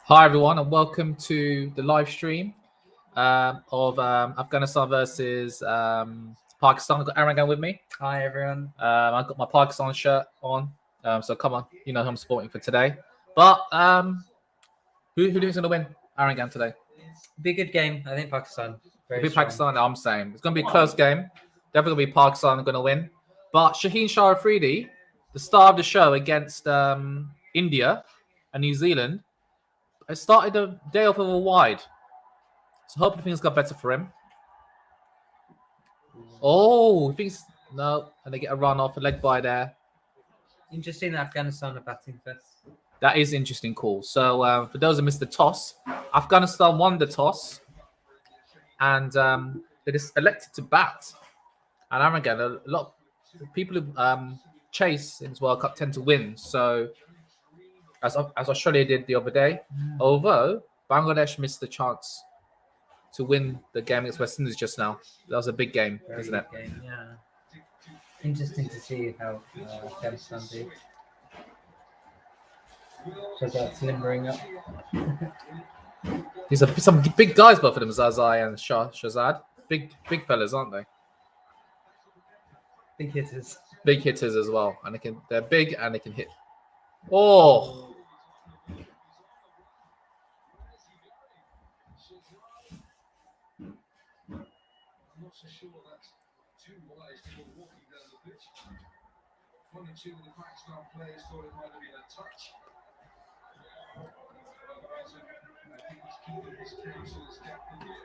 Hi everyone, and welcome to the live stream of Afghanistan versus Pakistan. I've got Aaron with me. Hi everyone. I've got my Pakistan shirt on, so come on, you know who I'm supporting for today. But who do you think's going to win Aaron today? Be a good game. I think Pakistan. It'll be Pakistan. I'm saying it's going to be a close game. Definitely going to be Pakistan going to win. But Shaheen Shah Afridi, the star of the show against India and New Zealand, I started the day off of a wide. So hopefully things got better for him. Oh, thinks no, and they get a run off a leg by there. Interesting that Afghanistan are batting first. That is interesting call. So for those who missed the toss, Afghanistan won the toss, and they just elected to bat. And again, a lot of people who chase in this World Cup tend to win. So as Australia did the other day, although Bangladesh missed the chance to win the game against West Indies just now. That was a big game, isn't it? Game, yeah. Interesting to see how Afghanistan do. Shazad's limbering up. These are some big guys, both of them, Zazai and Shazad. Big fellas, aren't they? Big hitters. Big hitters as well, and they're big and they can hit. Oh. Sure that's too wise to go walking down the pitch. One or two of the Pakistan players thought it might have been a touch. I think he's keeping his counsel as captain here.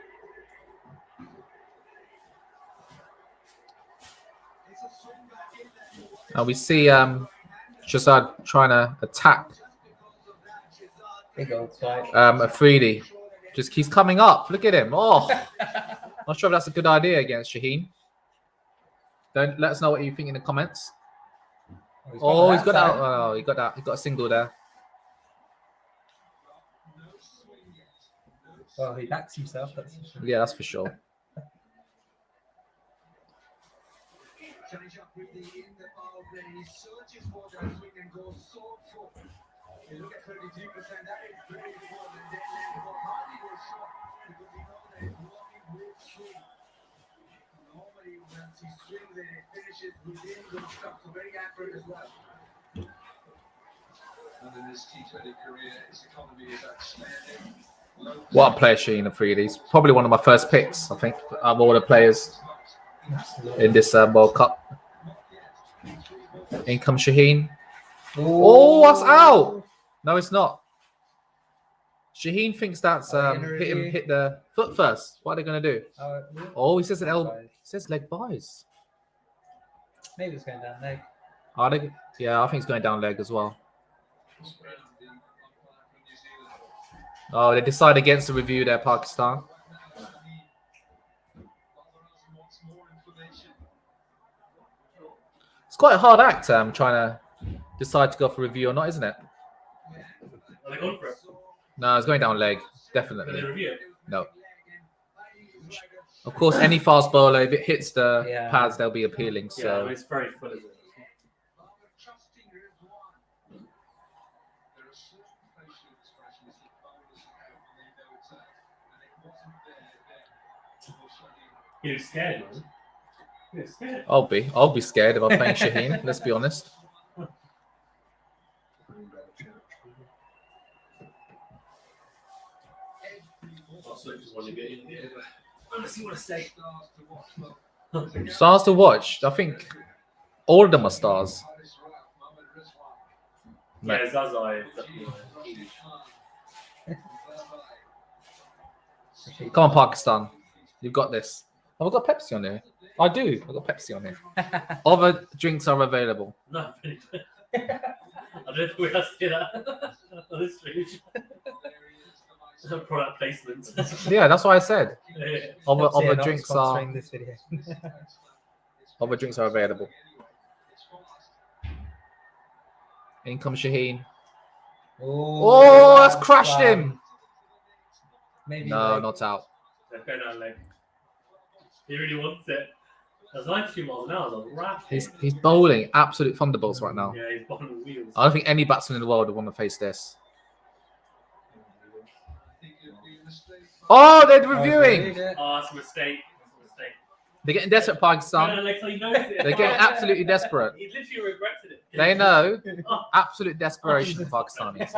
Now we see Shazad trying to attack Big old fight. Afridi. Just keeps coming up. Look at him. Oh. Not sure if that's a good idea against Shaheen. Don't let us know what you think in the comments. He's got out. Oh, he got that. He got a single there. Well, he backs himself. That's for sure. Yeah, that's for sure. What a player, Shaheen Afridi. He's probably one of my first picks, I think, of all the players in this World Cup. In comes Shaheen. Oh, that's out. No, it's not. Shaheen thinks that's hit the foot first. What are they going to do? Oh, he says an elbow. He says leg buys. Maybe it's going down leg. Are they? Yeah, I think it's going down leg as well. Oh, they decide against the review there, Pakistan. It's quite a hard act trying to decide to go for review or not, isn't it? Are they going for it? No, it's going down leg, definitely. Did they review it? No. Of course, any fast bowler, if it hits the pads, they'll be appealing. So yeah, it's very full, isn't it? He was scared, man. He was scared. I'll be scared if I'm playing Shaheen. Let's be honest. Unless you want to stay. Stars to watch. I think all of them are stars. Yeah, Zazai. Come on, Pakistan. You've got this. Have I got Pepsi on here? I do. I've got Pepsi on here. Other drinks are available. No. I don't know if we have to do that on this stream. Product placement. Yeah, that's what I said. Yeah. Other drinks are this video. other drinks are available. In comes Shaheen. Oh, that's crushed him. Maybe No, not out. They're going down leg. He really wants it. That's 92 miles an hour. That's rapid. He's bowling absolute thunderbolts right now. Yeah, he's bowling wheels. I don't think any batsman in the world would want to face this. Oh, they're reviewing. Oh, that's a mistake. They're getting desperate, Pakistan. They're getting absolutely desperate. He literally regretted it. They know absolute desperation, Pakistanis.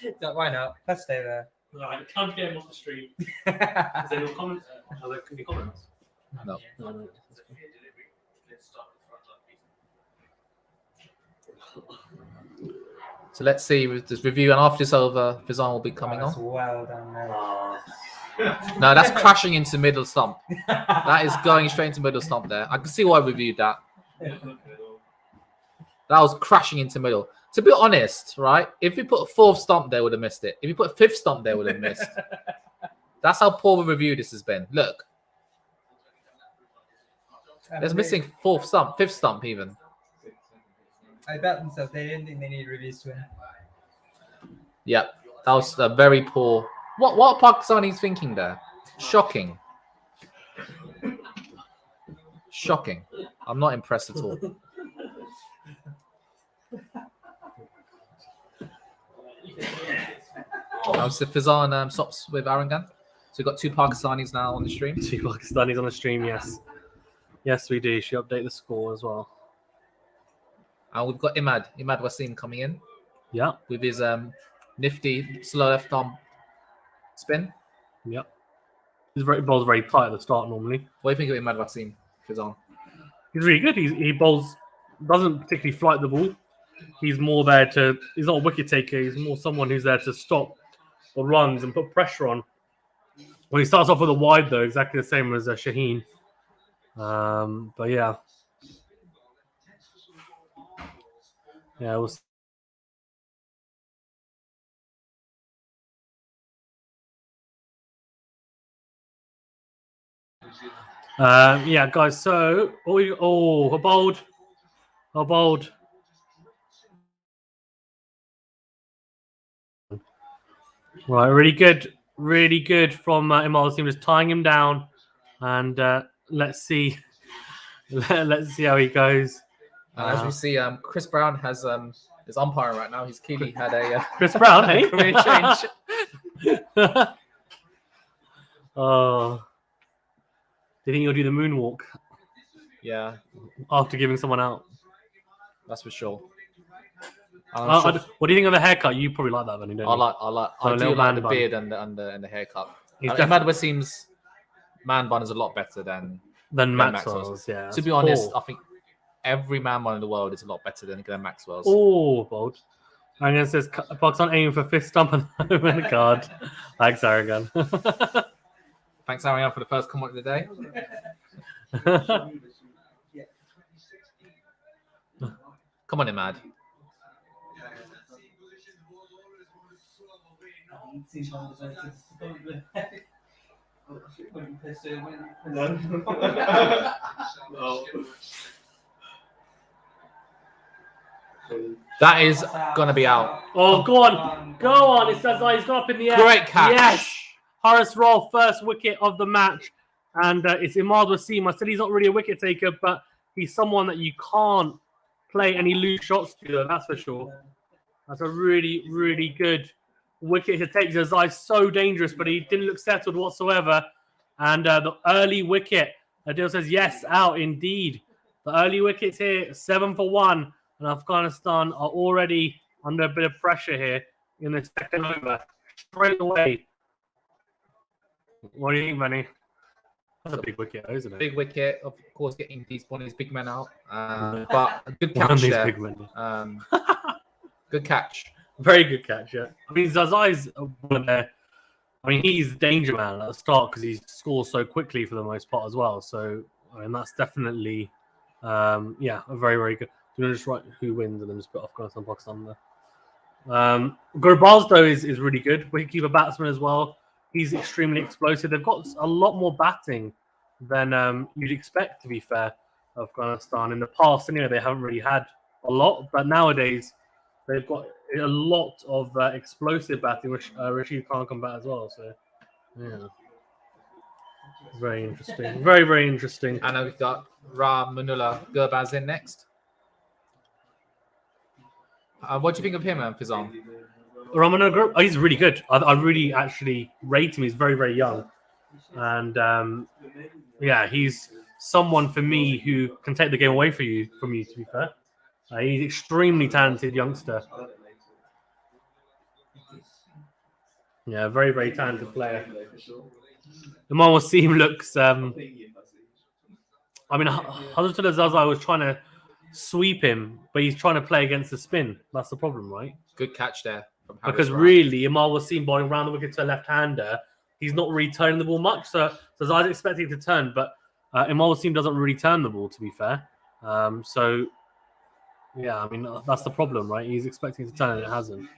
Here. Why not? Let's stay there. Right, time to get him off the stream. Is there any comments? Any comments? No. So let's see with this review, and after it's over, Fizan will be coming That's on. well done, mate. No, that's crashing into middle stump. That is going straight into middle stump there. I can see why I reviewed that. That was crashing into middle. To be honest, right? If you put a fourth stump there, would have missed it. If you put a fifth stump there, would have missed. That's how poor a review this has been. Look, there's missing fourth stump, fifth stump even. I bet themselves they didn't think they needed reviews to win. Yeah, that was a very poor. What are Pakistanis thinking there? Shocking. Shocking. I'm not impressed at all. So Fizan stops with Arangan. So we've got two Pakistanis now on the stream. Two Pakistanis on the stream, yes. Yes, we do. She update the score as well. And we've got Imad Wasim coming in Yeah, with his nifty slow left arm spin. yeah. His bowl's very tight at the start normally. What do you think of Imad Wasim, Fizan? He's really good. He bowls, doesn't particularly flight the ball. He's more there to, he's not a wicket taker. He's more someone who's there to stop the runs and put pressure on. Well, he starts off with a wide though, exactly the same as Shaheen. But yeah. Yeah, it was. Yeah, guys. So, a bold. Right, really good from Imal's team, just tying him down, and let's see how he goes. As we see, Chris Brown has is umpiring right now. He's clearly had a Chris Brown, hey? career change. Oh, do you think he'll do the moonwalk Yeah, after giving someone out? that's for sure. What do you think of the haircut? You probably like that, Benny, don't you? I do little like man the bun. beard and the haircut. He's Imad Wasim's man bun is a lot better than Then Maxwell's. Maxwell's, yeah. To be honest, I think every man bun in the world is a lot better than Glenn Maxwell's. Oh, bold. And it says Pakistan aiming for fifth stump and the card. Thanks, Aragon. Thanks, Ariane, for the first comment of the day. Come on, Imad. That is gonna be out. Oh, go on. It says he's got up in the air. Great catch. Yes. Horace Roll, first wicket of the match. And it's Imad Wasim. I said he's not really a wicket taker, but he's someone that you can't play any loose shots to, that's for sure. That's a really, really good wicket to take. His eye so dangerous, but he didn't look settled whatsoever. And the early wicket, Adil says, yes, out indeed. The early wickets here, 7 for 1. And Afghanistan are already under a bit of pressure here in the second over. Straight away. What do you think, Manny? That's a big wicket, isn't it? Big wicket, of course, getting these one of these big men out. But a good One of catch these there. big men. Good catch. Very good catch, yeah. I mean, Zazai's one of their... I mean, he's the danger man at the start because he scores so quickly for the most part as well. So, I mean, that's definitely, a very, very good. You know, just write who wins and then just put Afghanistan, Pakistan there. Gurbaz, though, is really good. Wicketkeeper batsman as well. He's extremely explosive. They've got a lot more batting than you'd expect, to be fair, Afghanistan. In the past, anyway, they haven't really had a lot. But nowadays, they've got a lot of explosive batting, which Rashid Khan can bat as well. So, yeah. Very interesting. Very, very interesting. And we've got Manullah Gurbaz in next. What do you think of him, Fizan? Ramanoglu, he's really good. I really actually rate him. He's very, very young. And yeah, he's someone for me who can take the game away from you, to be fair. He's extremely talented youngster. Yeah, very, very talented player. Imam Wasim looks... I mean, Hazratullah Zaza was trying to sweep him, but he's trying to play against the spin. That's the problem, right? Good catch there. From Harris Because Raff. really, Imam Wasim bowling around the wicket to a left-hander, he's not really turning the ball much. So Zaza's expecting to turn, but Imam Wasim doesn't really turn the ball, to be fair. So, yeah, I mean, that's the problem, right? He's expecting to turn and it hasn't.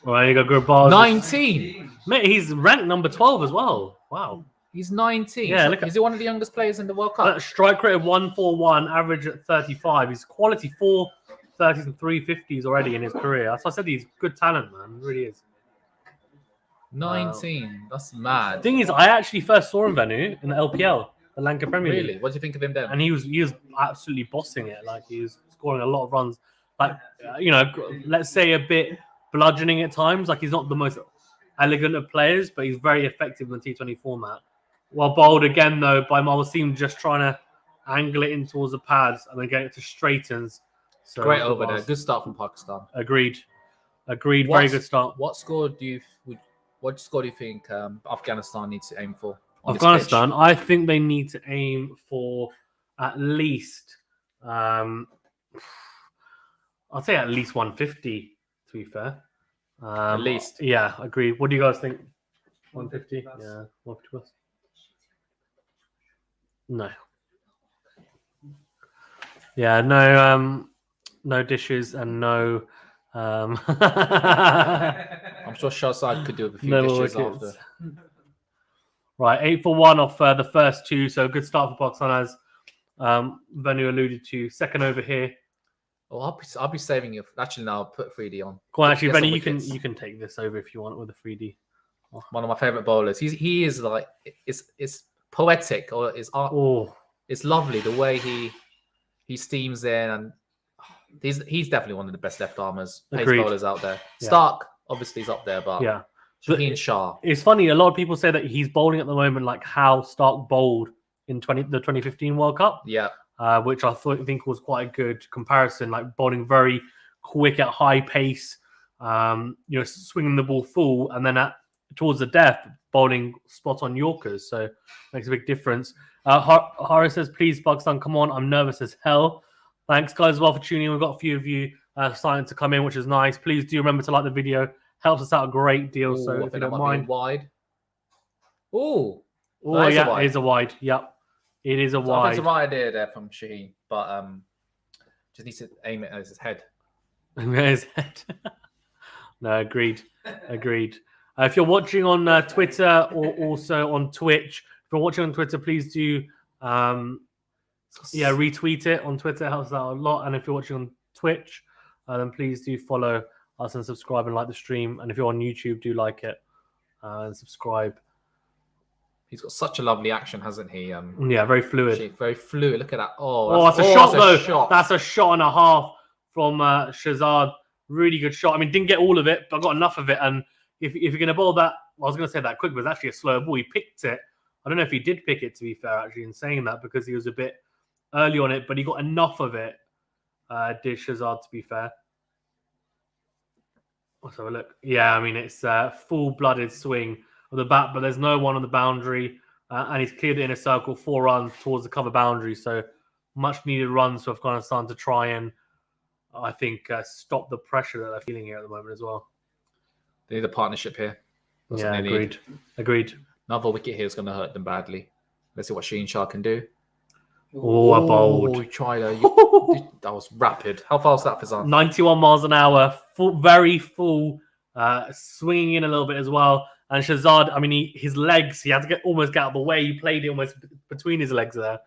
All right, you got good balls. 19. Mate, he's ranked number 12 as well. Wow. He's 19. Yeah, So look at- is he one of the youngest players in the World Cup? Strike rate of 141, average at 35. He's quality 430s and 350s already in his career. That's why I said he's good talent, man. He really is. 19. That's The mad. thing is, I actually first saw him, Venu, in the LPL, the Lanka Premier League. Really? What do you think of him then? And he was absolutely bossing it. Like, he was scoring a lot of runs. Like, you know, let's say a bit bludgeoning at times. Like, he's not the most elegant of players, but he's very effective in the T20 format. Well bowled again, though, by Wasim, just trying to angle it in towards the pads and then get it to straightens. So Great over there. Good start from Pakistan. Agreed. Very What's- good start. What score do you think Afghanistan needs to aim for? On this Afghanistan, I think they need to aim for at least, I'd say at least 150, to be fair. At least. Yeah, agreed. What do you guys think? 150? Yeah, 150 plus. No. Yeah, no dishes and no. I'm sure Shahzad could do with a few No dishes wickets. after. Right, 8 for 1 off the first two. So good start for Pakistan, as Venu alluded to. Second over here. Oh, I'll be saving you. Actually, no, I'll put 3D on. Go on, actually, Get some Venu, wickets. you can take this over if you want with a 3D. One of my favorite bowlers. He is like it's poetic, or it's art. Oh, It's lovely the way he steams in, and he's definitely one of the best left armers, pace Agreed. bowlers out there. Yeah. Stark obviously is up there, but yeah. Shaheen Shah. It's funny. A lot of people say that he's bowling at the moment like how Stark bowled in the 2015 World Cup, Yeah, which I think was quite a good comparison. Like bowling very quick at high pace, swinging the ball full, and then towards the death, bowling spot on Yorkers. So makes a big difference. Harris says, "Please, Pakistan, come on! I'm nervous as hell." Thanks, guys, as well for tuning in. We've got a few of you starting to come in, which is nice. Please do remember to like the video. Helps us out a great deal. Ooh, So I if think you that don't might be mind. wide. Oh, Oh, that is a yeah, wide. it is a wide. Yep. It is a I think wide. it's the right idea there from Shaheen, but just needs to aim it at his head. His head. No, agreed. If you're watching on Twitter or also on Twitch, if you're watching on Twitter, please do retweet it on Twitter. It helps out a lot. And if you're watching on Twitch, then please do follow us and subscribe and like the stream. And if you're on YouTube, do like it and subscribe. He's got such a lovely action, hasn't he? Yeah, very fluid. Very fluid. Look at that. Oh, that's a shot, though. Shot. That's a shot and a half from Shahzad. Really good shot. I mean, didn't get all of it, but I got enough of it. And if you're going to bowl that, well, I was going to say that quick, but it's actually a slow ball. He picked it. I don't know if he did pick it, to be fair, actually, in saying that, because he was a bit early on it, but he got enough of it, did Shahzad, to be fair. Let's have a look. Yeah, I mean, it's a full-blooded swing of the bat, but there's no one on the boundary, and he's cleared it in a circle, 4 runs towards the cover boundary. So much needed runs for Afghanistan to try and, I think, stop the pressure that they're feeling here at the moment as well. They need a partnership here. That's what Yeah, they need. agreed. Another wicket here is going to hurt them badly. Let's see what Shaheen Shah can do. Oh, a bold. He tried that was rapid. How fast was that, Fazan? 91 miles an hour, very full, swinging in a little bit as well. And Shahzad, I mean, his legs, he had to almost get out of the way. He played it almost between his legs there.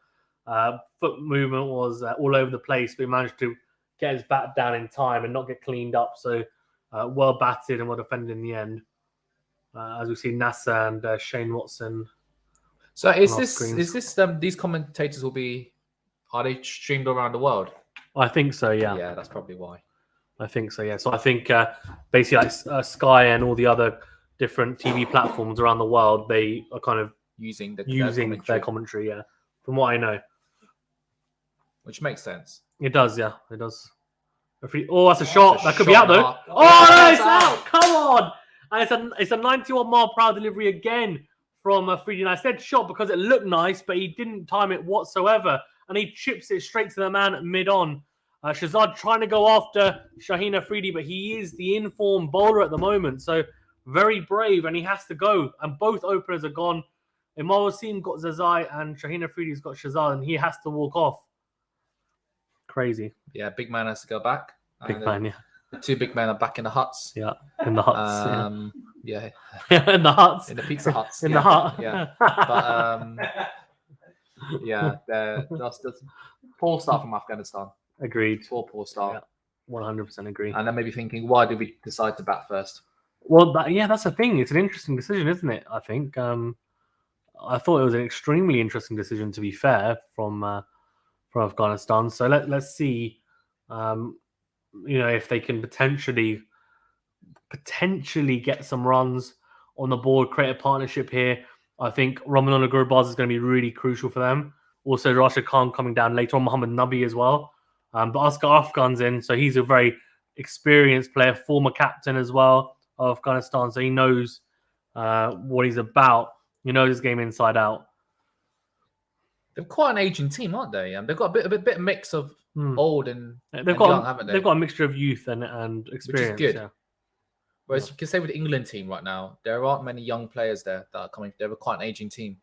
Foot movement was all over the place, but he managed to get his bat down in time and not get cleaned up. So well batted and well defended in the end. As we see Nasser and Shane Watson. So on our screens. these commentators are they streamed around the world? I think so. Yeah. Yeah, that's probably why. I think so. Yeah. So I think basically like Sky and all the other different TV platforms around the world, they are kind of Using using their commentary. Yeah. From what I know, which makes sense. it does. Yeah, it does. Oh, that's a That's shot. a That could be shot out though. and a half. Oh, no, That's it's out. Come on. And it's a 91 mile per hour delivery again from a 3D. I said shot because it looked nice, but he didn't time it whatsoever. And he chips it straight to the man mid-on. Shazad trying to go after Shaheen Afridi, but he is the in-form bowler at the moment. So very brave, and he has to go. And both openers are gone. Imar Wasim got Zazai, and Shaheen Afridi's got Shazad, and he has to walk off. Crazy. Yeah, big man has to go back. Big And man, yeah. The two big men are back in the huts. Yeah, in the huts. Yeah, In the huts. in the pizza huts. In yeah. the hut. Yeah, but yeah, that's poor start from Afghanistan. Agreed. Poor start. 100% agree. And then maybe thinking, why did we decide to bat first? Well, that's the thing. It's an interesting decision, isn't it? I think. I thought it was an extremely interesting decision, to be fair, from Afghanistan. So let's see, if they can potentially get some runs on the board, create a partnership here. I think Ramadan Gurbaz is going to be really crucial for them. Also, Rashid Khan coming down later on, Muhammad Nabi as well. But Asghar Afghan's in, so he's a very experienced player, former captain as well of Afghanistan, so he knows what he's about. He knows his game inside out. They're quite an aging team, aren't they? And they've got a bit mix of old and They've got young, haven't they? They've got a mixture of youth and experience. good. Yeah. Whereas you can say with the England team right now, there aren't many young players there that are coming. They're quite an aging team.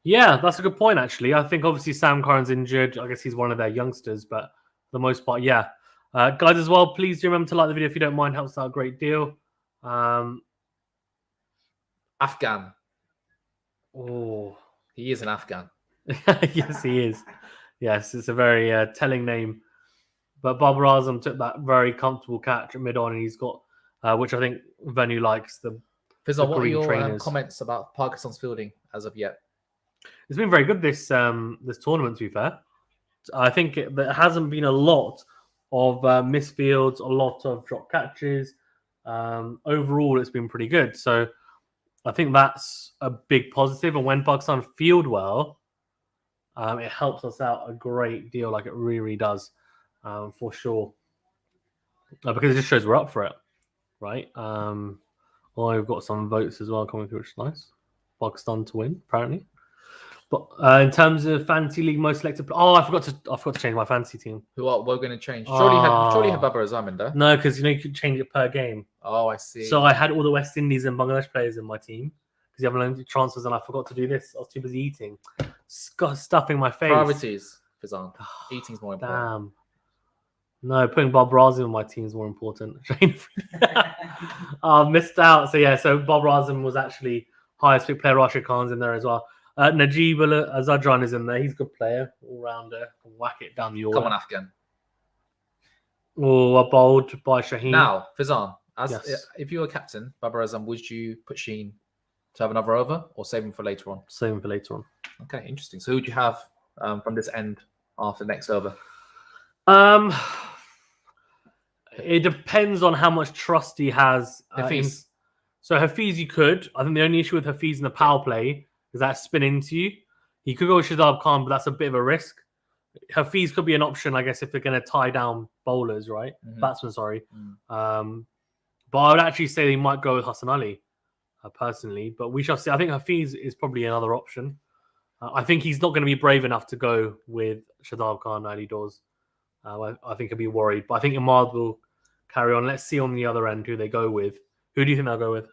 Yeah, that's a good point, actually. I think obviously Sam Curran's injured. I guess he's one of their youngsters, but for the most part, yeah. Guys, as well, please do remember to like the video if you don't mind. Helps out a great deal. Afghan. Oh, He is an Afghan. yes, he is. Yes, it's a very telling name. But Babar Azam took that very comfortable catch at mid-on, and he's got, which I think Venu likes, the Fizzle, what are green your trainers. comments about Pakistan's fielding as of yet? It's been very good this tournament, to be fair. I think there hasn't been a lot of misfields, a lot of drop catches. Overall, it's been pretty good. So I think that's a big positive. And when Pakistan field well, it helps us out a great deal, like it really does, for sure. Because it just shows we're up for it, right? We've got some votes as well coming through, which is nice. Pakistan to win, apparently. But in terms of fantasy league most selected, I forgot to change my fantasy team. Who are we're going to change? Surely you had Babar Azam in there. No, because you could change it per game. Oh, I see. So I had all the West Indies and Bangladesh players in my team because you have limited transfers, and I forgot to do this. I was too busy eating, stuffing my face. Priorities, Fizan. Eating's more important. Damn. No, putting Bob Razim in my team is more important. Missed out. So yeah, so Bob Razim was actually highest pick player. Rashid Khan's in there as well. Najib Azadran is in there. He's a good player, all rounder. Whack it down the order. Come on, Afghan. Oh, bowled by Shaheen. Now, Fizan, if you were captain, Babar Azam, would you put Sheen to have another over or save him for later on? Save him for later on. Okay, interesting. So who would you have from this end after the next over? It depends on how much trust he has. Hafiz. So Hafiz, you could. I think the only issue with Hafiz in the power play is that spin into you. He could go with Shadab Khan, but that's a bit of a risk. Hafiz could be an option, I guess, if they're going to tie down bowlers, right? Mhm. Batsmen, sorry. Mm. But I would actually say they might go with Hassan Ali, personally. But we shall see. I think Hafiz is probably another option. I think he's not going to be brave enough to go with Shadab Khan early doors. I think he'll be worried. But I think Imad will carry on. Let's see on the other end who they go with. Who do you think they'll go with?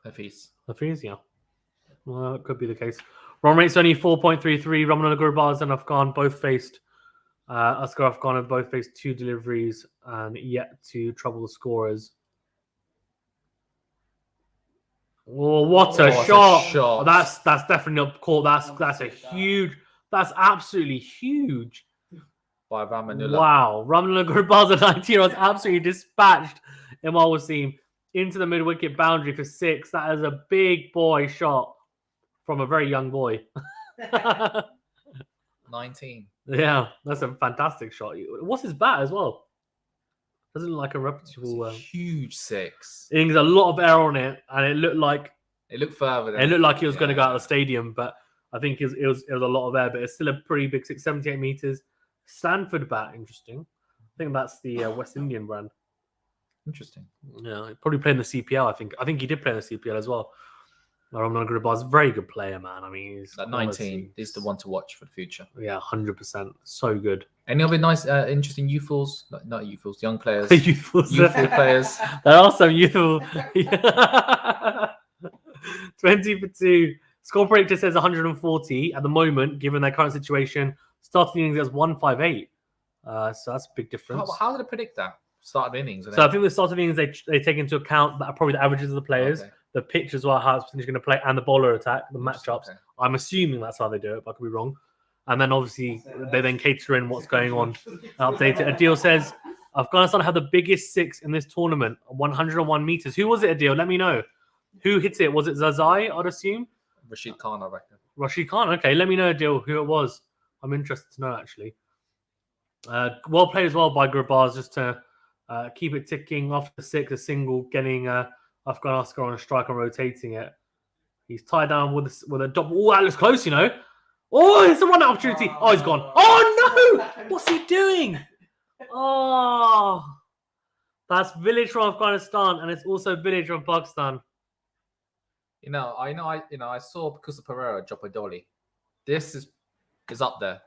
Hafiz. Hafiz, yeah. Well, that could be the case. Run rate's only 4.33. Ramadan Gurbaz and Afghan both faced. Asghar Afghan have both faced 2 deliveries and yet to trouble the scorers. Oh, what a shot! shot. That's definitely up court. That's a huge. That's absolutely huge. By Ramanullah. Wow, Ramadan Gurbaz at 19 absolutely dispatched Imar Wasim into the mid-wicket boundary for 6. That is a big boy shot from a very young boy. 19. Yeah, that's a fantastic shot. What's his bat as well? Doesn't look like a It's reputable. a huge six. There's a lot of air on it, and it looked like It looked further. it looked like he was going to go out of Yeah. the stadium, but I think it was a lot of air. But it's still a pretty big 78 meters. Stanford bat, interesting. I think that's the West Indian brand. Interesting. Yeah, he probably played in the CPL. I think he did play in the CPL as well. Ramon Grubau's a very good player, man. I mean, he's At 19, he's the one to watch for the future. Yeah, 100%. So good. Any other nice, interesting youthfuls? Not youthfuls, young players. Youthful players. There are some youthful. 20 for 2. Score predictor says 140 at the moment, given their current situation. Starting innings as 158. So that's a big difference. How did it predict that? Start of innings. So I think the start of innings they take into account that probably the averages of the players, the pitch as well, how it's potentially going to play, and the bowler attack, the matchups. Okay. I'm assuming that's how they do it, but I could be wrong. And then obviously they then cater in what's going on. Update it. Adil says Afghanistan had the biggest six in this tournament, 101 meters. Who was it, Adil? Let me know. Who hit it? Was it Zazai, I'd assume? Rashid Khan, I reckon. Rashid Khan. Okay, let me know, Adil, who it was. I'm interested to know, actually. Well played as well by Gurbaz, just to keep it ticking. After six, a single, getting Afghanistan on a strike and rotating it. He's tied down with a double. Oh, that looks close, you know. Oh, it's a run out opportunity. Oh, he's gone. Oh, no. What's he doing? Oh, that's village from Afghanistan, and it's also village from Pakistan. I saw Kusa Pereira drop a dolly. This is up there.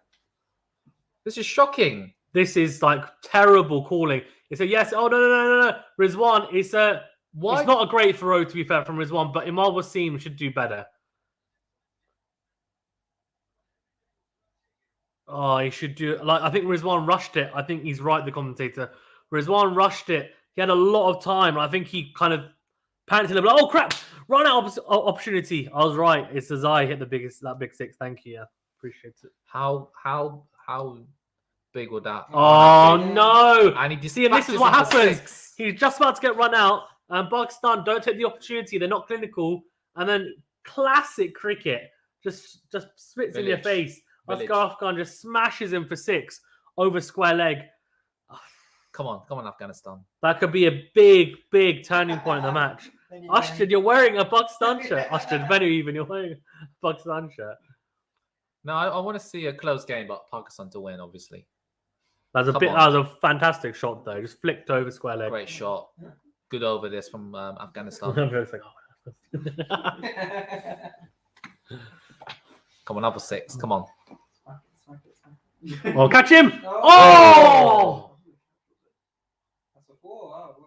This is shocking. This is like terrible calling. It's a yes. Oh, no. Rizwan, it's a... Why? It's not a great throw, to be fair, from Rizwan, but Imal Wasim should do better. Oh, he should do... I think Rizwan rushed it. I think he's right, the commentator. Rizwan rushed it. He had a lot of time. I think he kind of panicked a little bit. Oh, crap! Run out opportunity. I was right. It's Azai hit that big six. Thank you. Yeah, appreciate it. How big would that? Oh, no! And he See, and this is what happens. He's just about to get run out, and Pakistan don't take the opportunity. They're not clinical, and then classic cricket just spits in your face. Afghan just smashes him for six over square leg. Come on, Afghanistan. That could be a big turning point in the match. Ashton, you're wearing a Pakistan shirt. Ashton, Venu, even you're wearing a Pakistan shirt. No, I want to see a close game, but Pakistan to win, obviously. That was a fantastic shot, though. Just flicked over square leg. Great shot. Good over this from Afghanistan. Come on, another six. Come on. Oh, catch him! Oh!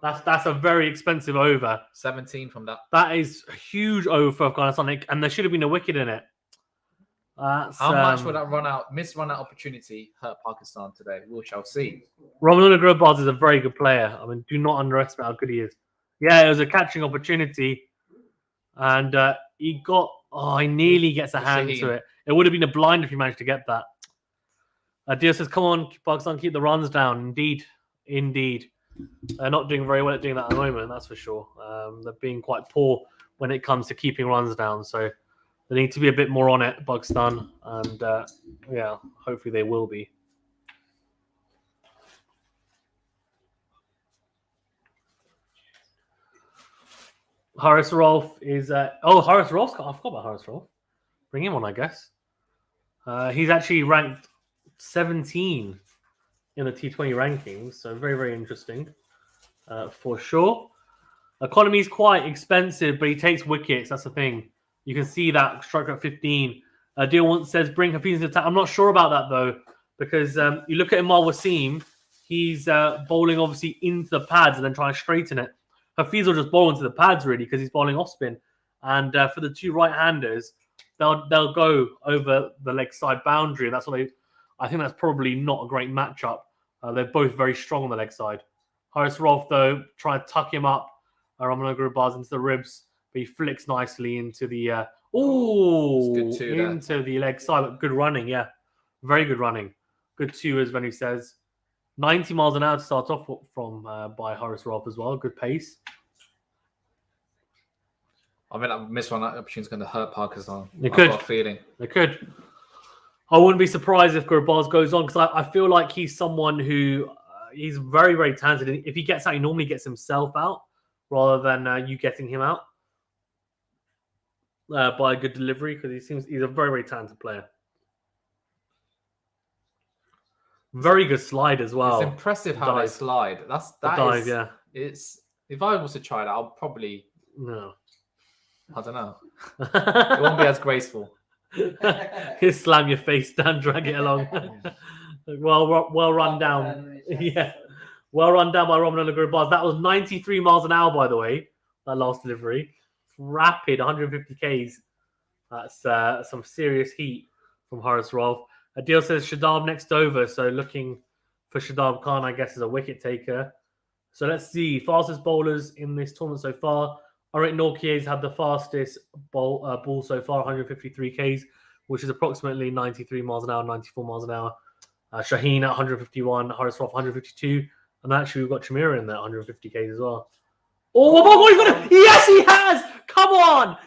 That's a very expensive over. 17 from that. That is a huge over for Afghanistan, and there should have been a wicket in it. How much would that missed run out opportunity hurt Pakistan today? We shall see. Ramon Grubau's is a very good player. I mean, do not underestimate how good he is. Yeah, it was a catching opportunity, and he nearly gets a hand to it. It would have been a blind if he managed to get that. Dio says, come on, Pakistan, keep the runs down. Indeed. They're not doing very well at doing that at the moment, that's for sure. They're being quite poor when it comes to keeping runs down. So they need to be a bit more on it, Pakistan. And hopefully they will be. Haris Rolf is... Haris Rolf? I forgot about Haris Rolf. Bring him on, I guess. He's actually ranked 17 in the T20 rankings, so very, very interesting for sure. Economy is quite expensive, but he takes wickets. That's the thing. You can see that strike at 15. Deal says bring Hafiz into attack. I'm not sure about that though, because you look at Imal Wasim, he's bowling obviously into the pads and then trying to straighten it. Hafiz will just bowl into the pads really because he's bowling off spin. And for the two right-handers, they'll go over the leg side boundary. That's what I think that's probably not a great matchup. They're both very strong on the leg side. Haris Rolf, though, trying to tuck him up. Ramon Grubau's into the ribs, but he flicks nicely into the into the leg side. But good running, yeah. Very good running. Good two, as Venu says. 90 miles an hour to start off from by Haris Rolf as well. Good pace. I mean, that missed run opportunity is going to hurt Pakistan. They could. I've got a feeling. They could. I wouldn't be surprised if Gurbaz goes on because I feel like he's someone who he's very, very talented. If he gets out, he normally gets himself out rather than you getting him out by a good delivery because he's a very, very talented player. Very good slide as well. It's impressive how they Dive. slide. That dive, is, yeah. It's if I was to try that, I'll probably No. I don't know. It won't be as graceful. You slam your face down, drag it along. well run down. Yeah. Well run down by Roman Gurbaz. That was 93 miles an hour, by the way, that last delivery. Rapid 150 Ks. That's some serious heat from Horace Rolfe. Adil says Shadab next over, so looking for Shadab Khan, I guess, as a wicket taker. So let's see. Fastest bowlers in this tournament so far. Arit Norkier's had the fastest ball so far, 153 Ks, which is approximately 93 miles an hour, 94 miles an hour. Shaheen at 151, Horace Rolfe 152, and actually we've got Chamira in there, 150 Ks as well. Oh, my God, he's got it! Yes, he has! Come on!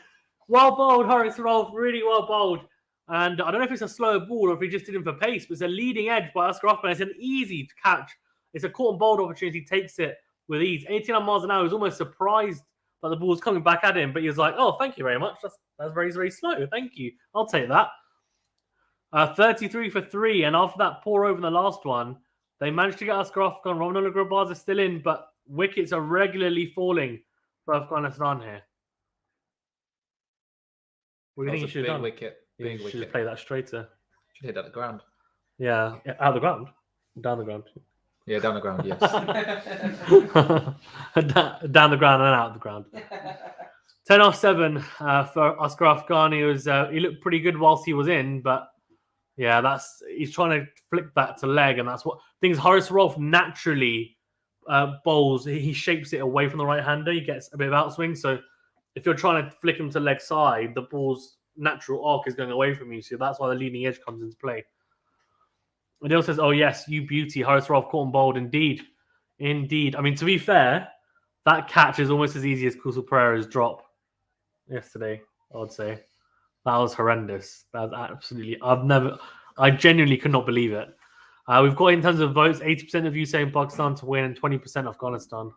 Well bowled, Horace Rolfe, really well bowled. And I don't know if it's a slow ball or if he just did him for pace, but it's a leading edge by Oscar Offman. It's an easy catch. It's a caught and bowled opportunity. Takes it with ease. 89 miles an hour. He was almost surprised that the ball was coming back at him, but he was like, "Oh, thank you very much. That's very, very slow. Thank you. I'll take that." 33 for 3, and after that pour over in the last one, they managed to get Oscar Offman. Roman Gurbaz is still in, but wickets are regularly falling for Afghanistan here. What do you think he should have done? Wicket. You should just play that straighter. Should hit at the ground. Yeah, out of the ground, down the ground. Yeah, down the ground. Yes. Down the ground and out of the ground. 10 off 7 for Oscar Afghani. He looked pretty good whilst he was in, but yeah, he's trying to flick that to leg, and that's what things. Horace Rolfe naturally bowls. He shapes it away from the right hander. He gets a bit of outswing. So if you're trying to flick him to leg side, the ball's natural arc is going away from you. So that's why the leading edge comes into play. Adil says, "Oh yes, you beauty, Horace Rolfe caught and bowled. Indeed. I mean, to be fair, that catch is almost as easy as Kusal Pereira's drop yesterday. I would say that was horrendous. That was absolutely. I genuinely could not believe it. We've got in terms of votes, 80% of you saying Pakistan to win and 20% Afghanistan.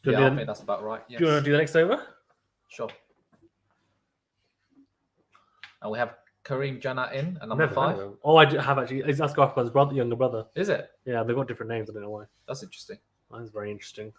Yeah, I think that's about right. Yes. Do you want to do the next over? Sure. And we have Kareem Jannat in at number 5. Oh, I do have actually. It's Oscar Afghan's brother, younger brother. Is it? Yeah, they've got different names. I don't know why. That's interesting. That's very interesting.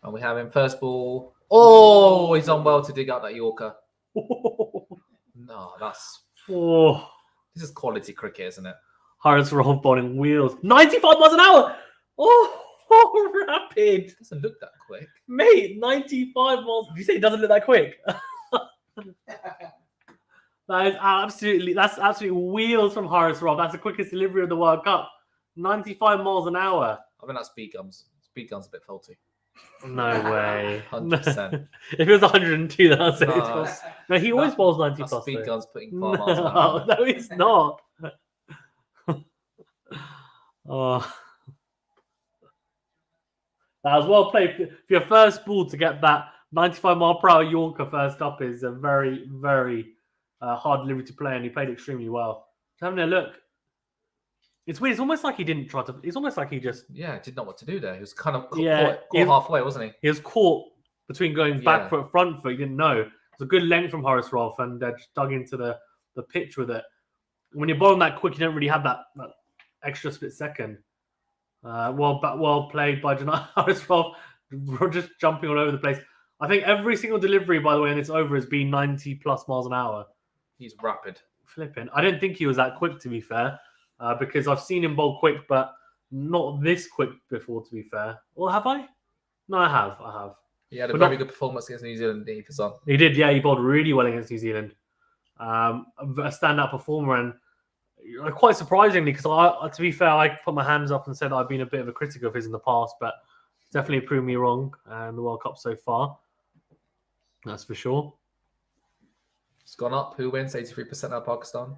And we have him first ball. Oh, he's done well to dig out that Yorker. No, that's... Oh, This is quality cricket, isn't it? Horace Rolfe bowling wheels. 95 miles an hour! Oh, rapid. It doesn't look that quick. Mate, 95 miles. Did you say it doesn't look that quick? That's absolutely wheels from Horace Rolfe. That's the quickest delivery of the World Cup. 95 miles an hour. I think that speed gun's a bit faulty. No way. 100%. If it was 102, then I'd say it's No, false. No, he always bowls 90 That plus. speed though. gun's putting 5 No, miles an hour. no, it's not. Oh. That was well played. For your first ball to get that 95 mile per hour Yorker first up is a very, very hard delivery to play, and he played extremely well. Just having a look. It's weird. It's almost like he didn't try to. It's almost like he just. Yeah, didn't know what to do there. He was kind of caught he- halfway, wasn't he? He was caught between going back foot, front foot. He didn't know. It's a good length from Horace Rolfe, and just dug into the pitch with it. When you're bowling that quick, you don't really have that extra split second. Well played by Horace Rolfe, just jumping all over the place. I think every single delivery, by the way, and it's over, has been 90 plus miles an hour. He's rapid. Flipping. I didn't think he was that quick, to be fair, because I've seen him bowl quick, but not this quick before, to be fair. Well, have I? No, I have. He had a But very not- good performance against New Zealand, didn't he, for Son? He did, yeah. He bowled really well against New Zealand. A standout performer, and quite surprisingly, because to be fair, I put my hands up and said I've been a bit of a critic of his in the past, but he's definitely proved me wrong in the World Cup so far. That's for sure. It's gone up. Who wins? 83% of Pakistan.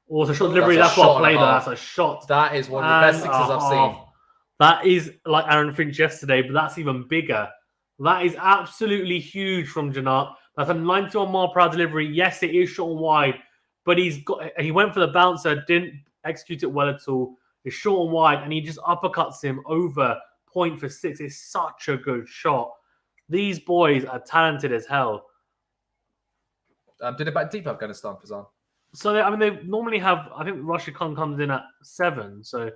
Oh, it's a short delivery. That's That's a what shot I played. and a That's half. a shot. That is one of the best sixes I've seen. That is like Aaron Finch yesterday, but that's even bigger. That is absolutely huge from Janat. That's a 91 mile per hour delivery. Yes, it is short and wide, but he went for the bouncer, didn't execute it well at all. It's short and wide, and he just uppercuts him over point for 6. It's such a good shot. These boys are talented as hell. Did it back deep Afghanistan, Fazan? So they normally have. I think Rashid Khan comes in at 7. So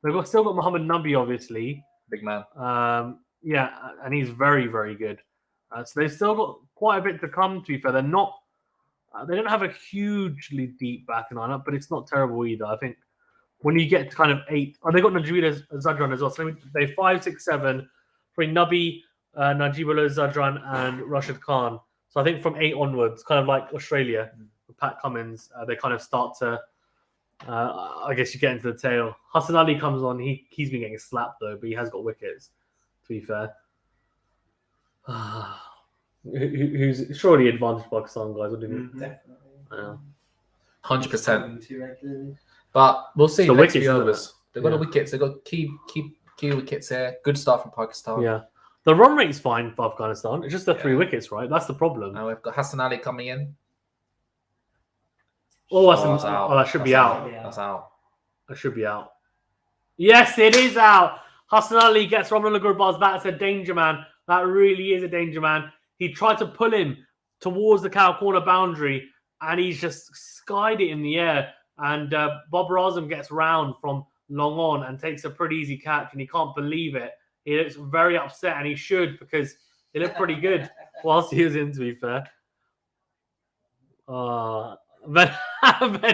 they've still got Muhammad Nabi, obviously. Big man. Yeah, and he's very, very good. So they've still got quite a bit to come. To be fair, they're not. They don't have a hugely deep backing lineup, but it's not terrible either. I think when you get to kind of 8, they got Najibullah Zadran as well. So they 5, 6, 7. For Nabi, Najibullah Zadran, and Rashid Khan. So I think from 8 onwards, kind of like Australia, Pat Cummins, they kind of start to. I guess you get into the tail. Hassan Ali comes on. He's been getting slapped though, but he has got wickets. To be fair, who's surely advantaged Pakistan guys? What do you mean? Definitely. 100%. But we'll see. The The next wickets, few isn't overs. They've got Yeah. the wickets. They've got key wickets here. Good start from Pakistan. Yeah, the run rate's fine for Afghanistan. It's just the 3 wickets, right? That's the problem. Now we've got Hassan Ali coming in. That's that's out. that should be That's out. Yeah. That's out. That should be out. Yes, it is out. Hassan Ali gets Ramlan Gurbar's bat. It's a danger man. That really is a danger man. He tried to pull him towards the cow corner boundary, and he's just skied it in the air. And Bob Razum gets round from long on and takes a pretty easy catch, and he can't believe it. He looks very upset, and he should, because he looked pretty good whilst he was in, to be fair. But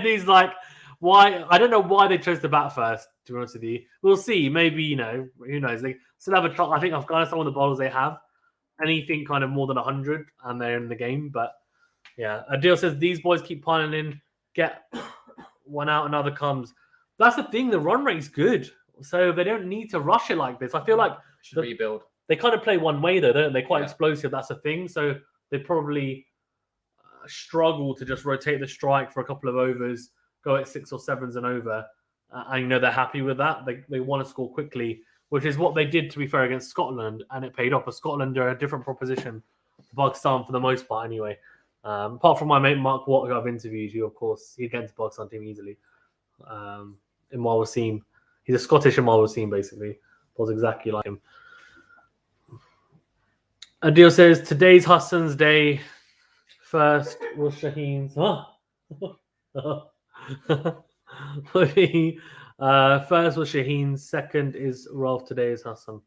he's like, why? I don't know why they chose to bat first, to be honest with you. We'll see. Maybe, who knows? They still have a shot. I think Afghanistan, with the bowlers they have, anything kind of more than 100, and they're in the game. But yeah, Adil says these boys keep piling in, get one out, another comes. That's the thing. The run rate's good, so they don't need to rush it like this. I feel like Should rebuild. they kind of play one way though, don't they? They're quite Yeah. explosive. That's the thing. So they probably struggle to just rotate the strike for a couple of overs, go at 6 or 7s and over. And they're happy with that. They want to score quickly, which is what they did, to be fair, against Scotland, and it paid off. But Scotland are a different proposition to Pakistan for the most part, anyway. Apart from my mate Mark Watt, who I've interviewed, who, of course, he'd get into the Pakistan team easily. Imar Wasim, he's a Scottish Imar Wasim, basically. Was exactly like him. Adil says, today's Hassan's day. First was Shaheen's. First was Shaheen's. Second is Ralph. Today is Hassan.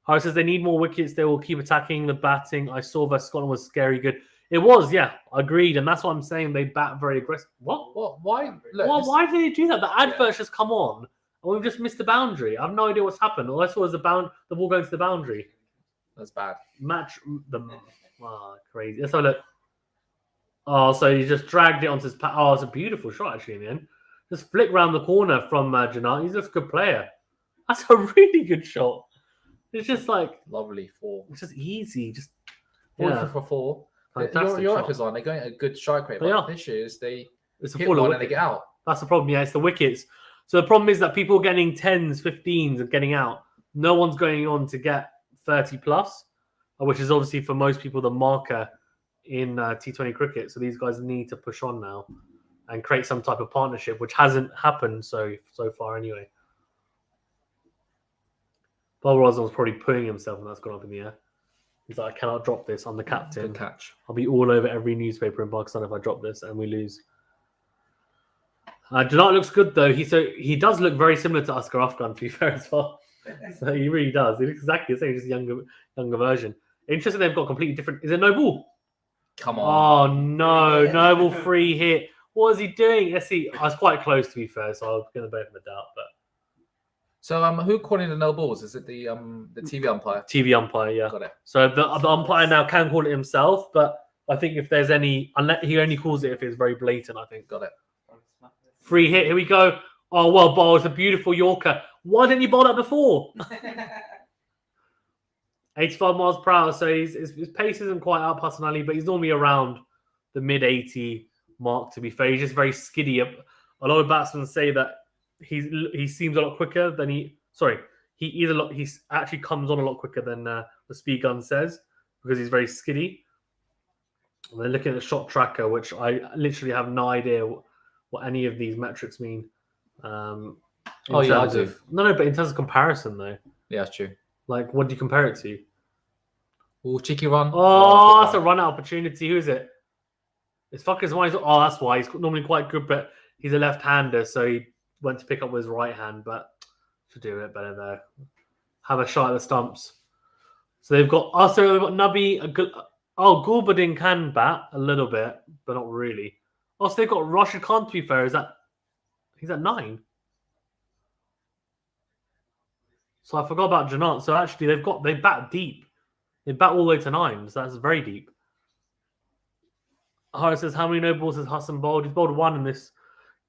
Harris says they need more wickets. They will keep attacking. The batting I saw versus Scotland was scary good. It was, yeah, agreed. And that's what I'm saying. They bat very aggressive. What? Why? Look, Well, this- why did they do that? The advert's just come on, and we've just missed the boundary. I have no idea what's happened. All I saw was the ball going to the boundary. That's bad. Crazy. Let's have a look. Oh, so he just dragged it onto his pat. Oh, it's a beautiful shot, actually, in the end. Just flick round the corner from Janat. He's just a good player. That's a really good shot. It's just like, Lovely 4. it's just easy. Just 4 yeah. for 4. Fantastic You're shot. right, on. They're going at a good strike rate. They But are. this is they It's a hit full one of and they wicket. get out. That's the problem. Yeah, it's the wickets. So the problem is that people are getting 10s, 15s and getting out. No one's going on to get 30 plus, which is obviously for most people the marker in T20 cricket. So these guys need to push on now and create some type of partnership, which hasn't happened so far anyway. Bob Rosland's probably putting himself, and that's gone up in the air. He's like, I cannot drop this. I'm the captain. Good catch. I'll be all over every newspaper in Pakistan if I drop this and we lose. Janat looks good though. He does look very similar to Oscar Afghan, to be fair as well. So he really does. He looks exactly the same, just a younger version. Interesting, they've got completely different. Is it no ball? Come on. Oh no, Noble free hit. What is he doing? Let's see. I was quite close, to be fair, so I'll give the benefit of the doubt. But So who calling the no balls? Is it the TV umpire? TV umpire, yeah. Got it. So the umpire now can call it himself, but I think if there's any, unless he only calls it if it's very blatant. I think. Got it. Free hit. Here we go. Oh well, bowled. It's a beautiful Yorker. Why didn't you bowl that before? 85 miles per hour. So his pace isn't quite up, Hassan Ali, but he's normally around the mid 80 mark. To be fair, he's just very skiddy. A lot of batsmen say that he seems a lot quicker than he actually comes on a lot quicker than the speed gun says, because he's very skiddy. And they're looking at the shot tracker, which I literally have no idea what any of these metrics mean. In Oh, yeah, I terms do. of- no, but in terms of comparison though, Yeah, that's true. like what do you compare it to? Oh, cheeky run. Oh, good that's a run. run out opportunity. Who is it? It's fuckers one. Oh, that's why he's normally quite good, but he's a left-hander, so he went to pick up with his right hand, but should do it better there. Have a shot at the stumps. So they've got also they've got Nubby. Gulbadin can bat a little bit, but not really. Also, they've got Rashid Khan. To be fair, he's at 9. So I forgot about Janat. So actually, they bat deep. They bat all the way to 9. So that's very deep. Harris says, how many no balls has Hassan bowled? He's bowled 1 in this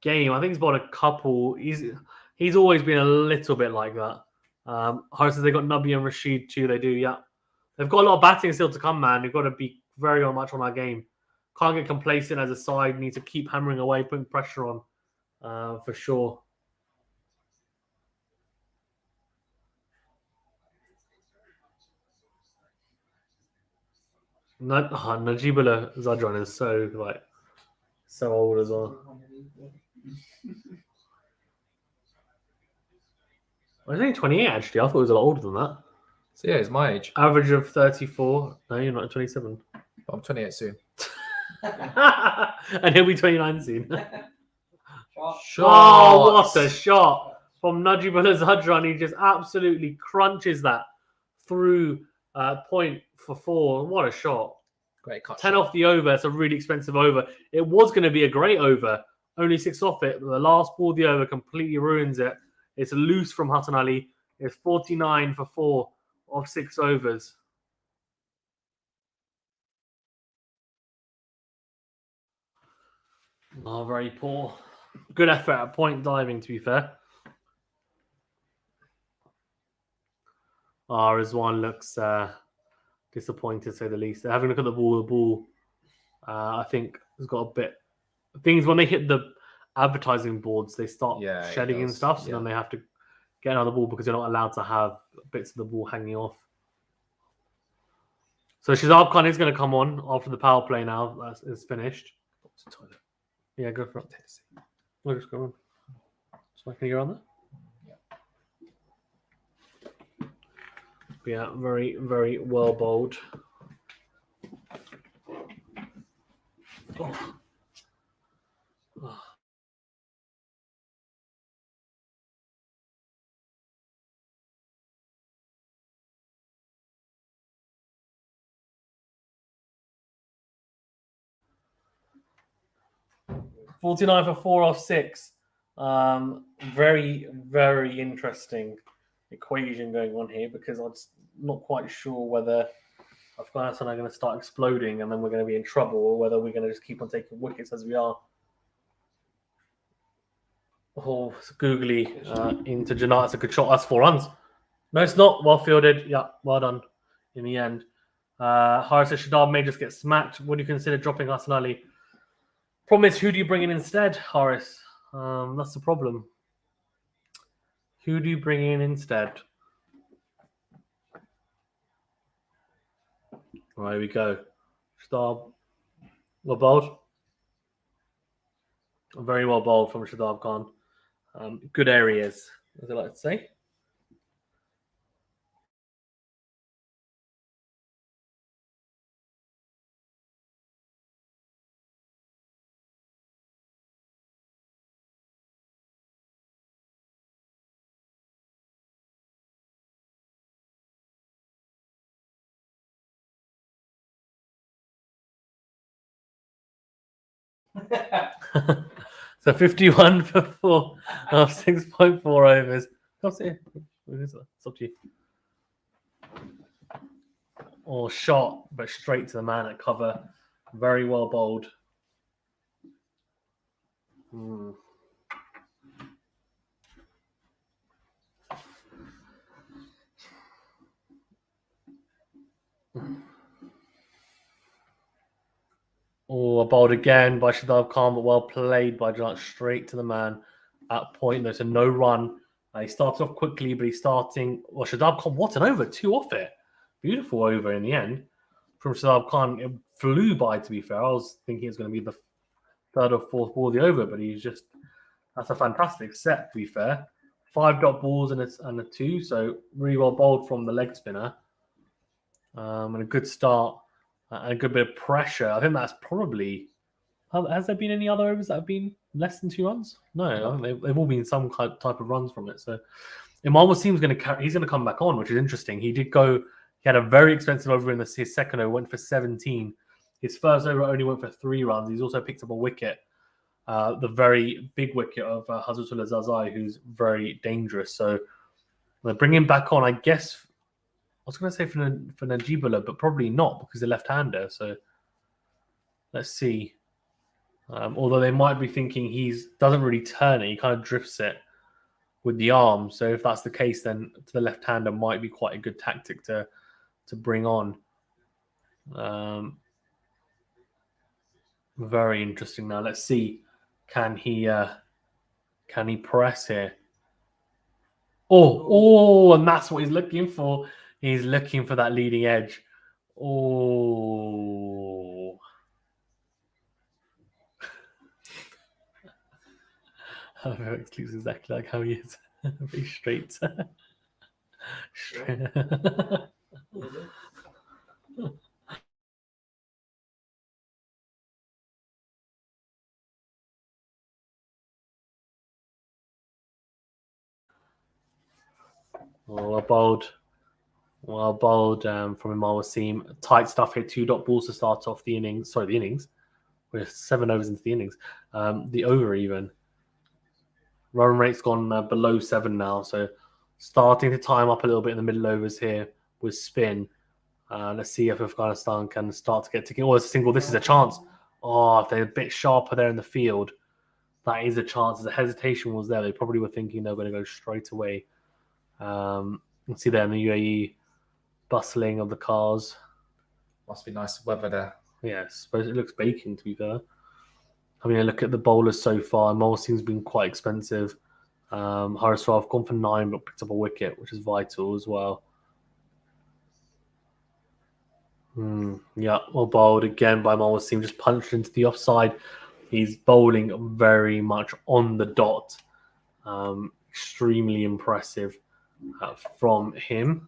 game. I think he's bowled a couple. He's always been a little bit like that. Harris says they got Nubby and Rashid too. They do, yeah. They've got a lot of batting still to come, man. You've got to be very much on our game. Can't get complacent as a side. Need to keep hammering away, putting pressure on for sure. Najibullah Zadran is so old as well. I was only 28 actually. I thought he was a lot older than that. So yeah, he's my age. Average of 34. No, you're not 27. I'm 28 soon. And he'll be 29 soon. Shot. Oh, what a shot from Najibullah Zadran. He just absolutely crunches that through point for 4. What a shot. Great cut. 10 shot. off the over. It's a really expensive over. It was going to be a great over. Only 6 off it. But the last ball of the over completely ruins it. It's loose from Hassan Ali. It's 49 for 4 of 6 overs. Oh, very poor. Good effort at point diving, to be fair. Rizwan looks disappointed, to say the least. They're having a look at the ball. The ball, I think, has got a bit... Things when they hit the advertising boards, they start shedding and stuff, so then they have to get another ball because they're not allowed to have bits of the ball hanging off. So Shazab Khan is going to come on after the power play now. It's finished. Yeah, go for it. Look, just go on. So can you go on there? Yeah, very, very well bowled. Oh. Oh. $49 for 4 off 6. Very, very interesting equation going on here because I'm not quite sure whether Afghanistan are going to start exploding and then we're going to be in trouble, or whether we're going to just keep on taking wickets as we are. Oh, it's googly into Janat. It's a good shot. That's 4 runs. No, it's not. Well fielded. Yeah, well done in the end. Haris Shadab may just get smacked. Would you consider dropping Hassan Ali? Problem is, who do you bring in instead, Horace? That's the problem. Who do you bring in instead? Right, here we go. Shadab. Well bowled. Very well bowled from Shadab Khan. Good areas, as I like to say. So 51 for 4 of 6.4 overs. Come see. It's up to you. Or shot, but straight to the man at cover. Very well bowled. Oh, bowled again by Shadab Khan, but well played by Janat, straight to the man at point. There's a no run. He starts off quickly, but he's starting. Well, Shadab Khan, what an over, 2 off it. Beautiful over in the end from Shadab Khan. It flew by, to be fair. I was thinking it's going to be the third or fourth ball of the over, but that's a fantastic set, to be fair. 5 dot balls and a 2, so really well bowled from the leg spinner. And a good start and a good bit of pressure. I think that's probably... Has there been any other overs that have been less than 2 runs? No, I think they've all been some type of runs from it. So Imam Wasim's he's going to come back on, which is interesting. He had a very expensive over in his second over, went for 17. His first over only went for 3 runs. He's also picked up a wicket, the very big wicket of Hazratullah Zazai, who's very dangerous. So they'll bring him back on, I guess. I was going to say for Najibullah, but probably not because they're left-hander. So let's see. Although they might be thinking he doesn't really turn it, he kind of drifts it with the arm. So if that's the case, then to the left-hander might be quite a good tactic to bring on. Very interesting. Now let's see, can he press here? Oh, and that's what he's looking for. He's looking for that leading edge. Oh. It looks exactly like how he is. Very straight. Well bowled from Imam Wasim. Tight stuff here. 2 dot balls to start off the innings. Sorry, the innings. We're 7 overs into the innings. The over even. Run rate's gone below 7 now, so starting to time up a little bit in the middle overs here with spin. Let's see if Afghanistan can start to get ticking. Oh, it's a single. This is a chance. Oh, if they're a bit sharper there in the field, that is a chance. The hesitation was there. They probably were thinking they were going to go straight away. You can see there in the UAE bustling of the cars. Must be nice weather there. Yeah, I suppose it looks baking, to be fair. I mean, look at the bowlers so far. Molsing's been quite expensive. Haris Rauf gone for 9, but picked up a wicket, which is vital as well. Yeah, well bowled again by Molsing, just punched into the offside. He's bowling very much on the dot. Extremely impressive from him.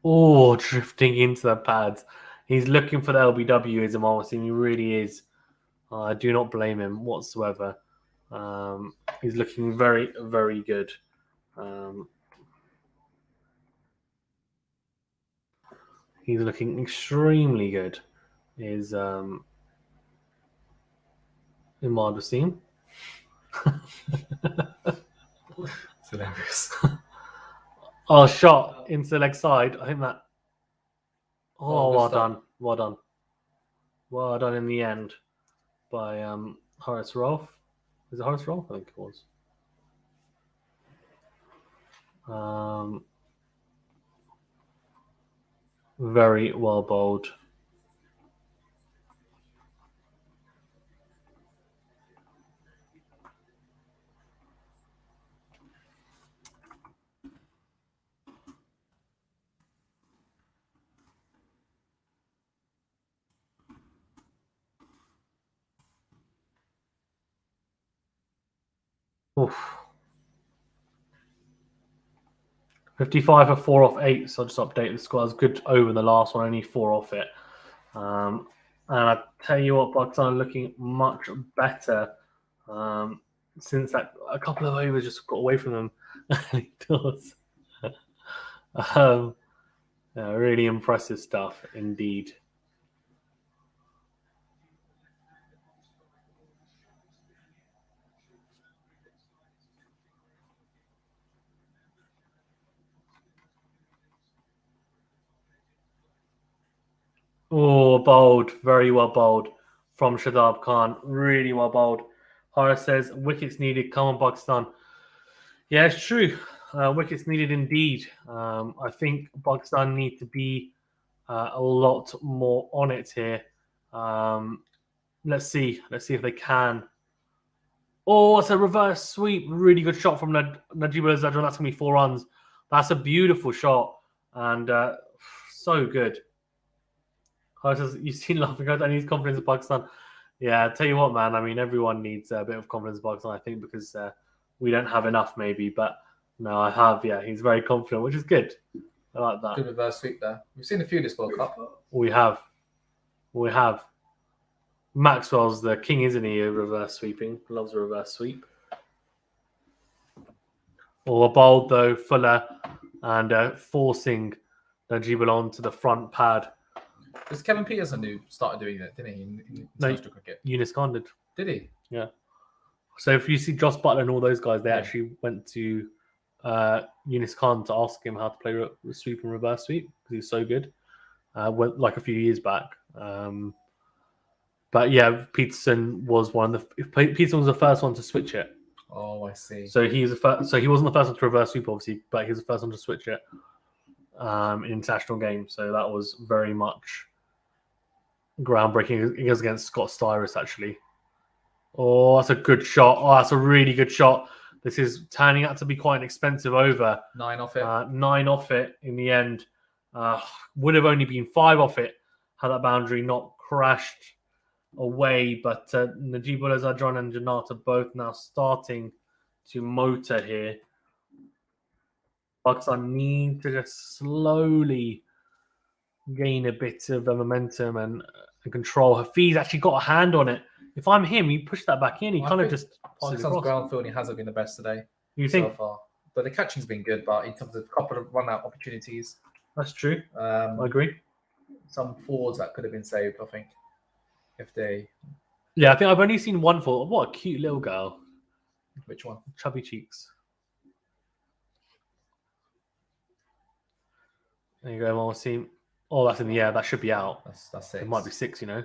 Oh, drifting into the pads. He's looking for the LBW, is Imam Wasim. He really is. I do not blame him whatsoever. He's looking very, very good. He's looking extremely good. Is Imam Wasim. It's hilarious. Oh, shot into the leg side. I think that. Oh, well done. Well done. Well done in the end by Haris Rauf. Is it Haris Rauf? I think it was. Very well bowled. Oof. 55 for 4 off 8, so I'll just update the score. It's good over the last one, only 4 off it. And I tell you what, Pakistan are looking much better since that a couple of overs just got away from them. It does. Yeah, really impressive stuff indeed. Oh, bowled. Very well bowled from Shadab Khan. Really well bowled. Haris says, wickets needed. Come on, Pakistan. Yeah, it's true. Wickets needed indeed. I think Pakistan need to be a lot more on it here. Let's see. Let's see if they can. Oh, it's a reverse sweep. Really good shot from Najibullah Zadran. That's going to be 4 runs. That's a beautiful shot. And so good. You've seen laughing guys. I need confidence in Pakistan. Yeah, I tell you what, man. I mean, everyone needs a bit of confidence in Pakistan, I think, because we don't have enough, maybe. But no, I have. Yeah, he's very confident, which is good. I like that. Good reverse sweep there. We've seen a few this World Cup. We have. Maxwell's the king, isn't he? Of reverse sweeping. Loves a reverse sweep. Or bowled though, Fuller, and forcing Najibullah onto the front pad. It was Kevin Peterson who started doing that, didn't he? In international cricket. Yunus Khan did. Did he? Yeah. So if you see Joss Butler and all those guys, they Yeah. actually went to Yunus Khan to ask him how to play sweep and reverse sweep because he's so good. Went like a few years back. But yeah, Peterson was Peterson was the first one to switch it. Oh, I see. So he wasn't the first one to reverse sweep, obviously, but he was the first one to switch it in international games. So that was very much groundbreaking. It goes against Scott Styris, actually. Oh, that's a good shot. Oh, that's a really good shot. This is turning out to be quite an expensive over. 9 off it. 9 off it in the end. Would have only been 5 off it had that boundary not crashed away. But Najibullah Zadran and Janat are both now starting to motor here. Pakistan need to just slowly gain a bit of momentum and control. Hafiz actually got a hand on it. If I'm him, he pushed that back in. He kind of just Pakistan's ground fielding hasn't been the best today. You think? So far. But the catching's been good, but in terms of a couple of run-out opportunities. That's true. I agree. Some forwards that could have been saved, I think. If they... Yeah, I think I've only seen one forward. What a cute little girl. Which one? Chubby cheeks. There you go, Marcin. Oh, that's in the air. That should be out. That's it. It might be 6, you know.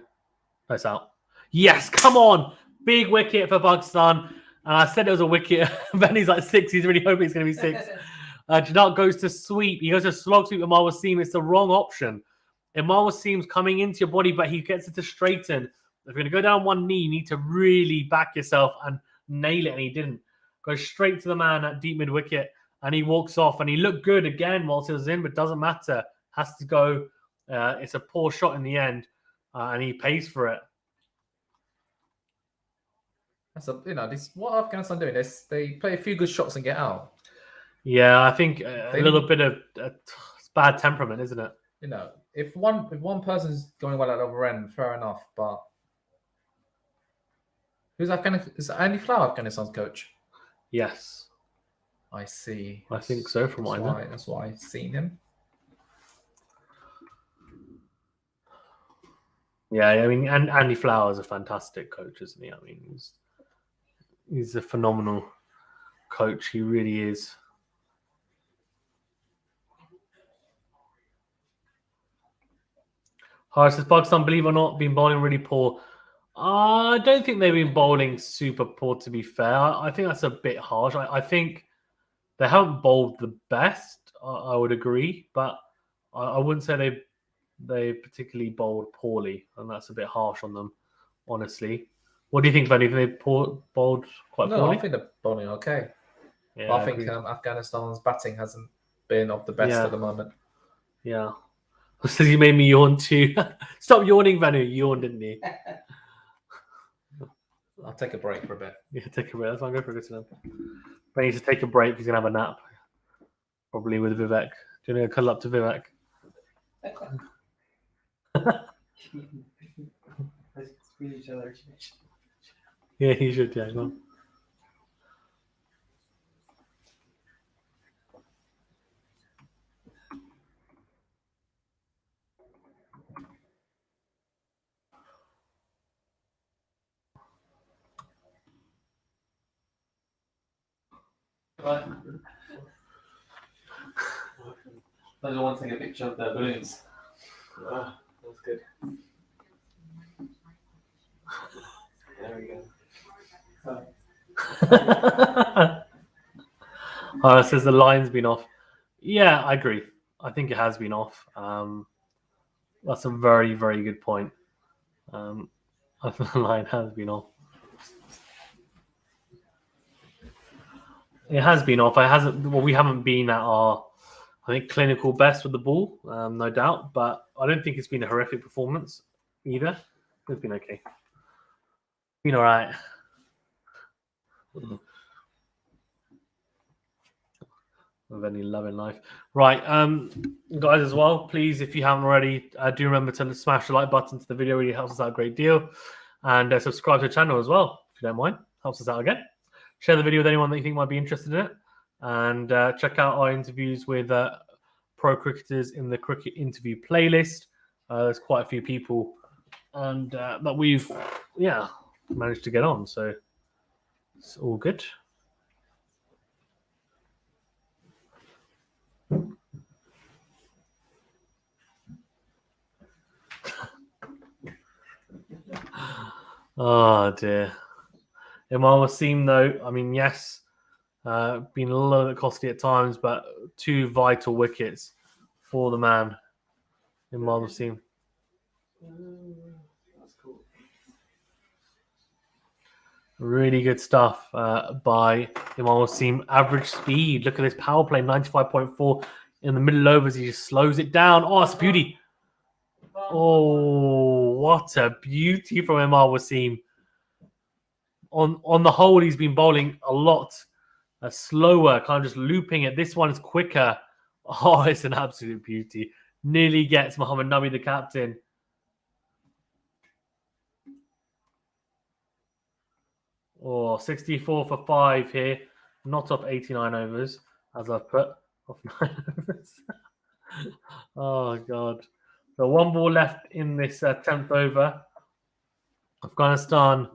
That's out. Yes, come on. Big wicket for Pakistan. I said it was a wicket. Benny's like 6. He's really hoping it's going to be 6. Janat goes to sweep. He goes to slog sweep Imar Wasim. It's the wrong option. Imar Wasim's coming into your body, but he gets it to straighten. If you're going to go down one knee, you need to really back yourself and nail it, and he didn't. Goes straight to the man at deep mid-wicket, and he walks off, and he looked good again whilst he was in, but doesn't matter. Has to go. It's a poor shot in the end, and he pays for it. This what Afghanistan doing? They play a few good shots and get out. Yeah, I think a little bit of bad temperament, isn't it? If one person's going well at the other end, fair enough. But who's Afghanistan? Is Andy Flower Afghanistan's coach? Yes, I see. I think so. From what I know, that's why I've seen him. Yeah, I mean, and Andy Flower is a fantastic coach, isn't he? I mean, he's a phenomenal coach. He really is. Harris says, Pakistan, believe it or not, been bowling really poor. I don't think they've been bowling super poor, to be fair. I think that's a bit harsh. I think they haven't bowled the best, I would agree, but I wouldn't say they particularly bowled poorly, and that's a bit harsh on them, honestly. What do you think, Benny? Do they bowled quite poorly? No, I think they're bowling okay. Yeah, but I think Afghanistan's batting hasn't been of the best at the moment. Yeah. So you made me yawn too. Stop yawning, Vanu. You yawned, didn't you? I'll take a break for a bit. Yeah, take a break. That's fine. Go for a good time. But he needs to take a break. He's going to have a nap. Probably with Vivek. Do you want to cuddle up to Vivek? Yeah, he should. Yeah, go on. Right. I just want to take a picture of the balloons. That's good. There we go. Says the line's been off. Yeah, I agree. I think it has been off. That's a very, very good point. I think the line has been off. It has been off. It hasn't. Well, we haven't been at our. I think clinical best with the ball, no doubt, but I don't think it's been a horrific performance either. It's been okay. Been all right. Of any love in life. Right, guys, as well, please, if you haven't already, do remember to smash the like button to the video. Really helps us out a great deal. And subscribe to the channel as well, if you don't mind. Helps us out again. Share the video with anyone that you think might be interested in it. And check out our interviews with pro cricketers in the cricket interview playlist. There's quite a few people and that we've, managed to get on. So it's all good. Oh dear. Imam Wasim, though, I mean, yes, been a little bit costly at times, but 2 vital wickets for the man, Imam Wasim. Really good stuff by Imam Wasim. Average speed. Look at this power play, 95.4 in the middle overs. He just slows it down. Oh, it's a beauty. Oh, what a beauty from Imam Wasim. On the whole, he's been bowling a lot slower, kind of just looping it. This one is quicker. Oh, it's an absolute beauty. Nearly gets Muhammad Nabi, the captain. Oh, 64 for 5 here. Not off 89 overs, as I've put. Off 9 overs. Oh, God. So 1 ball left in this 10th over. Afghanistan,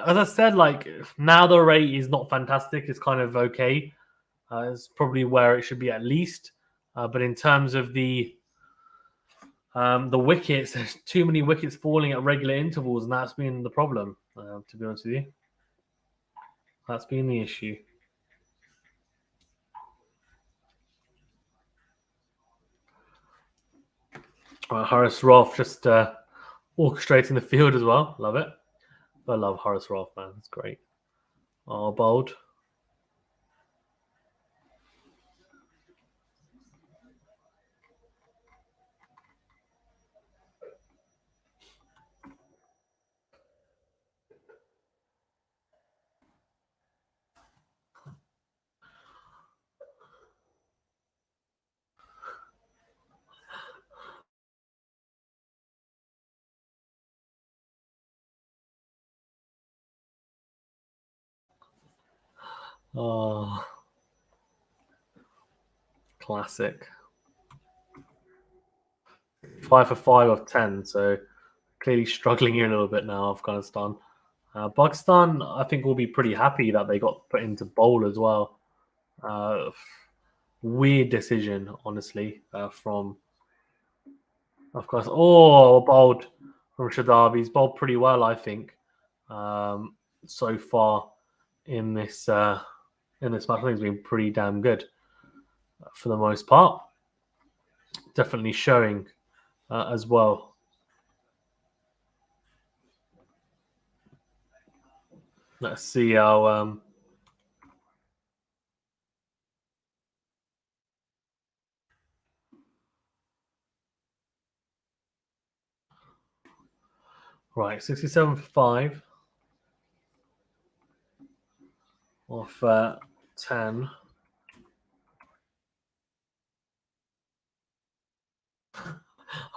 as I said, like, now the rate is not fantastic. It's kind of okay. It's probably where it should be at least. But in terms of the wickets, there's too many wickets falling at regular intervals, and that's been the problem, to be honest with you. That's been the issue. Horace Roth just orchestrating the field as well. Love it. I love Horace Roth, man. It's great. Oh, bold. Oh, classic. 5 for 5 of 10, so clearly struggling here a little bit now, Afghanistan. Pakistan, I think, will be pretty happy that they got put into bowl as well. Weird decision, honestly, from Afghanistan. Oh, bowled from Shadabi. He's bowled pretty well, I think, so far in this match. I think he's been pretty damn good for the most part. Definitely showing as well. Let's see how right, 67 for 5 off 10.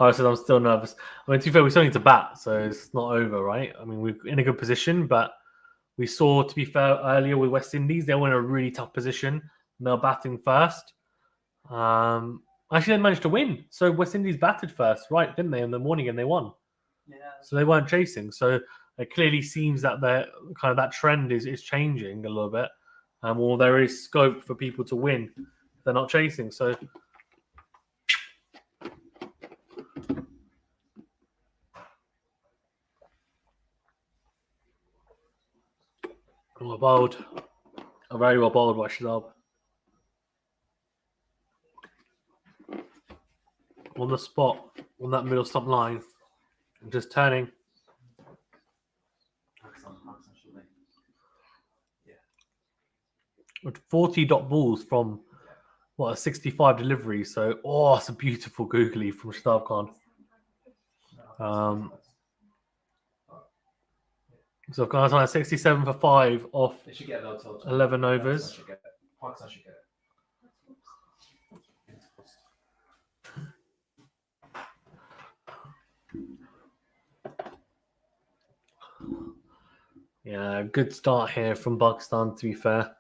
I said I'm still nervous. I mean, to be fair, we still need to bat, so it's not over, right? I mean, we're in a good position, but we saw, to be fair, earlier with West Indies, they were in a really tough position. They were batting first. Actually, they managed to win. So West Indies batted first, right, didn't they, in the morning, and they won. Yeah. So they weren't chasing. So it clearly seems that kind of that trend is changing a little bit. Or there is scope for people to win. They're not chasing. So well bowled. A very well bowled Watchalong. On the spot, on that middle stump line. Just turning. With 40 dot balls from what, a 65 delivery. So, oh, it's a beautiful googly from Shadab Khan. So Afghanistan has 67 for 5 off They should get that total. 11 overs. Pakistan should get it. Yeah, good start here from Pakistan, to be fair,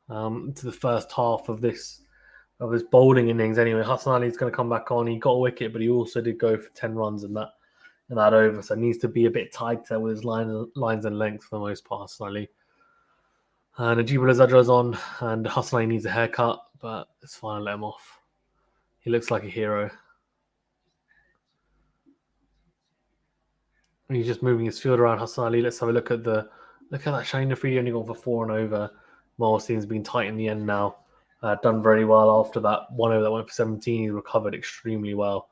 to the first half of this bowling innings. Anyway, Hassan Ali's going to come back on. He got a wicket, but he also did go for 10 runs in that over. So needs to be a bit tighter with his lines and length for the most part, Hassan Ali. Najib al-Zadra's on, and Hassan Ali needs a haircut, but it's fine. I'll let him off. He looks like a hero. He's just moving his field around. Hassan Ali. Let's have a look at that Shaheen Afridi only gone for 4 and over. Mohsin's been tight in the end now. Done very well after that 1 over that went for 17. He recovered extremely well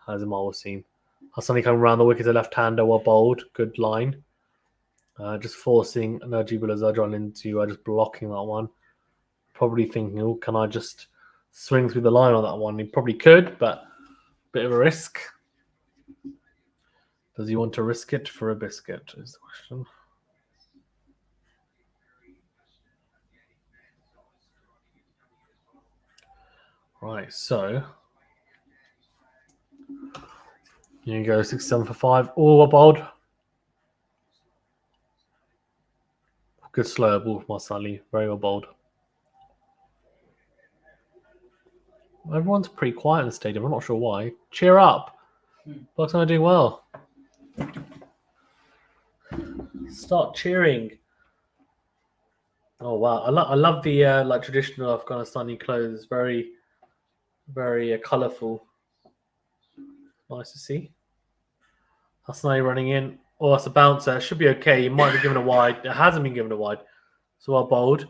as a Mohsin. Hassan Ali coming around the wicket, a left-hander, well bowled. Good line. Just forcing Najib al-Zadran into just blocking that one. Probably thinking, oh, can I just swing through the line on that one? He probably could, but bit of a risk. Does he want to risk it for a biscuit is the question. Right, so here you go, 67 for 5. Oh, well bowled. Good slow ball from Hassan. Very well bowled. Everyone's pretty quiet in the stadium. I'm not sure why. Cheer up. Pakistan are doing well. Start cheering. Oh wow! I love the traditional Afghanistani clothes. Very, very colourful. Nice to see. Hassan running in. Oh, that's a bouncer. It should be okay. It might be given a wide. It hasn't been given a wide. So well bowled.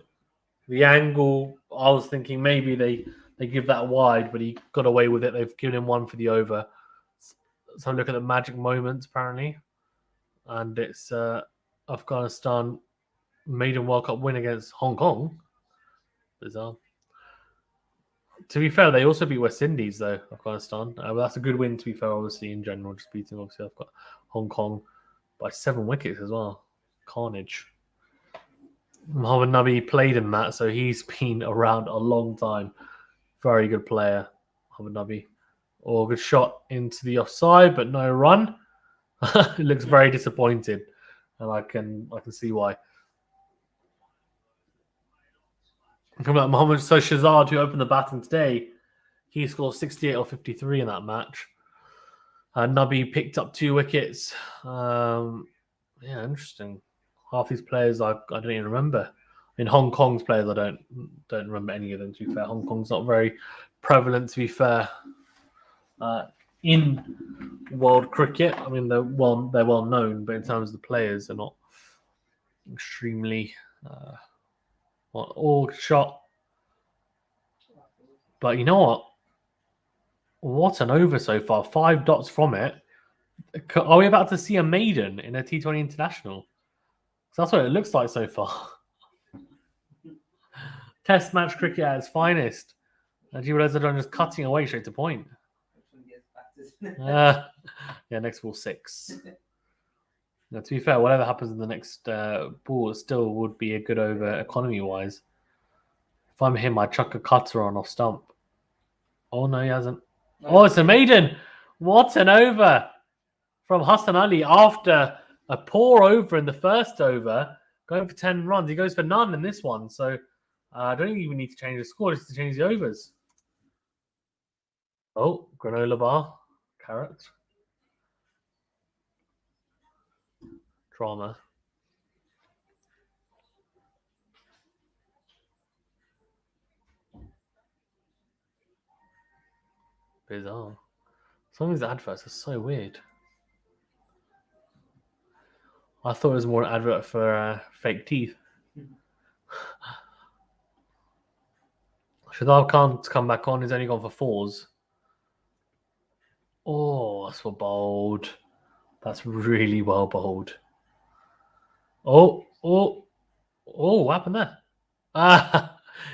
The angle. I was thinking maybe they give that wide, but he got away with it. They've given him 1 for the over. So look at the magic moments apparently, and it's Afghanistan maiden World Cup win against Hong Kong. Bizarre. To be fair, they also beat West Indies though, Afghanistan. But that's a good win to be fair, obviously in general. Just beating obviously I've got Hong Kong by 7 wickets as well. Carnage. Mohammad Nabi played in that, so he's been around a long time. Very good player, Mohammad Nabi. Oh, good shot into the offside, but no run. He looks very disappointed, and I can see why. Coming up, Mohammad Shahzad, who opened the batting today, he scored 68 or 53 in that match. Nabi picked up 2 wickets. Yeah, interesting. Half these players I don't even remember. In Hong Kong's players, I don't remember any of them. To be fair, Hong Kong's not very prevalent. To be fair, in world cricket, I mean they're well known, but in terms of the players, they're not extremely. All shot, but you know what? What an over so far! 5 dots from it. Are we about to see a maiden in a T20 international? So that's what it looks like so far. Test match cricket at its finest. Najib al-Zadran just cutting away straight to point. Yeah, next ball 6. Now, to be fair, whatever happens in the next ball, it still would be a good over economy-wise. If I'm him, I'd chuck a cutter on off stump. Oh, no, he hasn't. Oh, it's a maiden. What an over from Hassan Ali after a poor over in the first over, going for 10 runs. He goes for none in this one. So I don't even need to change the score, just to change the overs. Oh, granola bar, carrot. Drama. Bizarre. Some of these adverts are so weird. I thought it was more an advert for fake teeth. Shadab can't come back on. He's only gone for 4s. Oh, that's well bowled. That's really well bowled. Oh, what happened there?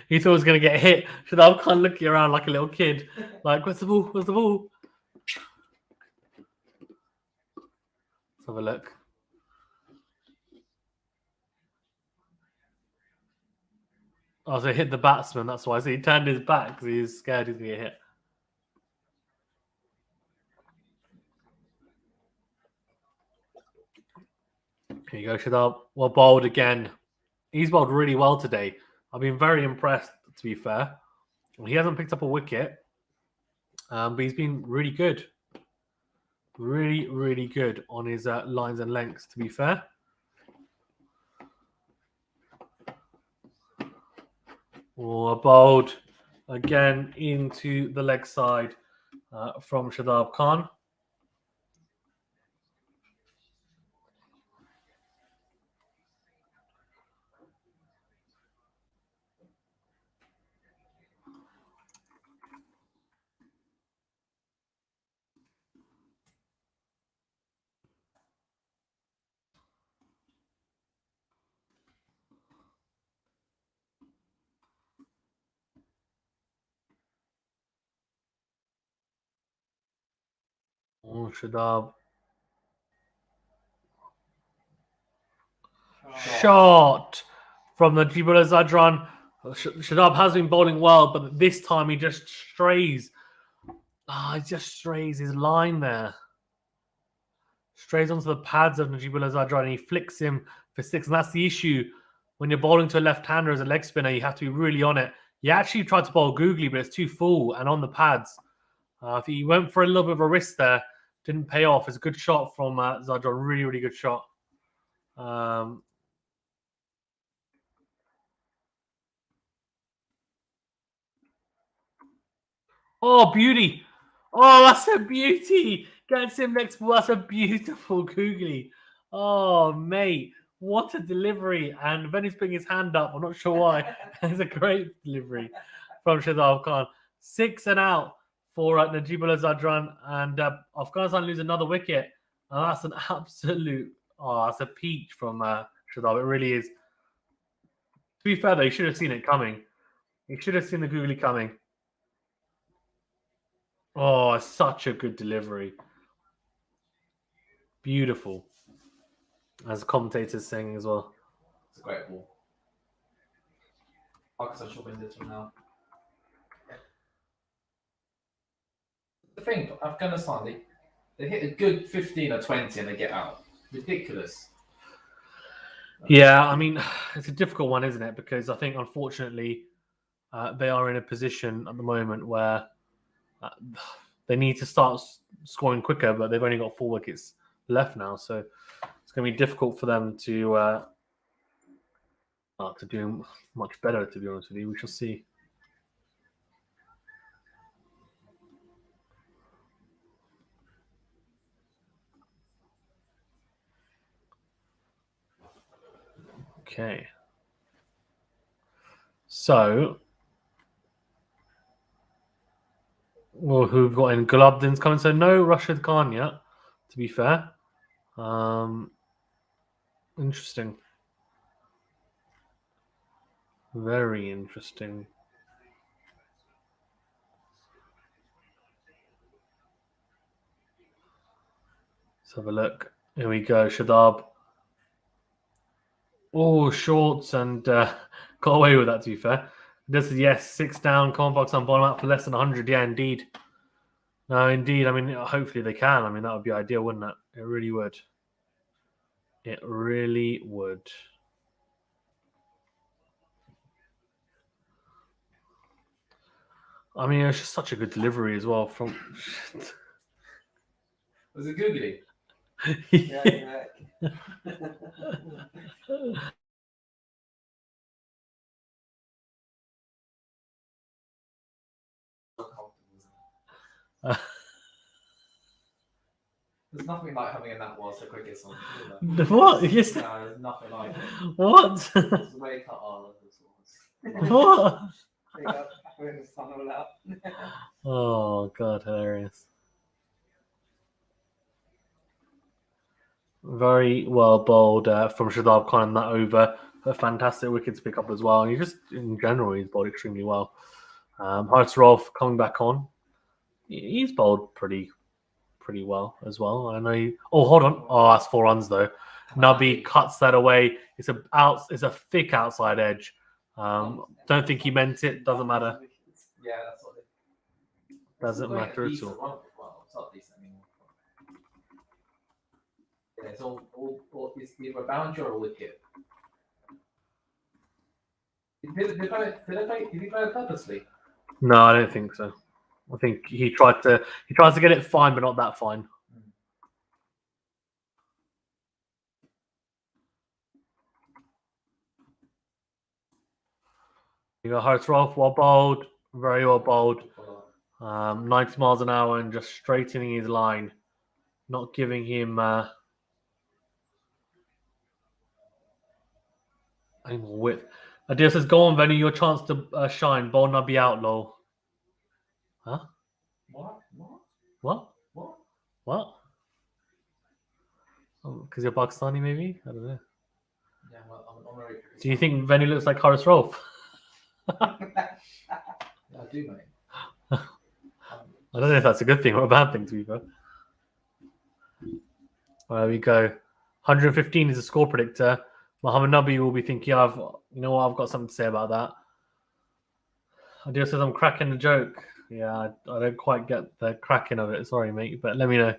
He thought he was going to get hit. Shadab Khan looking around like a little kid. Like, where's the ball? Where's the ball? Let's have a look. Oh, so he hit the batsman. That's why. So he turned his back because he was scared he's going to get hit. Here you go, Shadab. Well bowled again. He's bowled really well today. I've been very impressed, to be fair. He hasn't picked up a wicket, but he's been really good. Really, really good on his lines and lengths, to be fair. Oh, bowled again into the leg side from Shadab Khan. Oh, Shadab. Shot from the Najibullah Zadran. Shadab has been bowling well, but this time he just strays. He just strays his line there. Strays onto the pads of Najibullah Zadran and he flicks him for six. And that's the issue. When you're bowling to a left-hander as a leg spinner, you have to be really on it. He actually tried to bowl googly, but it's too full and on the pads. He went for a little bit of a risk there. Didn't pay off. It's a good shot from Zadran. Really, really good shot. Oh, beauty. Oh, that's a beauty. Gets him next ball. That's a beautiful googly. Oh, mate. What a delivery. And Benny's putting his hand up. I'm not sure why. It's a great delivery from Shadab Khan. 6 and out for Najibullah Zadran. And Afghanistan lose another wicket. And that's an absolute... Oh, that's a peach from Shadab. It really is. To be fair, though, he should have seen it coming. He should have seen the googly coming. Oh, such a good delivery. Beautiful. As the commentator's saying as well. It's a great ball. Pakistan should win this one now. The thing, Afghanistan, they hit a good 15 or 20 and they get out. Ridiculous. Yeah, I mean, it's a difficult one, isn't it? Because I think, unfortunately, they are in a position at the moment where they need to start scoring quicker, but they've only got 4 wickets left now. So it's going to be difficult for them to do much better, to be honest with you. We shall see. Okay. So, well, who've got in? Gulabdin's coming. So no Rashid Khan yet, to be fair. Interesting. Very interesting. Let's have a look. Here we go. Shadab. Oh, shorts and got away with that, to be fair. This is, yes, 6 down. Come on, Pakistan, bottom out for less than 100. Yeah, indeed. No, indeed. I mean, hopefully they can. I mean, that would be ideal, wouldn't it? It really would. It really would. I mean, it was just such a good delivery as well from... Was it googly? Yeah. There's nothing like having a nap whilst the cricket's on. What? Yes. No, there's nothing like it. What? Just wake up all of this. What? Wake up when the sun all out. Oh, God, hilarious. Very well bowled from Shadab Khan in that over. a fantastic wicket to pick up as well. And he just, in general, he's bowled extremely well. Hartsrolf coming back on. He's bowled pretty well as well. I know. Oh, hold on. Oh, that's 4 runs though. Nubby cuts that away. It's a thick outside edge. Don't think he meant it. Doesn't matter. Yeah, that's what it Doesn't matter at all. Well, it's not decent anymore. Yeah, it's all it's either a boundary or a wicket. Did he play it purposely? No, I don't think so. I think he tries to get it fine, but not that fine. You got Hartsrolf, well bowled, very well bowled. 90 miles an hour and just straightening his line, not giving him any more width. Adil says, "Go on, Venny, your chance to shine. Bowl Nubby out, lol." Huh? What? Because you're Pakistani, maybe? I don't know. Yeah, well, I'm very curious. Do you think Venny looks like Hartsrolf? Yeah, I do, mate. I don't know if that's a good thing or a bad thing, to be fair. There we go. 115 is a score predictor. Mohammed Nabi will be thinking, I've got something to say about that. Adil says, I'm cracking the joke. Yeah, I don't quite get the cracking of it. Sorry, mate, but let me know.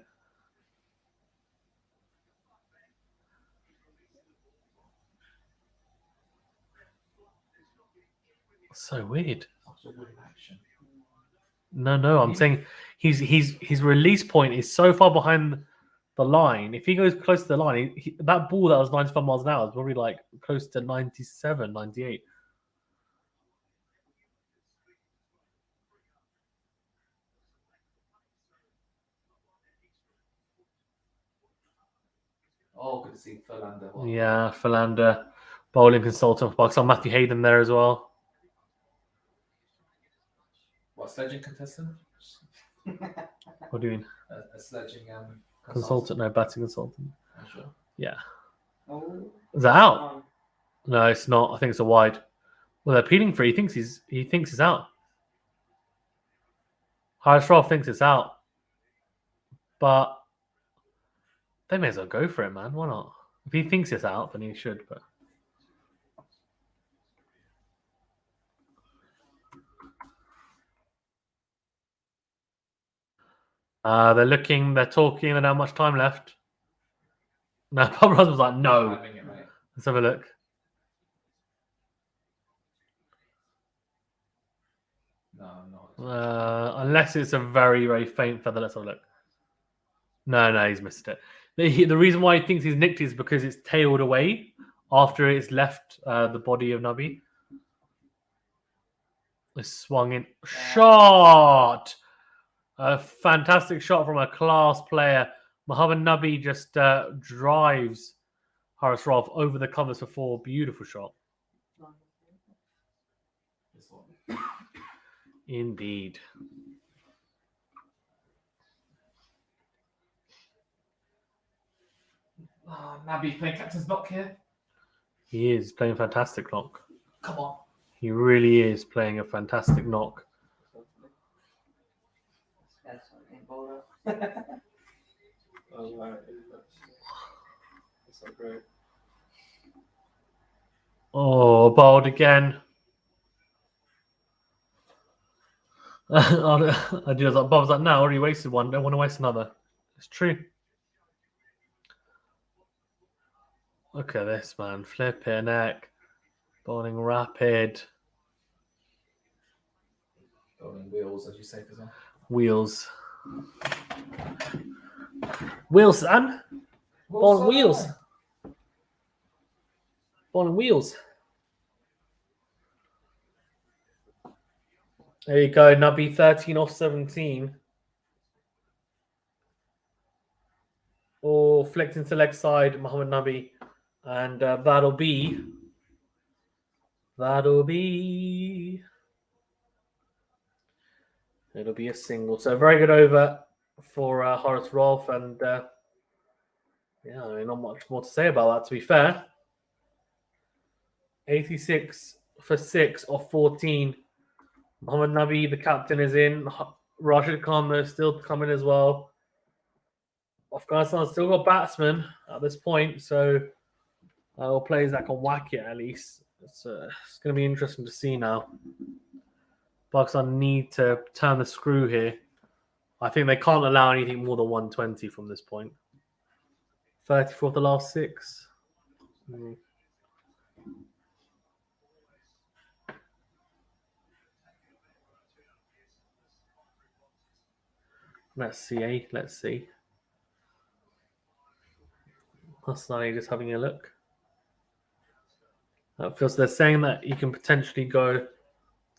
So weird. No, I'm saying his release point is so far behind the line. If he goes close to the line, that ball that was 95 miles an hour is probably like close to 97, 98. Oh, good to see Philander. Well, Yeah, Philander, bowling consultant for Pakistan. Matthew Hayden there as well. what, sledging contestant? What do you mean? A sledging Consultant, no, batting consultant. I'm sure. Yeah. Oh, Is that out? No, it's not. I think it's a wide. Well, they're appealing for it. He thinks he's out. Hartsrolf thinks it's out. But they may as well go for it, man. Why not? If he thinks it's out, then he should, but they're talking, they don't have much time left. No, Bob Ross was like, no. Having it, mate. Let's have a look. No, I'm not. Unless it's a very, very faint feather. Let's have a look. No, he's missed it. The reason why he thinks he's nicked is because it's tailed away after it's left the body of Nabi. It's swung in. Shot! A fantastic shot from a class player. Mohammed Nabi just drives Hartsrolf over the covers for 4. Beautiful shot. This one. Indeed. Nabi playing captain's knock here. He is playing fantastic knock. Come on. He really is playing a fantastic knock. that's something buildup. Oh, right. That's not great. Oh, bowled again. I do like Bob's like, no, already wasted one. Don't want to waste another. It's true. Look at this, man. Flipping neck. Bowling rapid. Bowling wheels, as you say, for example. Wheels. Wheels, son. Bowling wheels. Bowling wheels. There you go. Nubby 13 off 17. Or flicked into leg side, Mohammed Nabi. And that'll be it'll be a single. So very good over for Hartsrolf, and yeah, I mean, not much more to say about that, to be fair. 86 for 6 off 14. Mohammad Nabi, the captain, is in. Rashid Khan, though, still coming as well. Afghanistan still got batsmen at this point, so or players that can whack it at least. It's going to be interesting to see now. Pakistan need to turn the screw here. I think they can't allow anything more than 120 from this point. 34 of the last 6. Let's see, eh? Let's see. Hasnani just having a look. Feels they're saying that you can potentially go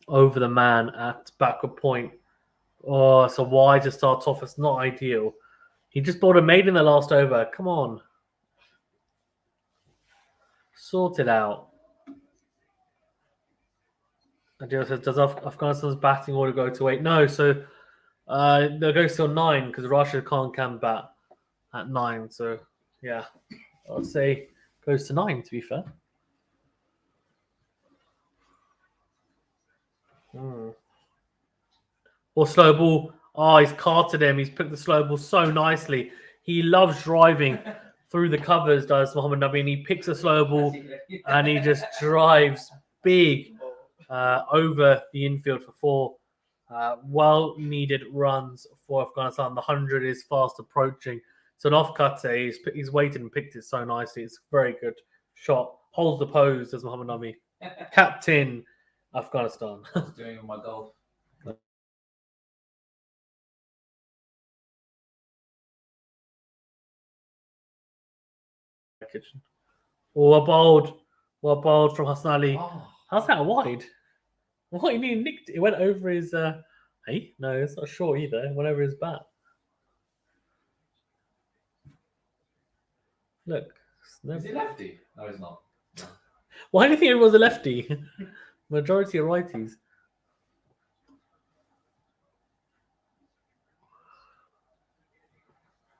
over the man at backward point. Oh, so why to start off? It's not ideal. He just bought a maid in the last over. Come on. Sort it out. Adil says, does Afghanistan's batting order go to 8? No, so they'll go till 9 because Rashid Khan can bat at 9. So, yeah, I'd say goes to 9, to be fair. Or slow ball. Oh, he's carted him. He's picked the slow ball so nicely. He loves driving through the covers, does Mohammad Nabi, and he picks a slow ball and he just drives big over the infield for 4. Well-needed runs for Afghanistan. The 100 is fast approaching. So an off-cutter, he's waited and picked it so nicely. It's a very good shot. Holds the pose, does Mohammad Nabi. Captain Afghanistan. I was doing on my golf. Kitchen. Oh, a bowled from Hassan Ali. Oh, How's that wide? What, you mean nicked? It went over his. Hey, no, it's not short either. It went over his bat. Look. is he lefty? No, he's not. No. Why do you think everyone's a lefty? Majority are righties.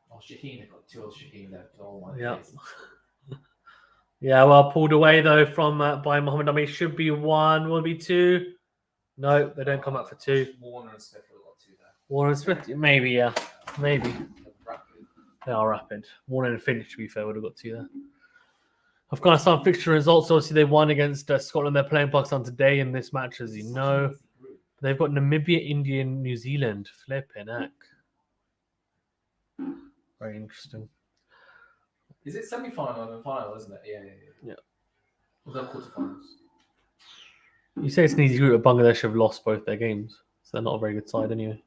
Oh, Shaheen, got 2 of Shaheen left. Oh my Yeah. days. Yeah, well, pulled away though from by Mohammad Nabi. Should be 1, will be 2. No, they don't come up for 2. Warner and Smith would have got 2 there. Warner and Smith, maybe, yeah, maybe. Rapid. They are rapid. Warner and Finch, to be fair, would have got 2 there. Afghanistan fixture results. Obviously, they won against Scotland. They're playing Pakistan today in this match, as you know. They've got Namibia, India, and New Zealand. Flipping heck. Very interesting. Is it semi-final and final, isn't it? Yeah. Well, they're quarterfinals. You say it's an easy group, but Bangladesh have lost both their games. So they're not a very good side anyway.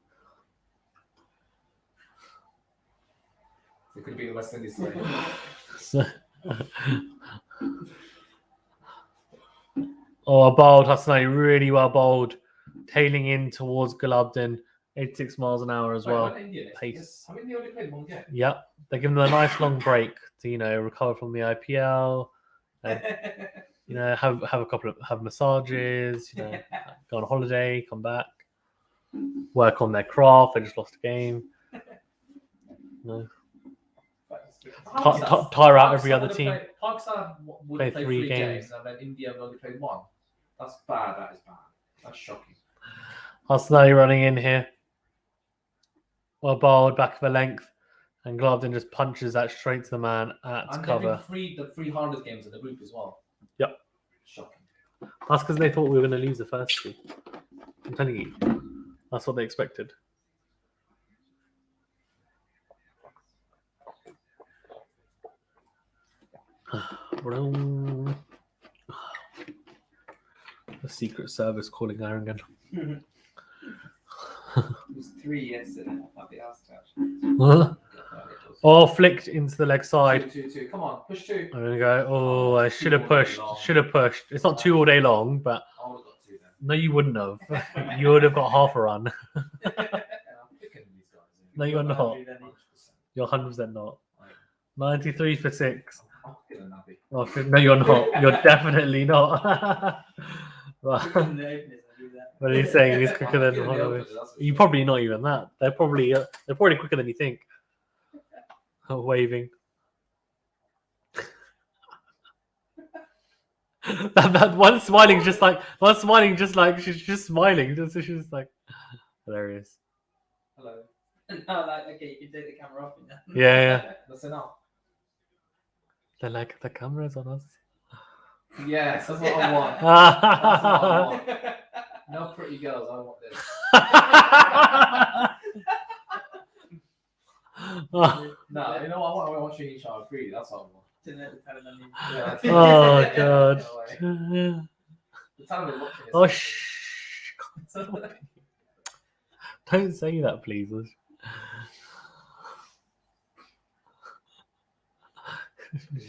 It could be the West Indies side. A bowled Hassanai, really well bowled. Tailing in towards Gulabdin. 86 miles an hour as well. Pace. I mean, they only played 1 game. Yep. They give them a nice long break to, recover from the IPL. And, have a couple of massages, go on holiday, come back, work on their craft. They just lost a game. Tire out every other team. Pakistan would Play play 3 3 games, and then India would only play 1. That's bad. That is bad. That's shocking. Hassanali running in here. Well bowled, back of the length, and Glovden just punches that straight to the man at and cover. The 3 hardest games in the group as well. Yep. Shocking. That's because they thought we were going to lose the first 2. I'm telling you. That's what they expected. The Secret Service calling Aaron It was 3 yesterday. I'll be asked to. again. Oh, flicked into the leg side. 2. Come on, push 2. I'm gonna go. Oh, I should have pushed. Should have pushed. It's not 2 all day long, but I would have got 2 then. no, you wouldn't have. You would have got half a run. I'm picking these guys. No, you're not. 100%. You're 100% not. 93 for 6. I'm picking a nappy. Oh, no, you're not. You're definitely not. But he's saying he's quicker than Picking the Mohamed. opposite, that's for You sure. probably not even that. They're probably quicker than you think. Waving. that one smiling, just like she's just smiling. She's just like hilarious. Hello. No, like, okay, you can take the camera off now. Yeah. Listen up. They're like the cameras on us. Yes, that's what I want. That's what I want. Oh, No pretty girls. I want this. No, you know what I want? I want watching each other free. That's what I want. Yeah, oh god. The time we're watching is Oh shh. Don't say that, please.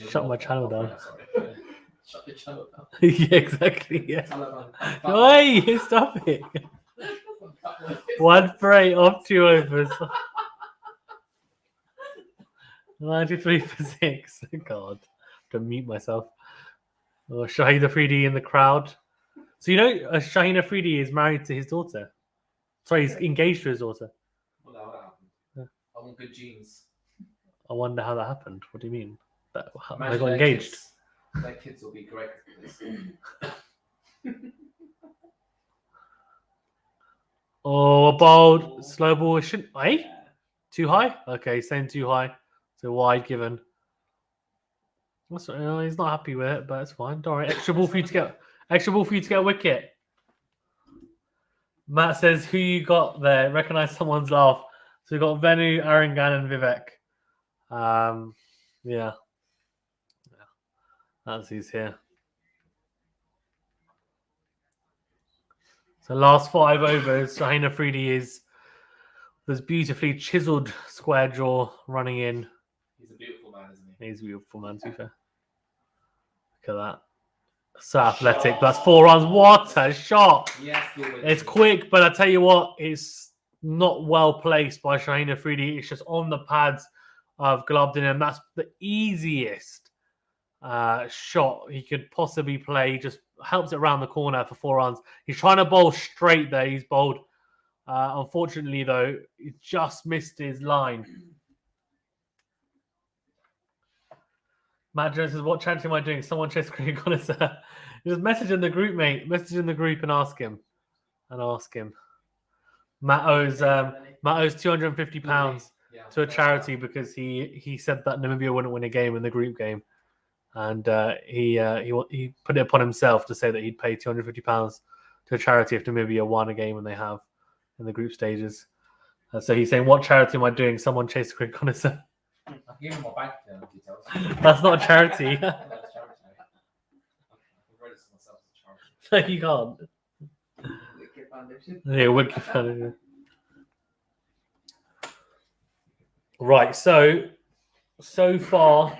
Shut my channel down. Sorry. Shut the channel down. Yeah, exactly. Yeah. Taliban. Hey, stop it. 1 for 8 off 2 overs. 93 for 6. God. To mute myself. Oh, Shahid Afridi in the crowd. So you know, Shaheen Afridi is married to his daughter. Sorry, he's engaged to his daughter. Well, no, that happened. Yeah. I want good genes. I wonder how that happened. What do you mean? That they Imagine got their engaged. Kids. Their kids will be great for this. Oh, a bold slow ball. Shouldn't too high? Okay, saying too high. So wide given. That's, he's not happy with it, but it's fine. Don't worry. Extra ball for you to get. Extra ball for you to get a wicket. Matt says, "Who you got there? Recognize someone's laugh." So we got Venu, Arangan, and Vivek. Yeah. That's who's here. So last 5 overs, Shaheen Afridi is this beautifully chiseled square jaw running in. He's a beautiful man, isn't he? He's a beautiful man, to be fair. Look at that. So athletic. That's 4 runs. What a shot! Yes, It's quick, but I tell you what, it's not well placed by Shaheen Afridi. It's just on the pads of gloved in, and that's the easiest shot he could possibly play. Just helps it around the corner for 4 runs. He's trying to bowl straight there. He's bowled. Unfortunately, though, he just missed his line. Matt Jones says, "What chanting am I doing? Someone chase Craig Connoisseur." Just message in the group, mate. Message in the group and ask him. Matt owes £250 to a charity because he said that Namibia wouldn't win a game in the group game, and he put it upon himself to say that he'd pay £250 to a charity if Namibia won a game and they have in the group stages. So he's saying, "What charity am I doing? Someone chase Craig Connoisseur." I'll give him my bank details. That's not a charity. No, it's charity. I've registered myself as a charity. No, you can't. Wicket Foundation. Yeah, Wicket Foundation. Right, so far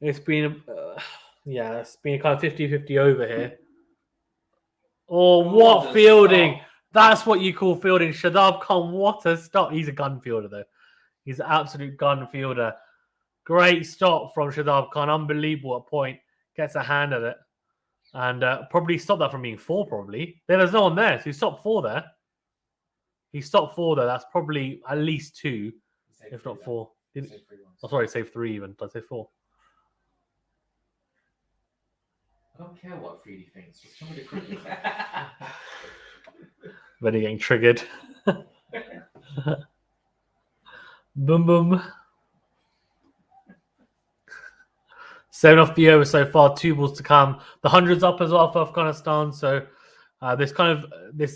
it's been it's been kind of 50-50 over here. Oh, what fielding! Stop. That's what you call fielding. Shadab Khan, what a stop! He's a gun fielder though. He's an absolute gun fielder. Great stop from Shadab Khan. Unbelievable at point. Gets a hand at it. And probably stopped that from being 4, probably. There's no one there, so he stopped 4 there. He stopped 4 there. That's probably at least 2, if not 4. Oh, sorry, save 3 even. Did I say 4? I don't care what Freedy thinks. Just tell me the cricket. Really getting triggered. Boom, boom. 7 off the over so far, 2 balls to come. The 100's up as well for Afghanistan. So this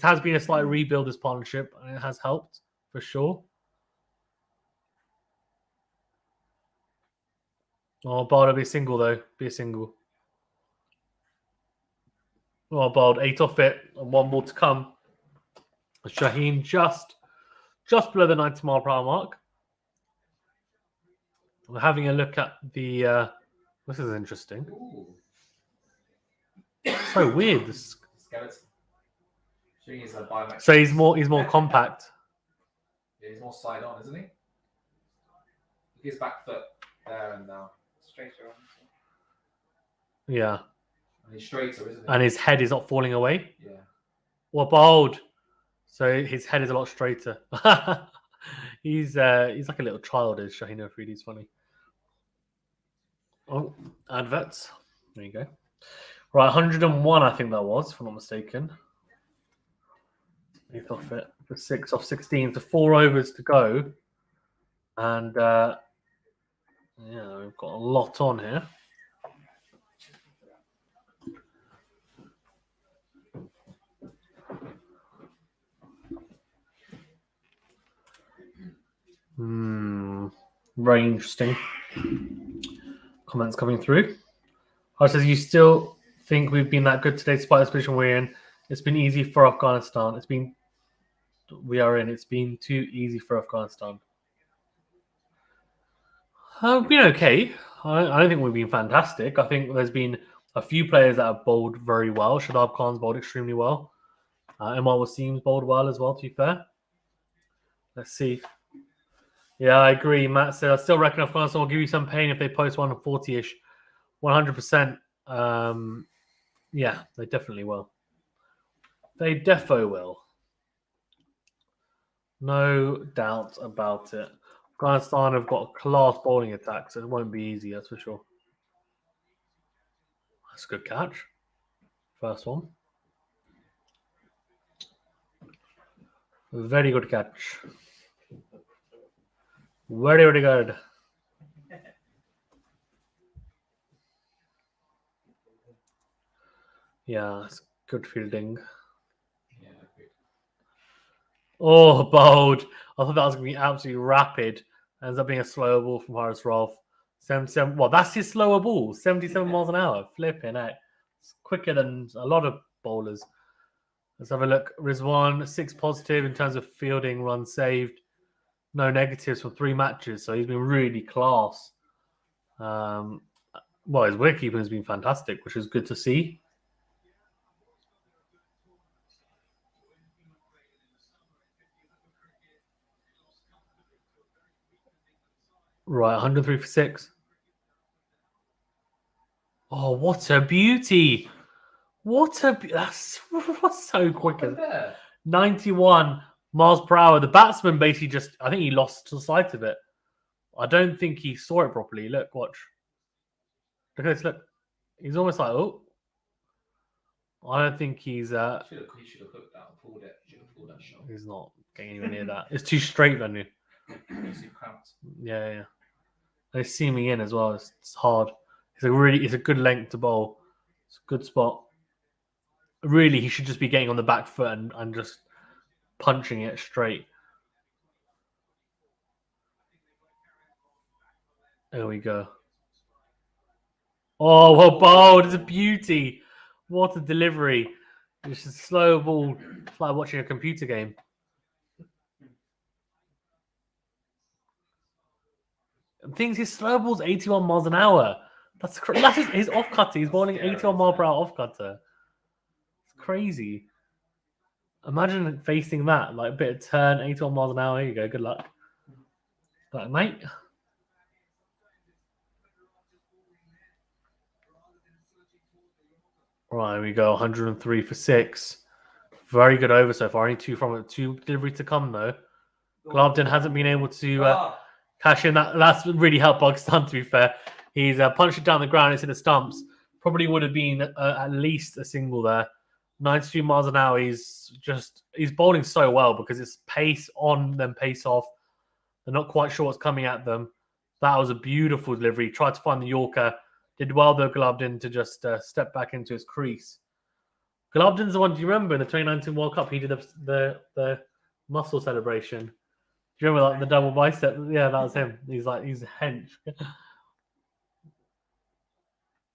has been a slight rebuild, this partnership, and it has helped for sure. Oh, Bald, be a single though. Be a single. Oh, Bald, 8 off it, and 1 ball to come. Shaheen just below the 90-mile-per-hour mark. We're having a look at the. This is interesting. Ooh. So weird. This. Skeleton. He's a biometric. So he's more compact. Yeah, he's more side on, isn't he? Look at his back foot there and now. Straighter on. Yeah. And he's straighter, isn't he? And his head is not falling away. Yeah. Well, Bold. So his head is a lot straighter. He's like a little child, is Shaheen Afridi's funny. Oh, adverts. There you go. Right, 101, I think that was, if I'm not mistaken. 8th off it for 6 off 16, so 4 overs to go. And yeah, we've got a lot on here. Very interesting comments coming through. I says, you still think we've been that good today despite the position we're in? It's been easy for Afghanistan. It's been too easy for Afghanistan. We've been okay. I don't think we've been fantastic. I think there's been a few players that have bowled very well. Shadab Khan's bowled extremely well. Imar Wasim's bowled well as well, to be fair. Let's see. Yeah, I agree. Matt said, I still reckon Afghanistan will give you some pain if they post 140-ish. 100%. Yeah, they definitely will. They defo will. No doubt about it. Afghanistan have got a class bowling attack, so it won't be easy, that's for sure. That's a good catch. First one. Very good catch. Very, very good. Yeah, it's good fielding. Oh, bold. I thought that was going to be absolutely rapid. Ends up being a slower ball from Haris Rolf. 77. Well, that's his slower ball. 77 miles an hour. Flipping out. It's quicker than a lot of bowlers. Let's have a look. Rizwan, 6 positive in terms of fielding, runs saved. No negatives for 3 matches. So he's been really class. Well, his wicketkeeping has been fantastic, which is good to see. Right, 103 for 6. Oh, what a beauty. That's so quick. 91 miles per hour. The batsman basically just, I think he lost sight of it. I don't think he saw it properly. Look, watch. Look at this, look. He's almost like, oh. I don't think he's... He should have hooked that and pulled it. Should have pulled that shot. He's not getting anywhere near that. It's too straight, Venue. Yeah. They see me in as well. It's hard. It's a good length to bowl. It's a good spot. Really, he should just be getting on the back foot and just punching it straight. There we go. Oh, well bowled. It's a beauty. What a delivery. It's a slow ball. It's like watching a computer game. Things his slow ball's 81 miles an hour. That's his off cutter. He's bowling 81 mile per hour off cutter. It's crazy. Imagine facing that, like a bit of turn, 81 miles an hour. Here you go. Good luck. Like, mate. Right, we go 103 for 6. Very good over so far. Only 2 from it. 2 delivery to come though. Gloveden hasn't been able to cash in. That's really helped Pakistan, to be fair. He's punched it down the ground. It's in the stumps. Probably would have been at least a single there. 92 miles an hour. He's bowling so well because it's pace on, then pace off. They're not quite sure what's coming at them. That was a beautiful delivery. Tried to find the Yorker. Did well though, Gloveden, to just step back into his crease. Gloveden's the one. Do you remember in the 2019 World Cup he did the muscle celebration? Do you remember like the double bicep? Yeah, that was him. He's hench.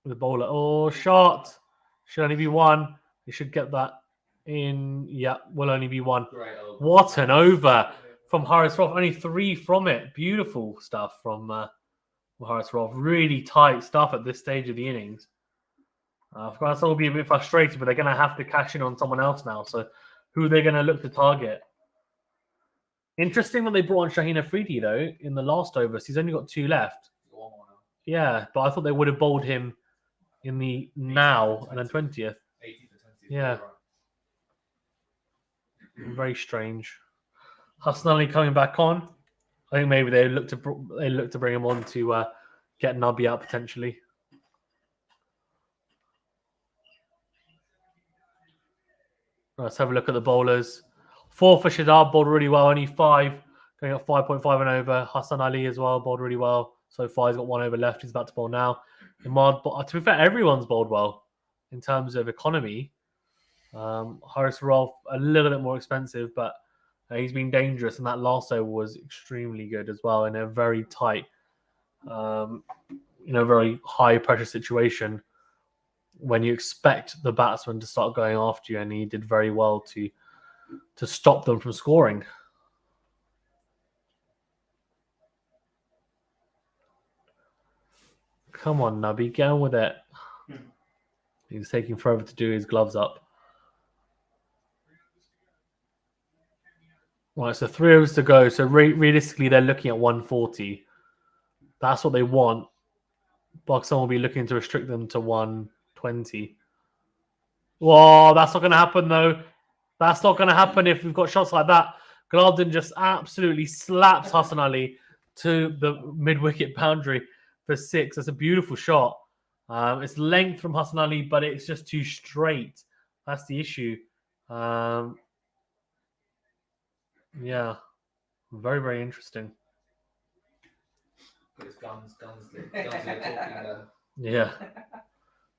The bowler. Oh, shot. Should only be 1. He should get that in. Yeah, will only be 1. What an over from Haris Rolf. Only 3 from it. Beautiful stuff from Haris Rolf. Really tight stuff at this stage of the innings. Of course, I'll be a bit frustrated, but they're going to have to cash in on someone else now. So who are they going to look to target? Interesting that they brought on Shaheen Afridi, though, in the last overs. He's only got 2 left. Yeah, but I thought they would have bowled him in the now and then 20th. Yeah. Very strange. Hassan Ali coming back on. I think maybe they look to bring him on to get Nabi out potentially. Let's have a look at the bowlers. 4 for Shadab, bowled really well. Only 5, going up 5.5 and over. Hassan Ali as well, bowled really well. So far, he's got 1 over left. He's about to bowl now. Imad, to be fair, everyone's bowled well in terms of economy. Haris Rolf, a little bit more expensive, but he's been dangerous. And that last over was extremely good as well in a very tight, very high pressure situation when you expect the batsman to start going after you, and he did very well to stop them from scoring. Come on, Nubby, get on with it. He's taking forever to do his gloves up. Right, so 3 overs to go. So realistically, they're looking at 140. That's what they want. Pakistan will be looking to restrict them to 120. Whoa, that's not going to happen, though. That's not going to happen if we've got shots like that. Gulabdin just absolutely slaps Hassan Ali to the mid-wicket boundary for 6. That's a beautiful shot. It's length from Hassan Ali, but it's just too straight. That's the issue. Yeah, very, very interesting. His guns are talking there. Yeah.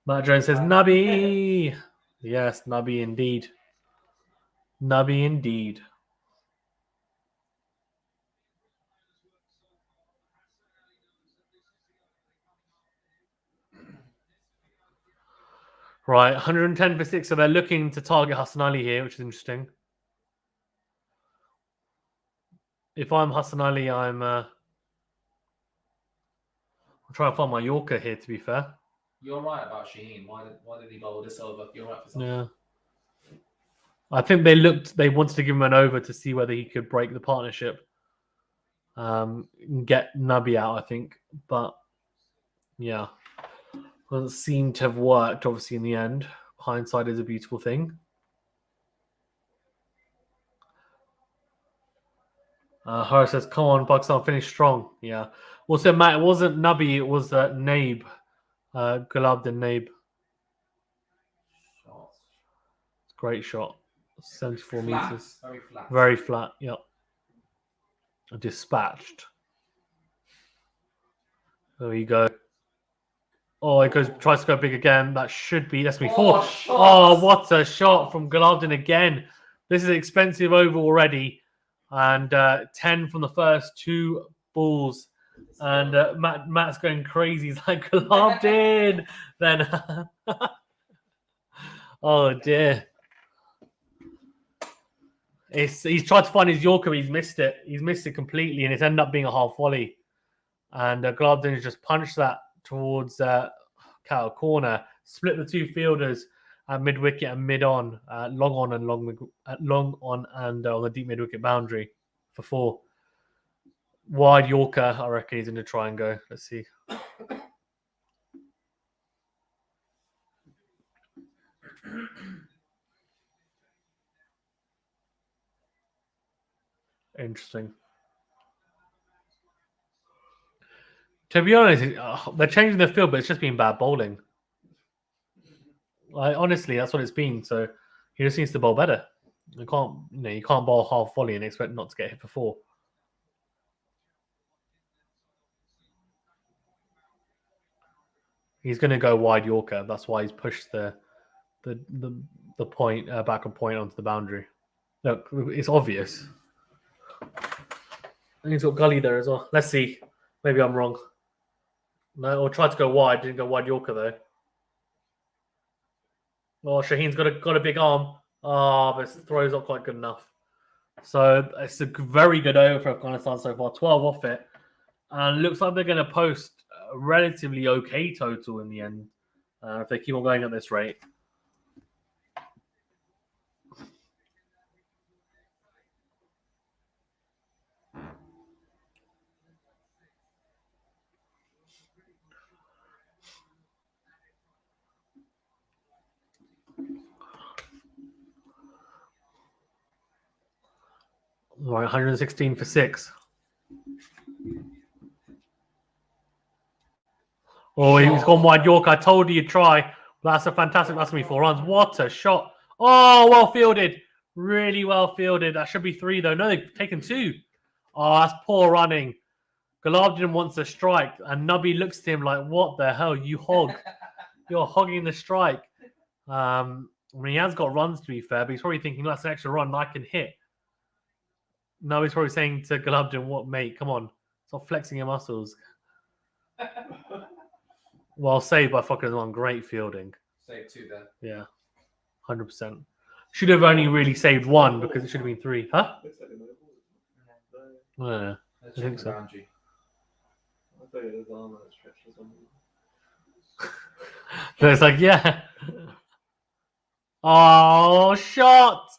Matt Jones says, Nubby. Yes, Nubby indeed. Nubby indeed. Right, 110 for 6. So they're looking to target Hassan Ali here, which is interesting. If I'm Hassan Ali, I'm trying to find my Yorker here, to be fair. You're right about Shaheen. Why did he bowl this over? You're right for something. Yeah. I think they wanted to give him an over to see whether he could break the partnership. Get Nubby out, I think. But, yeah. Doesn't seem to have worked, obviously, in the end. Hindsight is a beautiful thing. Harris says, come on, Pakistan, finish strong. Yeah. Also, Matt, it wasn't Nubby, it was Naib. Gulabdin Naib. Great shot. 74 meters. Very flat. Very flat, yep. Dispatched. There you go. Oh, it tries to go big again. That's going to be 4. Oh, what a shot from Gulabdin again. This is expensive over already. And 10 from the first 2 balls. And Matt's going crazy. He's like, Gulabdin. Then, oh dear. He's tried to find his Yorker, but he's missed it. He's missed it completely, and it's ended up being a half volley. And Gulabdin has just punched that towards Cow corner, split the 2 fielders at mid wicket and mid on, long on and on the deep mid wicket boundary for 4. Wide Yorker, I reckon he's going to try and go. Let's see. Interesting. To be honest, they're changing the field, but it's just been bad bowling. Honestly, that's what it's been. So he just needs to bowl better. You can't bowl half volley and expect not to get hit for 4. He's going to go wide Yorker. That's why he's pushed the point backward point onto the boundary. Look, it's obvious. And he's got gully there as well. Let's see. Maybe I'm wrong. No, or tried to go wide. Didn't go wide Yorker though. Oh, Shaheen's got a big arm. Oh, but his throw's not quite good enough. So it's a very good over for Afghanistan so far. 12 off it. And looks like they're going to post a relatively okay total in the end. If they keep on going at this rate. All right, 116 for 6. Oh, he's gone wide York. I told you you'd try. That's a fantastic. That's going to be 4 runs. What a shot. Oh, well fielded. Really well fielded. That should be 3, though. No, they've taken 2. Oh, that's poor running. Gulabdin wants a strike, and Nubby looks at him like, what the hell, you hog? You're hogging the strike. I mean, he has got runs, to be fair, but he's probably thinking, that's an extra run I can hit. No, he's probably saying to Gulabdin, what, mate? Come on. Stop flexing your muscles. Well, saved by fucking one. Great fielding. Save 2 there. Yeah, 100%. Should have only really saved 1 because it should have been 3. Huh? Yeah, Let's I think check so. the boundary. So it's like, yeah. Oh, shot!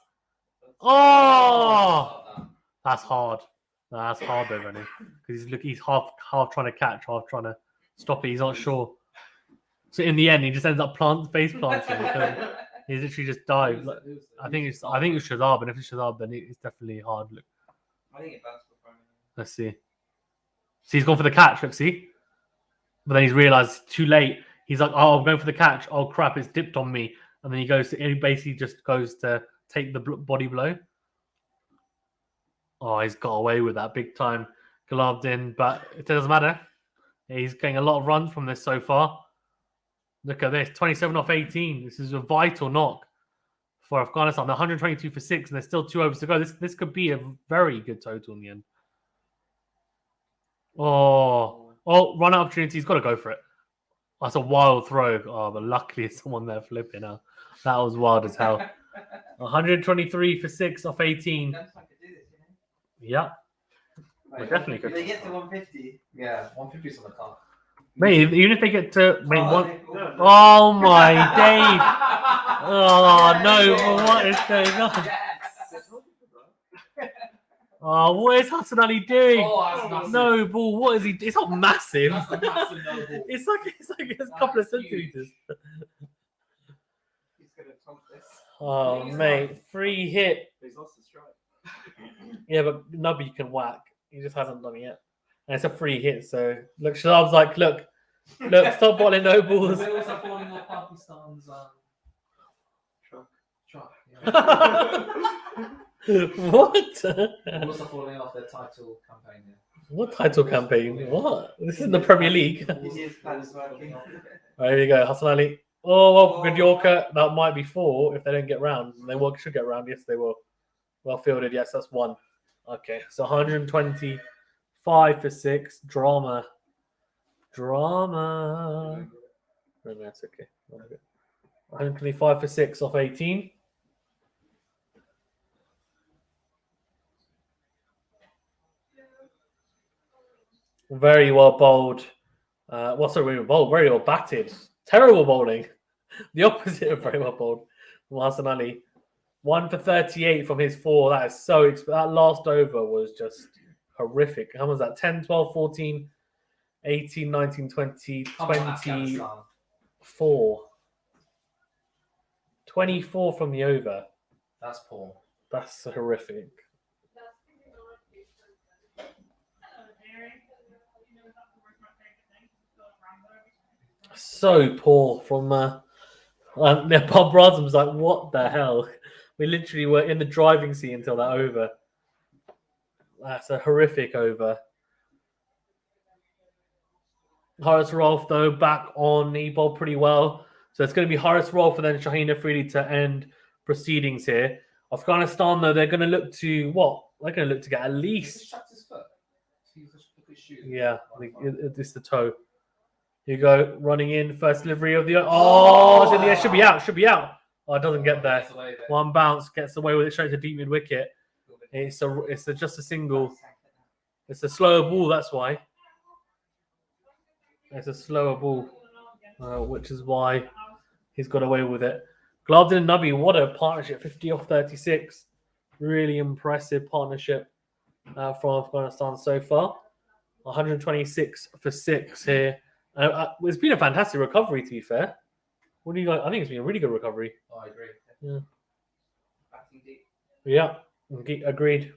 Oh! That's hard. No, that's hard though, Rennie. Because he's half trying to catch, half trying to stop it. He's not sure. So in the end, he just ends up face planting. Because he literally just dived. Like, I think it's Shazab, and if it's Shazab, then it's definitely hard. Look, I think it bounced before. let's see. See, he's gone for the catch. Let's see. But then he's realised it's too late. He's like, "Oh, I'm going for the catch. Oh crap, it's dipped on me." And then he basically just goes to take the body blow. Oh, he's got away with that big time, Gulabdin, but it doesn't matter. He's getting a lot of runs from this so far. Look at this, 27 off 18. This is a vital knock for Afghanistan. They're 122 for 6, and there's still 2 overs to go. This could be a very good total in the end. Oh, run out opportunity. He's got to go for it. That's a wild throw. Oh, but luckily it's someone there flipping out. That was wild as hell. 123 for 6 off 18. Yeah. We definitely could. If they get to 150. Yeah, 150 is on the card. Mate, even if they get to one. Oh my Dave! Oh no! What is going on? Oh, what is Hassan Ali doing? No ball. What is he? It's not massive. It's like a couple of centimeters. He's gonna trump this. Oh mate, free hit. He's lost the strike. Yeah, but Nubby can whack. He just hasn't done it yet. And it's a free hit, so look, Shabab's like, look, stop bowling no balls. They also falling off Pakistan's truck. Yeah. What? Also falling off their title campaign. Yeah. What title campaign? What? This isn't the Premier League. His plan is working. Right, here you go, Hassan Ali. Oh, well, good Yorker. That might be 4 if they don't get round. They should get round. Yes, they will. Well fielded. Yes, that's 1. Okay, so 125 for 6. Drama. No, that's okay. 125 for 6 off 18. Very well bowled. Very well batted. Terrible bowling. The opposite of very well bowled from Hassan Ali. 1 for 38 from his 4. That is so that last over was just horrific. How was that? 10, 12, 14, 18, 19, 20, 24. 24 from the over. That's poor. That's horrific. So poor from Bob Brasham's like, what the hell? We literally were in the driving seat until that over. That's a horrific over. Haris Rolf, though, back on. He bowled pretty well. So it's going to be Haris Rolf and then Shaheen Afridi to end proceedings here. Afghanistan, though, they're going to look to what? They're going to look to get at least. Yeah, it's the toe. Here you go, running in, first delivery of the... Oh, it's in the air, should be out. Oh, it doesn't get there. One bounce, gets away with it, straight to deep mid-wicket. It's just a single. It's a slower ball, that's why. It's a slower ball, which is why he's got away with it. Gulabdin and Nubby, what a partnership, 50 off 36. Really impressive partnership from Afghanistan so far. 126 for 6 here. It's been a fantastic recovery, to be fair. What do you guys? I think it's been a really good recovery. Oh, I agree. Yeah, agreed.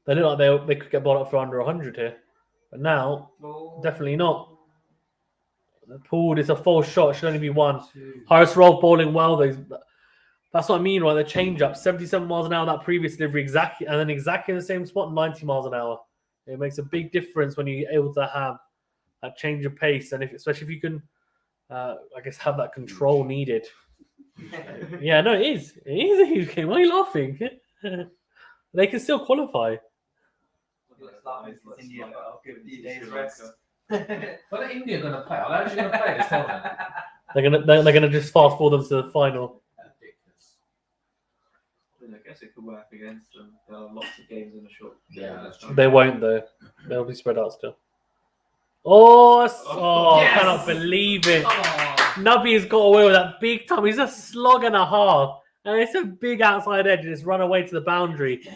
They look like they could get bowled up for under 100 here, but now definitely not. The pulled is a false shot. Should only be 1. Haris Rolf bowling well. That's what I mean, right? The change up, 77 miles an hour, that previous delivery, exactly, and then exactly in the same spot, 90 miles an hour. It makes a big difference when you're able to have that change of pace, and especially if you can, I guess, have that control needed. Yeah, no, it is. It is a huge game. Why are you laughing? They can still qualify. India, but I'll give it a day's rest. When are India going to play? Are they actually going to play this tournament? They're gonna just fast forward them to the final. Ridiculous. I guess it could work against them. There are lots of games in a short. Yeah, that's true. They won't though. They'll be spread out still. Oh, Yes! I cannot believe it. Oh. Nubby's got away with that big time. He's a slog and a half. And it's a big outside edge and it's run away to the boundary.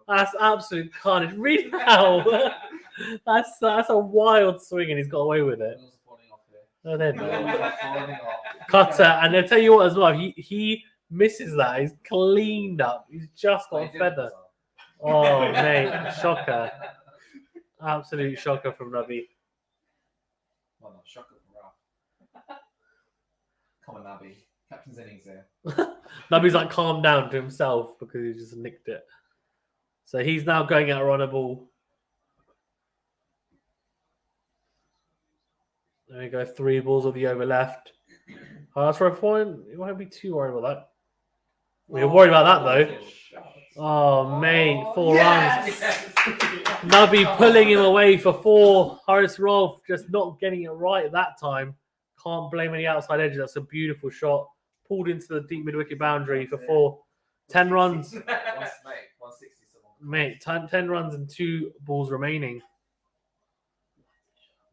That's absolute carnage. Read now. That's a wild swing and he's got away with it. No, they're not. Cutter. And I'll tell you what as well, he misses that. He's cleaned up. He's just got a feather. Oh, mate. Shocker. Absolute shocker from Nubby. Well, not shocker for Ralph. Come on, Nabby. Captain's innings here. Nubby's like calmed down to himself because he just nicked it. So he's now going out on a ball. There we go. 3 balls of the over left. That's for a point. You won't be too worried about that. We're worried about that though. Oh, mate. 4 runs. Nubby pulling him away for 4. Horace Rolfe just not getting it right that time. Can't blame any outside edges. That's a beautiful shot. Pulled into the deep mid-wicket boundary for 4. 10 runs. Mate, 160 Mate, 10 runs and 2 balls remaining.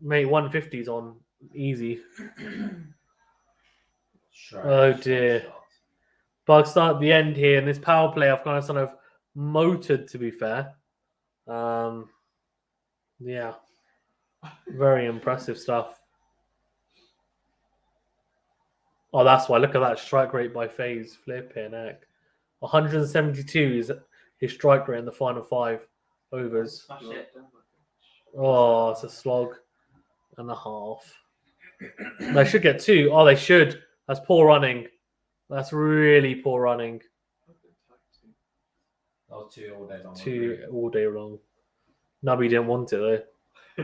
Mate, 150's on. Easy. Oh, dear. Pakistan at the end here. In this power play, Afghanistan have motored, to be fair. Yeah. Very impressive stuff. Oh, that's why. Look at that strike rate by phase. Flipping heck. 172 is his strike rate in the final 5 overs. Oh, it's a slog and a half. They should get 2. Oh, they should. That's poor running. That's really poor running. That was 2 all day long. 2 all day long. Nubby didn't want it though.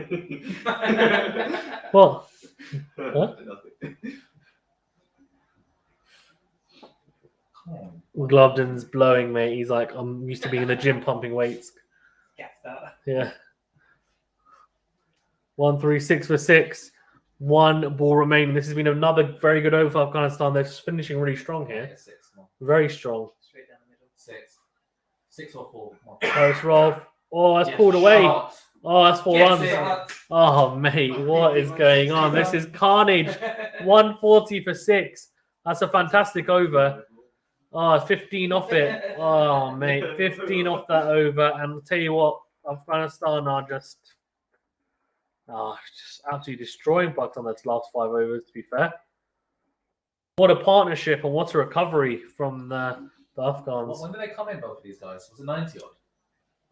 What? Huh? Glovden's blowing, mate. He's like, I'm used to being in the gym pumping weights. Yeah. 1, 3, 6 for 6. 1 ball remaining. This has been another very good over for Afghanistan. They're finishing really strong here. 6, Very strong. Straight down the middle. 6 or 4. Horace Rolfe. Oh, that's pulled away. Oh, that's 4 runs. Oh, mate, what is going on? This is carnage. 140 for 6. That's a fantastic over. Oh, 15 off it. Oh, mate, 15 off that over. And I'll tell you what, Afghanistan are just absolutely destroying Pakistan that's last 5 overs, to be fair. What a partnership and what a recovery from the Afghans. When did they come in, both of these guys? Was it 90 odd?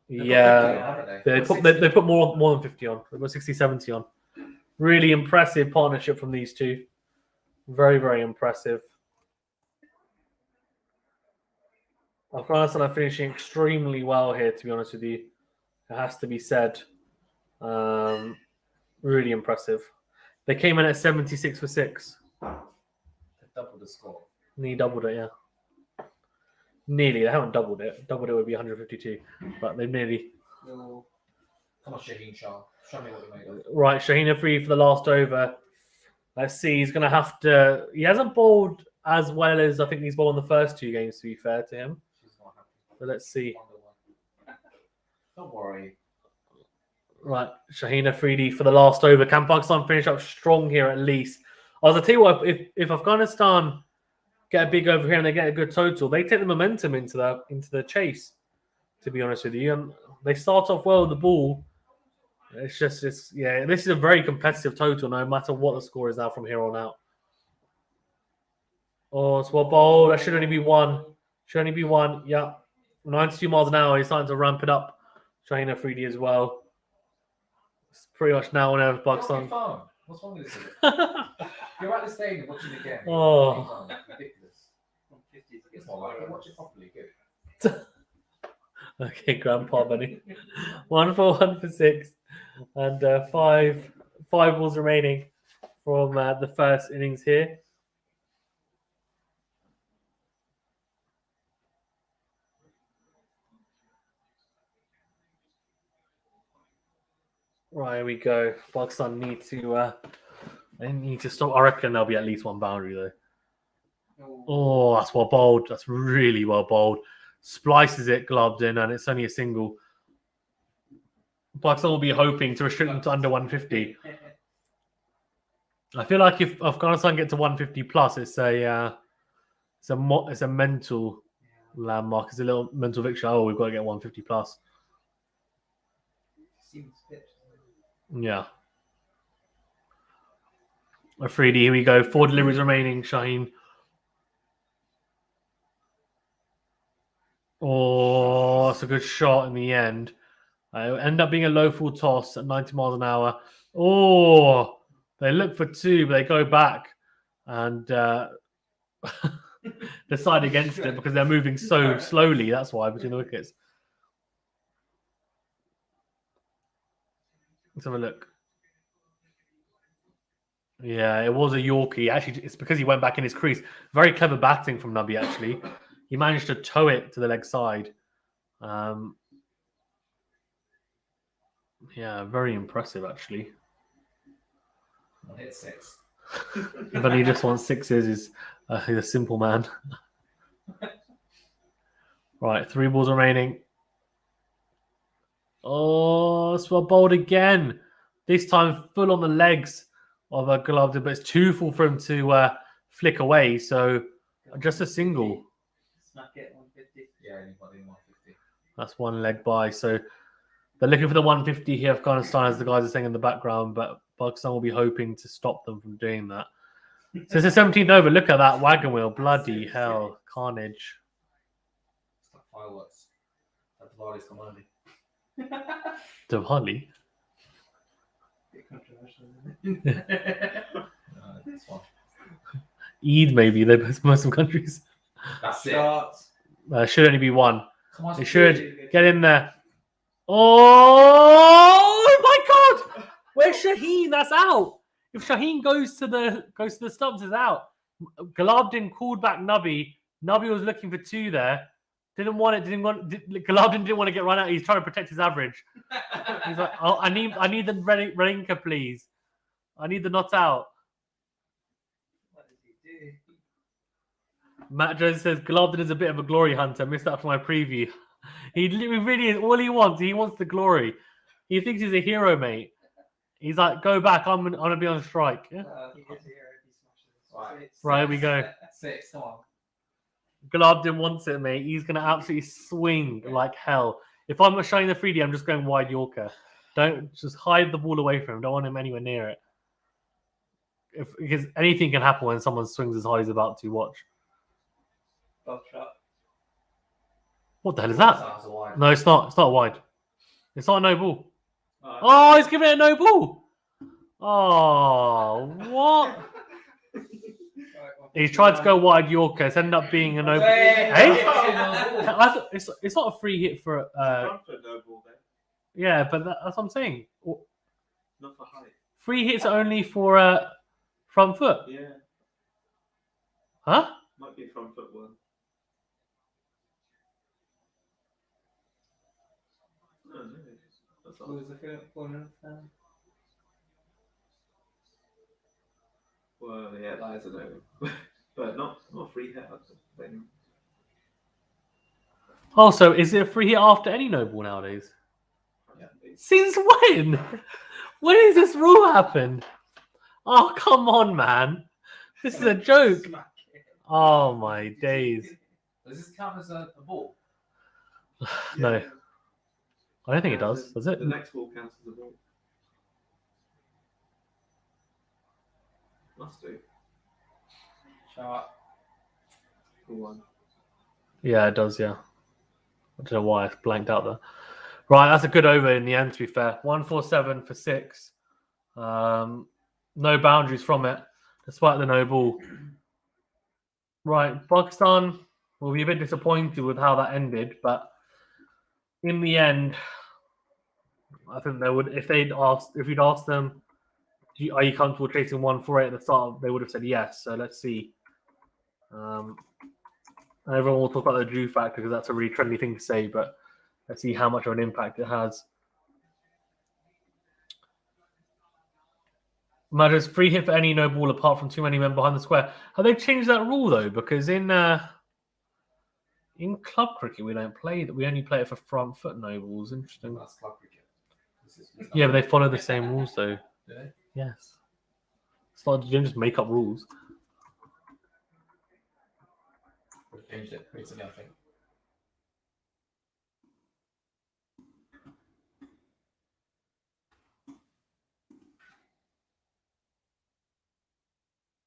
Yeah, they put more than 50 on. They put 60, 70 on. Really impressive partnership from these two. Very, very impressive. Afghanistan are finishing extremely well here, to be honest with you. It has to be said. Really impressive. They came in at 76 for 6. They doubled the score. Nearly doubled it, yeah. Nearly. They haven't doubled it. Doubled it would be 152. But they've nearly. Come on, Shaheen Shah. Show me what you made of. Right, Shaheen Afridi for the last over. Let's see. He's going to have to. He hasn't bowled as well as I think he's bowled in the first 2 games, to be fair to him. So let's see. Don't worry. Right, Shaheen Afridi for the last over. Can Pakistan finish up strong here at least? I was going to tell you what, if Afghanistan get a big over here and they get a good total, they take the momentum into the chase, to be honest with you. And they start off well with the ball. This is a very competitive total no matter what the score is now from here on out. Oh, it's well bowled. That should only be 1. Should only be 1. Yeah. 92 miles an hour. He's starting to ramp it up. Shaheen Afridi as well. It's pretty much now and ever Pakistan. What's wrong with this? You're at the stadium watching the game. Oh. Ridiculous. It's more like it. Watch it properly. Good. Okay, Grandpa Bunny. 1 for 1 for 6. And five balls remaining from the first innings here. Right, here we go. Pakistan need to they need to stop. I reckon there'll be at least one boundary though. Oh, that's well bowled. That's really well bowled. Splices it, gloved in, and it's only a single. Pakistan will be hoping to restrict them to under 150. I feel like if Afghanistan get to 150 plus, it's a mental landmark. It's a little mental victory. Oh, we've got to get 150 plus. Yeah. A 3D. Here we go. 4 deliveries remaining. Shaheen. Oh, that's a good shot in the end. It'll end up being a low full toss at 90 miles an hour. Oh, they look for 2, but they go back and decide against it because they're moving so slowly. That's why between the wickets. Let's have a look. Yeah, it was a Yorkie. Actually, it's because he went back in his crease. Very clever batting from Nabi, actually. He managed to tow it to the leg side. Yeah, very impressive, actually. I'll hit 6. But he just wants 6s. He's a simple man. Right, 3 balls remaining. Oh, it's well bowled again. This time full on the legs of a Gloved, but it's too full for him to flick away. So just a single. Smack it 150. Yeah, anybody in 150. That's 1 leg by. So they're looking for the 150 here, Afghanistan, as the guys are saying in the background, but Pakistan will be hoping to stop them from doing that. So it's the 17th over. Look at that wagon wheel. Bloody hell. Carnage. It's like fireworks. At Diwali's come early. Diwali. Bit controversial, isn't it? This one. Eid, maybe. They're both Muslim countries. That's it. Shots. Should only be 1. Come on, They should get in there. Oh my God! Where's Shaheen? That's out. If Shaheen goes to the stumps, it's out. Galabdin called back Nabi. Nabi was looking for 2 there. Galabdin didn't want to get run out. He's trying to protect his average. He's like, oh, I need the Relinka, please. I need the not out. What did he do? Matt Jones says Galabdin is a bit of a glory hunter. Missed that from my preview. He really is. All he wants the glory. He thinks he's a hero, mate. He's like, go back. I'm gonna be on strike. Yeah? He is here if he smashes. Right. Right, here we go. 6, come on. Galabdin wants it, mate. He's gonna absolutely swing like hell. If I'm showing the 3D, I'm just going wide Yorker. Don't just hide the ball away from him. Don't want him anywhere near it. Because anything can happen when someone swings as hard as he's about to. Watch. Bob shot. What the hell is that? Sounds a wide. No, it's not. It's not wide. It's not a no ball. Oh, he's giving it a no ball. Oh, what? He's tried to go wide Yorker. It's ended up being a no ball. Hey? I thought it's not a free hit for. Front foot no ball there. Yeah, but that's what I'm saying. Not for height. Free hits are only for front foot. Yeah. Huh? Might be front foot one. No, no. That's What all. was the corner? Well, yeah, that is a no. But not free hit. I think. Also, is it a free hit after any no ball nowadays? Yeah. Since when? When has this rule happened? Oh, come on, man. This is a joke. Oh, my days. Does this count as a ball? No. I don't think it does. Does it? The next ball counts as a ball. Must do. Shot. Cool one. Yeah, it does, yeah. I don't know why I blanked out there. Right, that's a good over in the end, to be fair. 147 for 6. No boundaries from it, despite the no ball. Right, Pakistan we'll be a bit disappointed with how that ended, but in the end, I think they would if you'd asked them, are you comfortable chasing 148 at the start, they would have said yes. So let's see. And everyone will talk about the Drew factor because that's a really trendy thing to say, but let's see how much of an impact it has. Matters free hit for any no ball apart from too many men behind the square. Have they changed that rule though? Because in club cricket we don't play that. We only play it for front foot no balls. Interesting. That's club cricket. Yeah, but they follow the same rules though. Do they? Yes. It's not, you don't just make up rules. We've changed it recently, I think.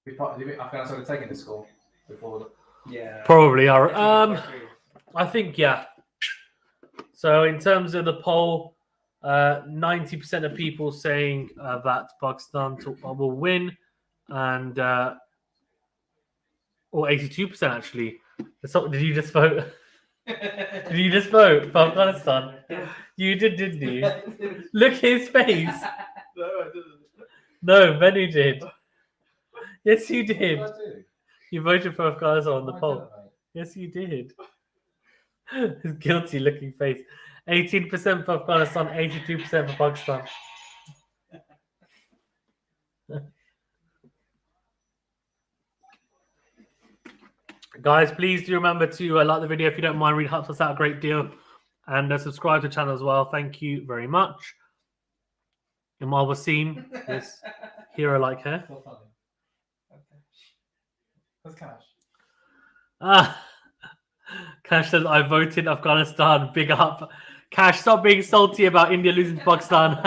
Do you think Afghanistan would have taken this score before the... Yeah. Probably are. I think yeah. So in terms of the poll, 90% of people saying that Pakistan will win, and or 82% actually. Did you just vote? Did you just vote for Afghanistan? You did, didn't you? Look at his face. No, I didn't. No, Benny did. Yes, you did. What did I do? You voted for Afghanistan on the No, I poll. didn't, mate. Yes, you did. His guilty looking face. 18% for Afghanistan, 82% for Pakistan. Guys, please do remember to like the video if you don't mind. Really helps us out a great deal. And subscribe to the channel as well. Thank you very much. Imal Wasim, this hero like her. Still funny. Okay. Where's Cash? Cash says, I voted Afghanistan. Big up. Cash, stop being salty about India losing to Pakistan.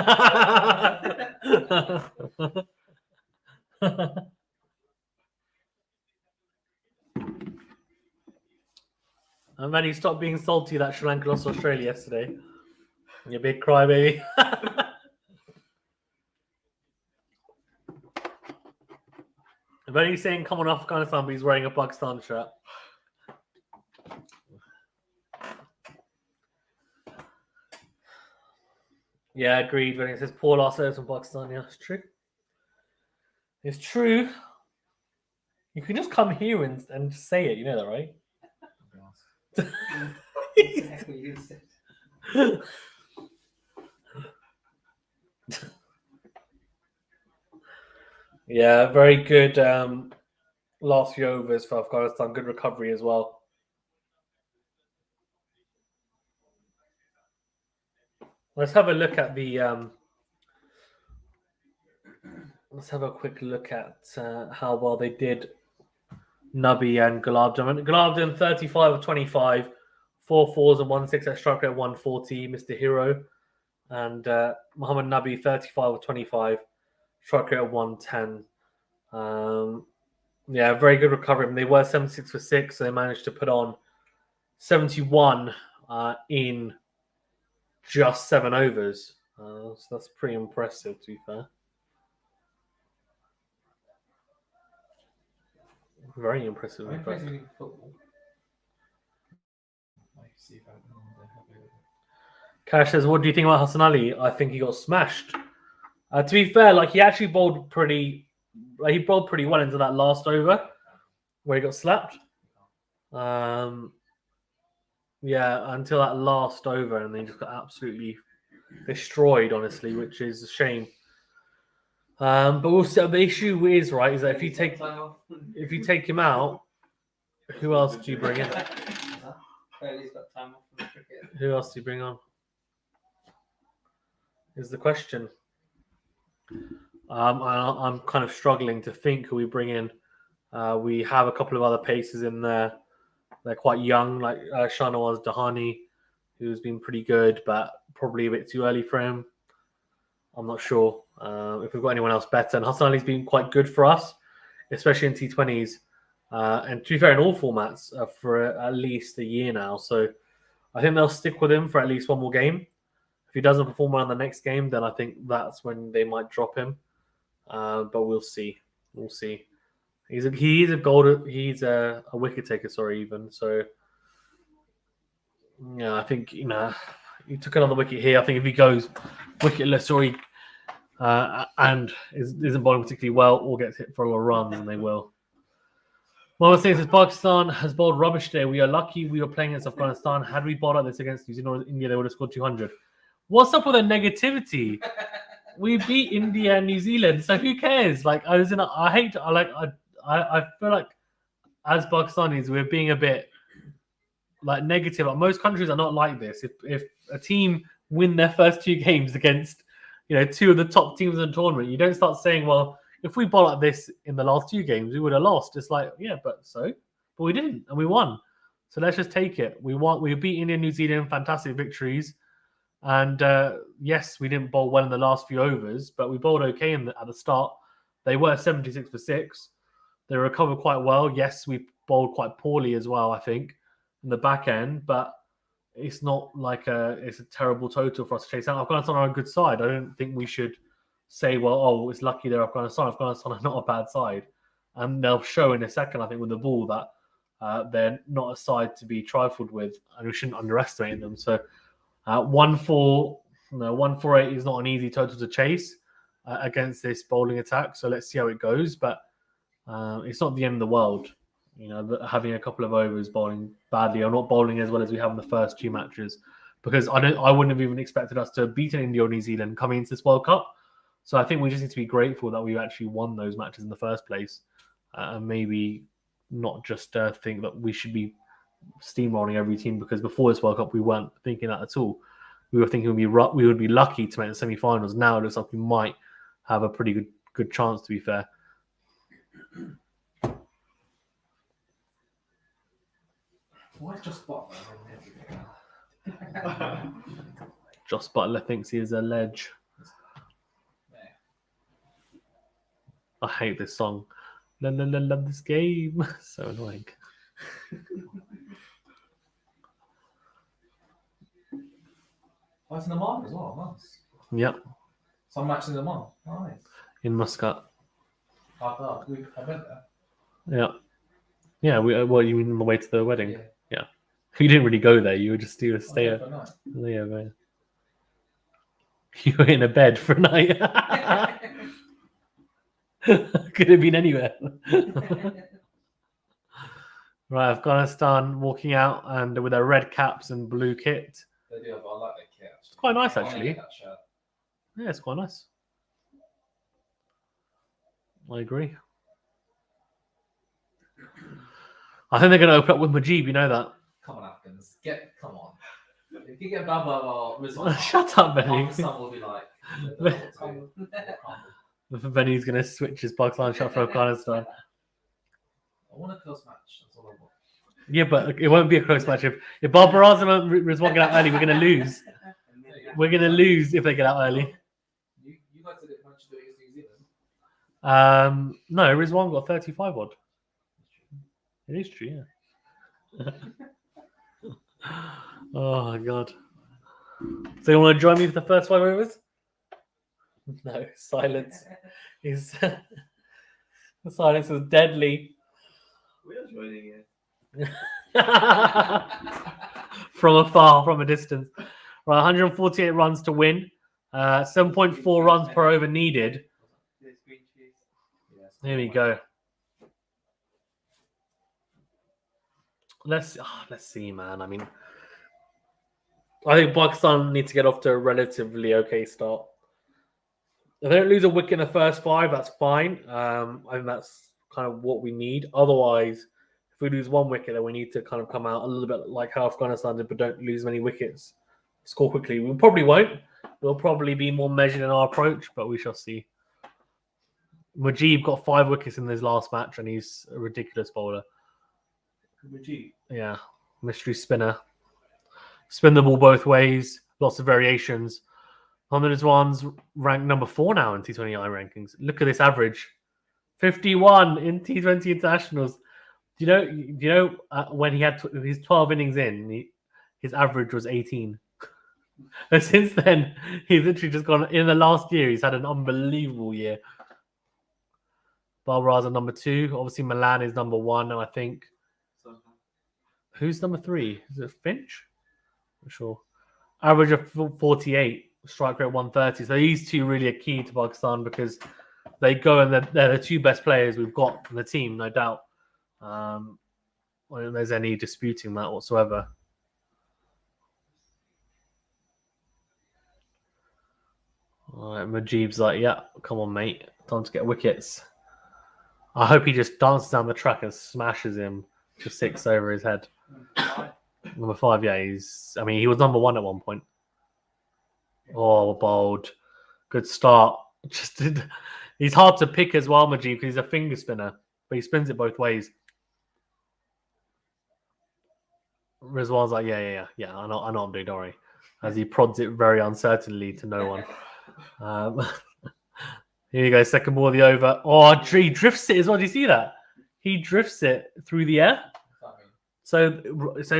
And Manny, stop being salty that Sri Lanka lost to Australia yesterday. You big crybaby. Manny's saying, come on, Afghanistan, but he's wearing a Pakistan shirt. Yeah, agreed. When it says poor last service from Pakistan, yeah, it's true. It's true. You can just come here and just say it. You know that, right? Exactly, you said. Yeah, very good last few overs for Afghanistan. Good recovery as well. Let's have a look at the. Let's have a quick look at how well they did. Nabi and Gulabdin. Gulabdin 35 of 25, 4 fours and 1 6 at strike rate at 140, Mr. Hero. And Muhammad Nabi 35 of 25, strike rate at 110. Yeah, very good recovery. I mean, they were 76 for 6, so they managed to put on 71 in just 7 overs. So that's pretty impressive, to be fair. Very impressive. Are you playing any football? Cash says, what do you think about Hassan Ali? I think he got smashed. To be fair, like he actually bowled pretty well into that last over where he got slapped. Yeah, until that last over, and then he just got absolutely destroyed, honestly, which is a shame. But also the issue is right is that if you take him out, who else do you bring in? Bailey's got time off from cricket. Who else do you bring on? Is the question. I'm kind of struggling to think who we bring in. We have a couple of other paces in there. They're quite young, like Shahnawaz Dahani, who's been pretty good, but probably a bit too early for him. I'm not sure if we've got anyone else better. And Hassan Ali's been quite good for us, especially in T20s. And to be fair, in all formats for at least a year now. So I think they'll stick with him for at least one more game. If he doesn't perform well in the next game, then I think that's when they might drop him. But we'll see. We'll see. He's a wicket taker. Sorry, even so. Yeah, I think he took another wicket here. I think if he goes wicketless or he and isn't bowling particularly well or gets hit for a lot of runs, and they will. Mama says Pakistan has bowled rubbish today. We are lucky we were playing against Afghanistan. Had we bowled like this against New Zealand or India, they would have scored 200. What's up with the negativity? We beat India and New Zealand, so who cares? Like I feel like as Pakistanis we're being a bit like negative. Like, most countries are not like this. If a team win their first 2 games against 2 of the top teams in the tournament, you don't start saying, well, if we bowl like this in the last 2 games, we would have lost. It's like, yeah, but we didn't, and we won. So let's just take it. We won. We beat India and New Zealand, fantastic victories. And yes, we didn't bowl well in the last few overs, but we bowled okay at the start. They were 76 for 6. They recovered quite well. Yes, we bowled quite poorly as well, I think, in the back end, but it's not like it's a terrible total for us to chase out. Afghanistan are a good side. I don't think we should say, well, it's lucky they're Afghanistan. Afghanistan are not a bad side. And they'll show in a second, I think, with the ball that they're not a side to be trifled with, and we shouldn't underestimate them. So 148 is not an easy total to chase against this bowling attack. So let's see how it goes. But it's not the end of the world. Having a couple of overs bowling badly or not bowling as well as we have in the first 2 matches, because I wouldn't have even expected us to beat India or New Zealand coming into this World Cup. So I think we just need to be grateful that we actually won those matches in the first place, and maybe not just think that we should be steamrolling every team, because before this World Cup we weren't thinking that at all. We were thinking we would be lucky to make the semi-finals. Now it looks like we might have a pretty good chance, to be fair. Why just Butler? Joss Butler thinks he is a ledge. I hate this song. Love this game. So annoying. Oh, it's in Oman as well. Nice. Yep, Some match in Oman. Nice. in Muscat. I went there. Yeah. Yeah, what you mean on the way to the wedding? Yeah. Yeah. You didn't really go there. You were just stay For a night. Yeah, man. You were in a bed for a night. Could have been anywhere. Right, Afghanistan walking out and with their red caps and blue kit. They do have, I like their kit. It's quite nice, I wanna actually. get that shirt. Yeah, it's quite nice. I agree. I think they're going to open up with Mujib, you know that. Come on, Afghans. Come on. If you get Baba or Rizwan, Shut up, Benny. Pakistan will be like, Benny's going to switch his Pakistan shot for Afghanistan. I want a close match. That's all I want. Yeah, but it won't be a close match. If Barbara Azam and Rizwan get out early, we're going to lose. We're going to lose if they get out early. You guys did it much against New Zealand. No, Rizwan got 35 odd. It is true, yeah. Oh my god. So you want to join me for the first 5 overs? No, silence is the silence is deadly. We are joining it. From afar, from a distance. Right, 148 runs to win. 7.4 runs per over needed. There's green cheese. Here we go. Let's see, man. I mean, I think Pakistan need to get off to a relatively okay start. If they don't lose a wicket in the first 5, that's fine. I think that's kind of what we need. Otherwise, if we lose 1 wicket, then we need to kind of come out a little bit like how Afghanistan did, but don't lose many wickets. Score quickly. We probably won't. We'll probably be more measured in our approach, but we shall see. Mujib got 5 wickets in his last match, and he's a ridiculous bowler. Mujib. Yeah, mystery spinner. Spin the ball both ways. Lots of variations. Rizwan's ranked number 4 now in T20I rankings. Look at this average. 51 in T20 internationals. Do you know when he had his 12 innings in, his average was 18. And since then, he's literally just gone. In the last year, he's had an unbelievable year. Barbara Azhar number 2. Obviously, Milan is number 1, and I think who's number 3? Is it Finch? Not sure. Average of 48, strike rate 130. So these two really are key to Pakistan because they go and they're the two best players we've got in the team, no doubt. I don't think there's any disputing that whatsoever. All right, Mujib's like, yeah, come on, mate. Time to get wickets. I hope he just dances down the track and smashes him to 6 over his head. Number 5, yeah, he was number 1 at one point. Oh, bold. Good start. He's hard to pick as well, Mujib, because he's a finger spinner, but he spins it both ways. Rizwan's like, yeah, I know I'm doing, don't worry. As he prods it very uncertainly to no one. Here you go, second ball of the over. Oh, he drifts it as well. Do you see that? He drifts it through the air. So it's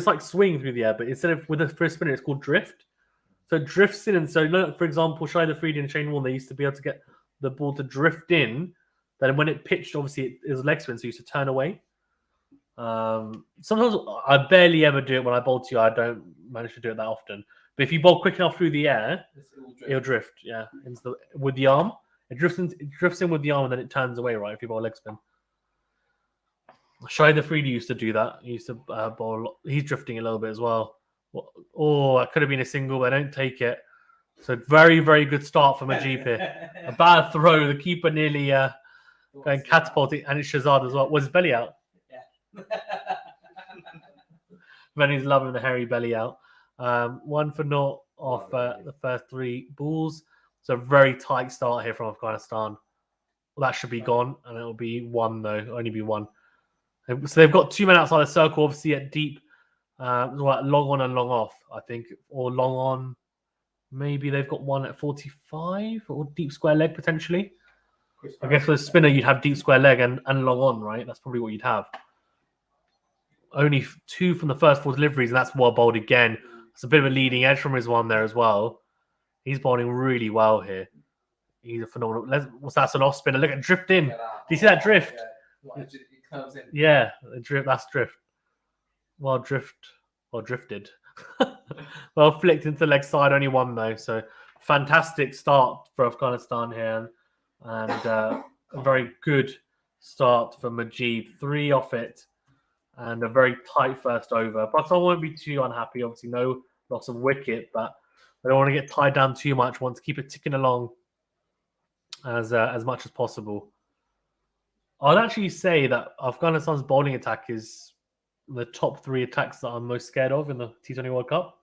like swing through the air, but instead of with the first spinner, it's called drift. So it drifts in, and so look, for example, Shahid Afridi and Shane Warne, they used to be able to get the ball to drift in. Then when it pitched, obviously it was leg spin, so you used to turn away. Sometimes I barely ever do it when I bowl to you. I don't manage to do it that often. But if you bowl quick enough through the air, it'll drift. Yeah, with the arm, it drifts in with the arm, and then it turns away. Right, if you bowl leg spin. Shahid Afridi used to do that. He used to bowl. He's drifting a little bit as well. Oh, that could have been a single, but I don't take it. So very, very good start from Mujib here. A bad throw. The keeper nearly going catapulting, and it's Shazad as well. Was his belly out? Yeah. Benny's loving the hairy belly out. 1 for 0 off the first 3 balls. So very tight start here from Afghanistan. Well, that should be gone, and it'll be 1 though. Only be 1. So they've got 2 men outside the circle, obviously at deep. Long on and long off, I think, or long on. Maybe they've got 1 at 45 or deep square leg potentially. I guess for the spinner, you'd have deep square leg and long on, right? That's probably what you'd have. Only 2 from the first 4 deliveries, and that's well bowled again. It's a bit of a leading edge from his one there as well. He's bowling really well here. He's a phenomenal. What's that? An off spinner. Look at drift in. Do you see that drift? Yeah, drift. That's drift. Well drifted. Well flicked into the leg side. Only 1 though. So fantastic start for Afghanistan here, and a very good start for Mujib. 3 off it. And a very tight first over. But I won't be too unhappy. Obviously, no loss of wicket, but I don't want to get tied down too much. I want to keep it ticking along as much as possible. I'd actually say that Afghanistan's bowling attack is the top 3 attacks that I'm most scared of in the T20 World Cup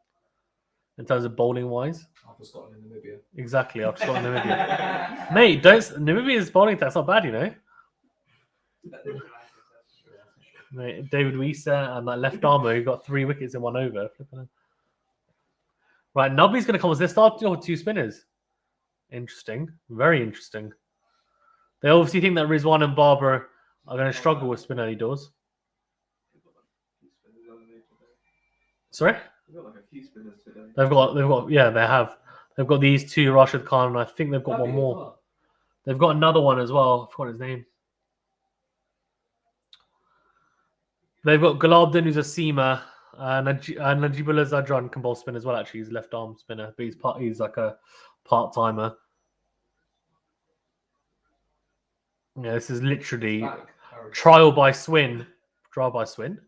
in terms of bowling wise. After Scotland and Namibia. Exactly, after Scotland and Namibia. Mate, Namibia's bowling attack's not bad, you know. Mate, David Weiser and that left armer who got 3 wickets in 1 over. Right, Nubby's going to come as their starting with 2 spinners. Interesting. Very interesting. They obviously think that Rizwan and Barber are going to struggle with spin early doors. Sorry? They've got like a few spinners today. They've got, yeah, they have. They've got these 2, Rashid Khan, and I think they've got 1 more. They've got another one as well. I forgot his name. They've got Gulabdin, who's a seamer, and Najibullah Zadran can bowl spin as well. Actually, he's a left arm spinner, but he's like a part timer. Yeah, this is literally trial by swin. Trial by swin.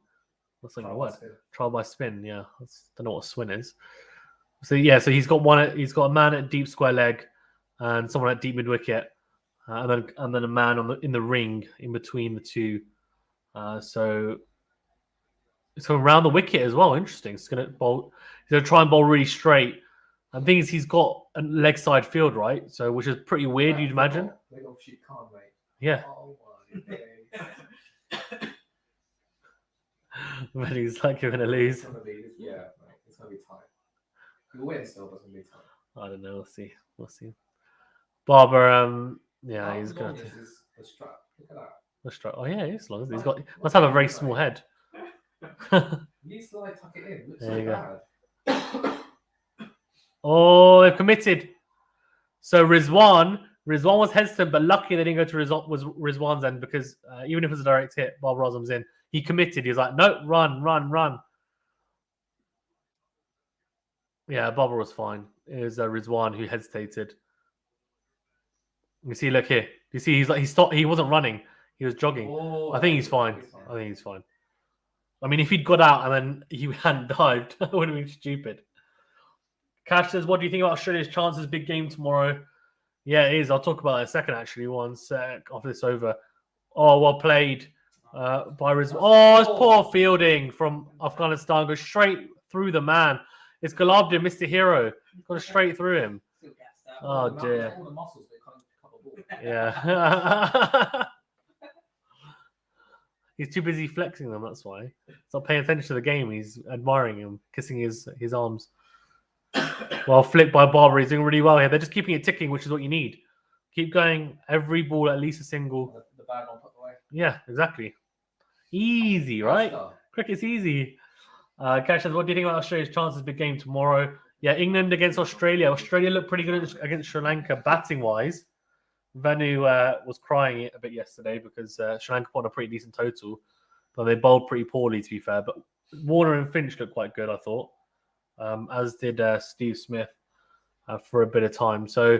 What's the word? Trial by spin. Yeah, I don't know what a swin is. So yeah, so he's got a man at deep square leg, and someone at deep mid wicket, and then a man in the ring in between the 2. So it's going around the wicket as well. Interesting. He's going to try and bowl really straight. And the thing is, he's got a leg side field, right? So, which is pretty weird, you'd imagine. Yeah. Oh my days. But he's like, you're going to lose. It's gonna be tight. You'll win still, but it's going to be tight. I don't know. We'll see. Barber, yeah, he's going to. The strap. Look at that. The strap. Oh, yeah, he's long. He must have a very small head. You need to like tuck it in. Looks There you so bad. Oh, they've committed. So Rizwan Rizwan was hesitant, but lucky they didn't go to Rizwan's end because even if it was a direct hit, Babar Azam's in. He committed. He was like, no, run, run, run. Yeah, Babar was fine. It was Rizwan who hesitated. You see, look here. You see, he stopped. He wasn't running. He was jogging. Oh, I think he's fine. I think he's fine. I mean, if he'd got out and then he hadn't dived, that would have been stupid. Cash says, what do you think about Australia's chances? Big game tomorrow. Yeah, it is. I'll talk about it in a second, actually. One sec. After this over. Oh, well played by Rizwan. Oh, it's poor fielding from Afghanistan. Goes straight through the man. It's Galabdi, Mr. Hero. Got straight through him. Oh, dear. All the muscles, they can't pick up a ball. Yeah. He's too busy flexing them, that's why. He's not paying attention to the game. He's admiring him, kissing his arms. Well, flicked by Barber. He's doing really well here. They're just keeping it ticking, which is what you need. Keep going. Every ball, at least a single. The bad one put away. Yeah, exactly. Easy, right? Cricket's easy. Cash says, what do you think about Australia's chances? Big game tomorrow. Yeah, England against Australia. Australia looked pretty good against Sri Lanka batting-wise. Vanu was crying it a bit yesterday because Sri Lanka put on a pretty decent total, but they bowled pretty poorly, to be fair. But Warner and Finch looked quite good, I thought, as did Steve Smith for a bit of time. So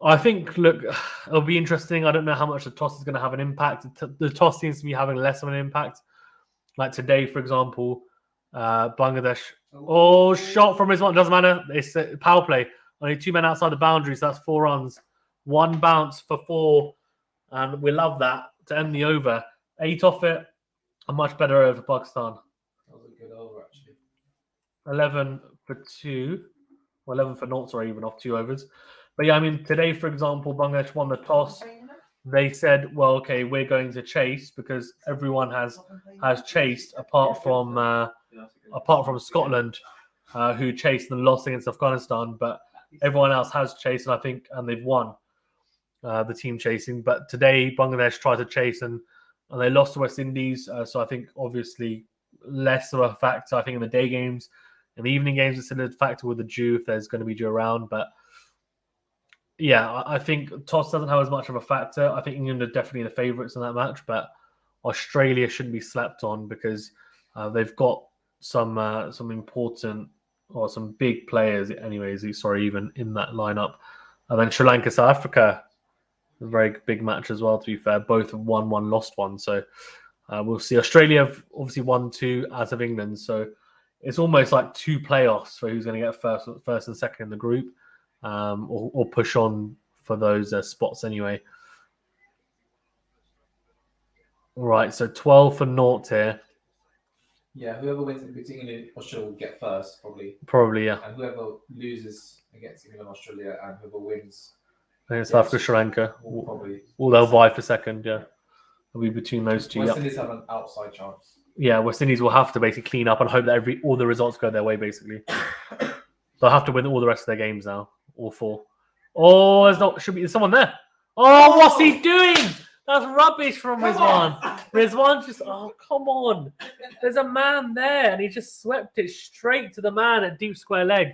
I think, look, it'll be interesting. I don't know how much the toss is going to have an impact. The toss seems to be having less of an impact. Like today, for example, Bangladesh. Oh, shot from Rizwan. Doesn't matter. It's a power play. Only 2 men outside the boundary, so that's 4 runs. 1 bounce for 4, and we love that to end the over. 8 off it, a much better over for Pakistan. That was a good over, actually. 11 for 2, or 11 for 0, sorry, even off 2 overs. But yeah, I mean, today, for example, Bangladesh won the toss. They said, well, okay, we're going to chase because everyone has chased apart from Scotland, who chased and lost against Afghanistan, but everyone else has chased, and they've won. The team chasing, but today Bangladesh tried to chase and they lost to West Indies. So I think obviously less of a factor. I think in the day games, in the evening games, it's still a factor with the dew if there's going to be dew around. But yeah, I think toss doesn't have as much of a factor. I think England are definitely the favourites in that match, but Australia shouldn't be slept on because they've got some important or some big players, anyways. Sorry, even in that lineup, and then Sri Lanka, South Africa. A very big match as well, to be fair. Both have won 1, lost 1. So we'll see. Australia have obviously won 2 out of England. So it's almost like 2 playoffs for who's going to get first and second in the group or push on for those spots anyway. Right, so 12 for 0 here. Yeah, whoever wins between England and Australia will get first, probably. Probably, yeah. And whoever loses against England and Australia and whoever wins South Africa, Sri Lanka. will probably... Or they'll vie for second, yeah. It'll be between those two. West Indies have an outside chance. Yeah, West Indies will have to basically clean up and hope that all the results go their way, basically. They'll have to win all the rest of their games now, all 4. Oh, there's someone there. Oh, what's he doing? That's rubbish from Rizwan. Rizwan just, oh, come on. There's a man there, and he just swept it straight to the man at deep square leg.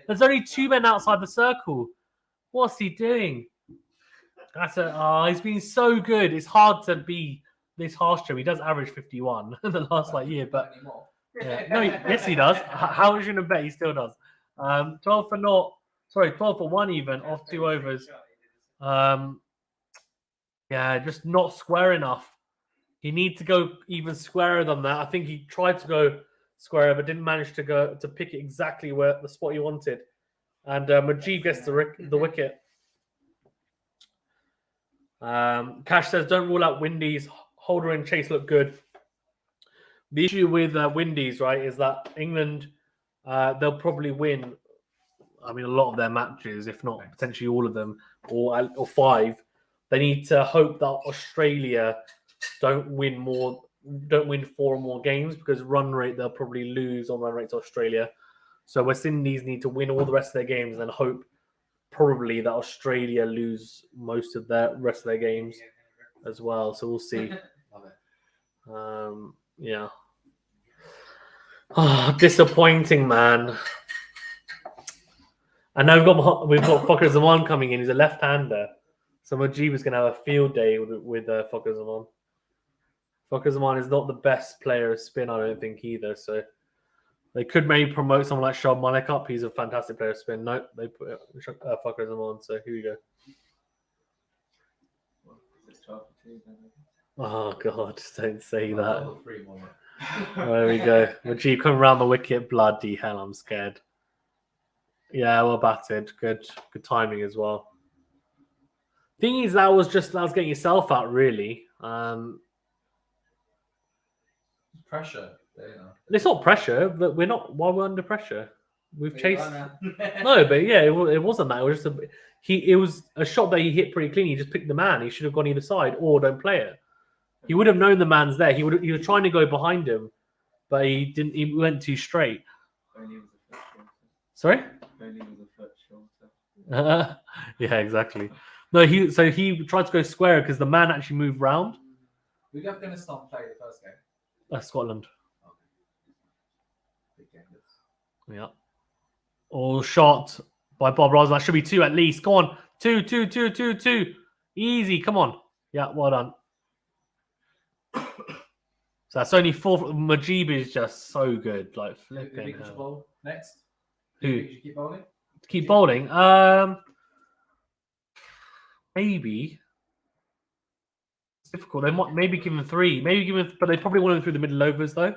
There's only 2 men outside the circle. What's he doing? He's been so good. It's hard to be this harsh to him. He does average 51 in the last year, but yeah. No, yes, he does. How are you going to bet? He still does. 12 for 1 even off 2 overs. Yeah, just not square enough. He needs to go even squarer than that. I think he tried to go squarer, but didn't manage to pick it exactly where the spot he wanted. And Majid gets the wicket. Cash says, don't rule out Windies. Holder and Chase look good. The issue with Windies, right, is that England, they'll probably win, I mean, a lot of their matches, if not potentially all of them, or 5. They need to hope that Australia don't win 4 or more games because run rate, they'll probably lose on run rate to Australia. So West Indies need to win all the rest of their games and then hope probably that Australia lose most of the rest of their games as well. So we'll see. Yeah. Oh, disappointing, man. And now we've got Fakhr Zaman coming in. He's a left-hander. So Mujib is going to have a field day with Fakhr Zaman. Fakhr Zaman is not the best player of spin, I don't think, either. So they could maybe promote someone like Shah Malik up. He's a fantastic player of spin. Nope, they put Fakhr Zaman. So here we go. Well, it's 12 for 2 then. Oh, God, don't say that. Level 3 more. There we go. Mujib coming around the wicket. Bloody hell, I'm scared. Yeah, well batted. Good timing as well. Thing is, that was getting yourself out, really. Pressure. There you know. It's not pressure, but we're not. While we're under pressure, we've Big chased. runner. No, but yeah, it wasn't that. It was just it was a shot that he hit pretty clean. He just picked the man. He should have gone either side or don't play it. He would have known the man's there. He was trying to go behind him, but he didn't. He went too straight. Only was a foot shorter. Sorry. Only was a foot shorter. Yeah, exactly. No, he tried to go square because the man actually moved round. Who did Afghanistan play the first game? Scotland. Big game. Yeah. All shot by Bob Ross. That should be 2 at least. Come on. 2. Easy. Come on. Yeah, well done. So that's only 4. Mujib is just so good. Like Who flipping. think you should bowl next? Who? You think you should keep bowling? Keep bowling. Maybe. It's difficult. They might maybe give him 3. Maybe give him, but they probably want him through the middle overs though.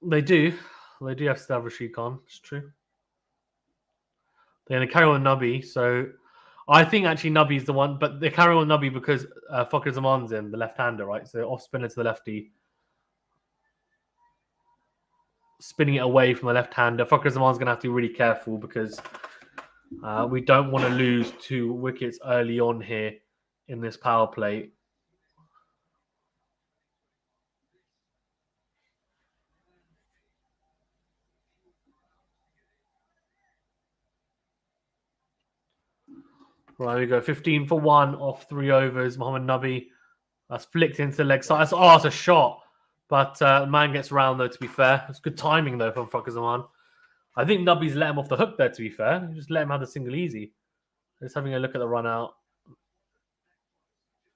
They do. They do have to have Rashid Khan. It's true. They're going to carry on Nubby. So I think actually Nubby's the one, but they carry on Nubby because Fakhr Zaman's in, the left-hander, right? So off spinner to the lefty. Spinning it away from the left-hander. Fakhr Zaman's going to have to be really careful because we don't want to lose 2 wickets early on here in this power play. Right, we go 15 for 1 off 3 overs. Mohammed Nabi. That's flicked into the leg side. That's a shot. But man gets round, though, to be fair. It's good timing, though, from Fakhr Zaman. I think Nabi's let him off the hook there, to be fair. Just let him have the single easy. Just having a look at the run out.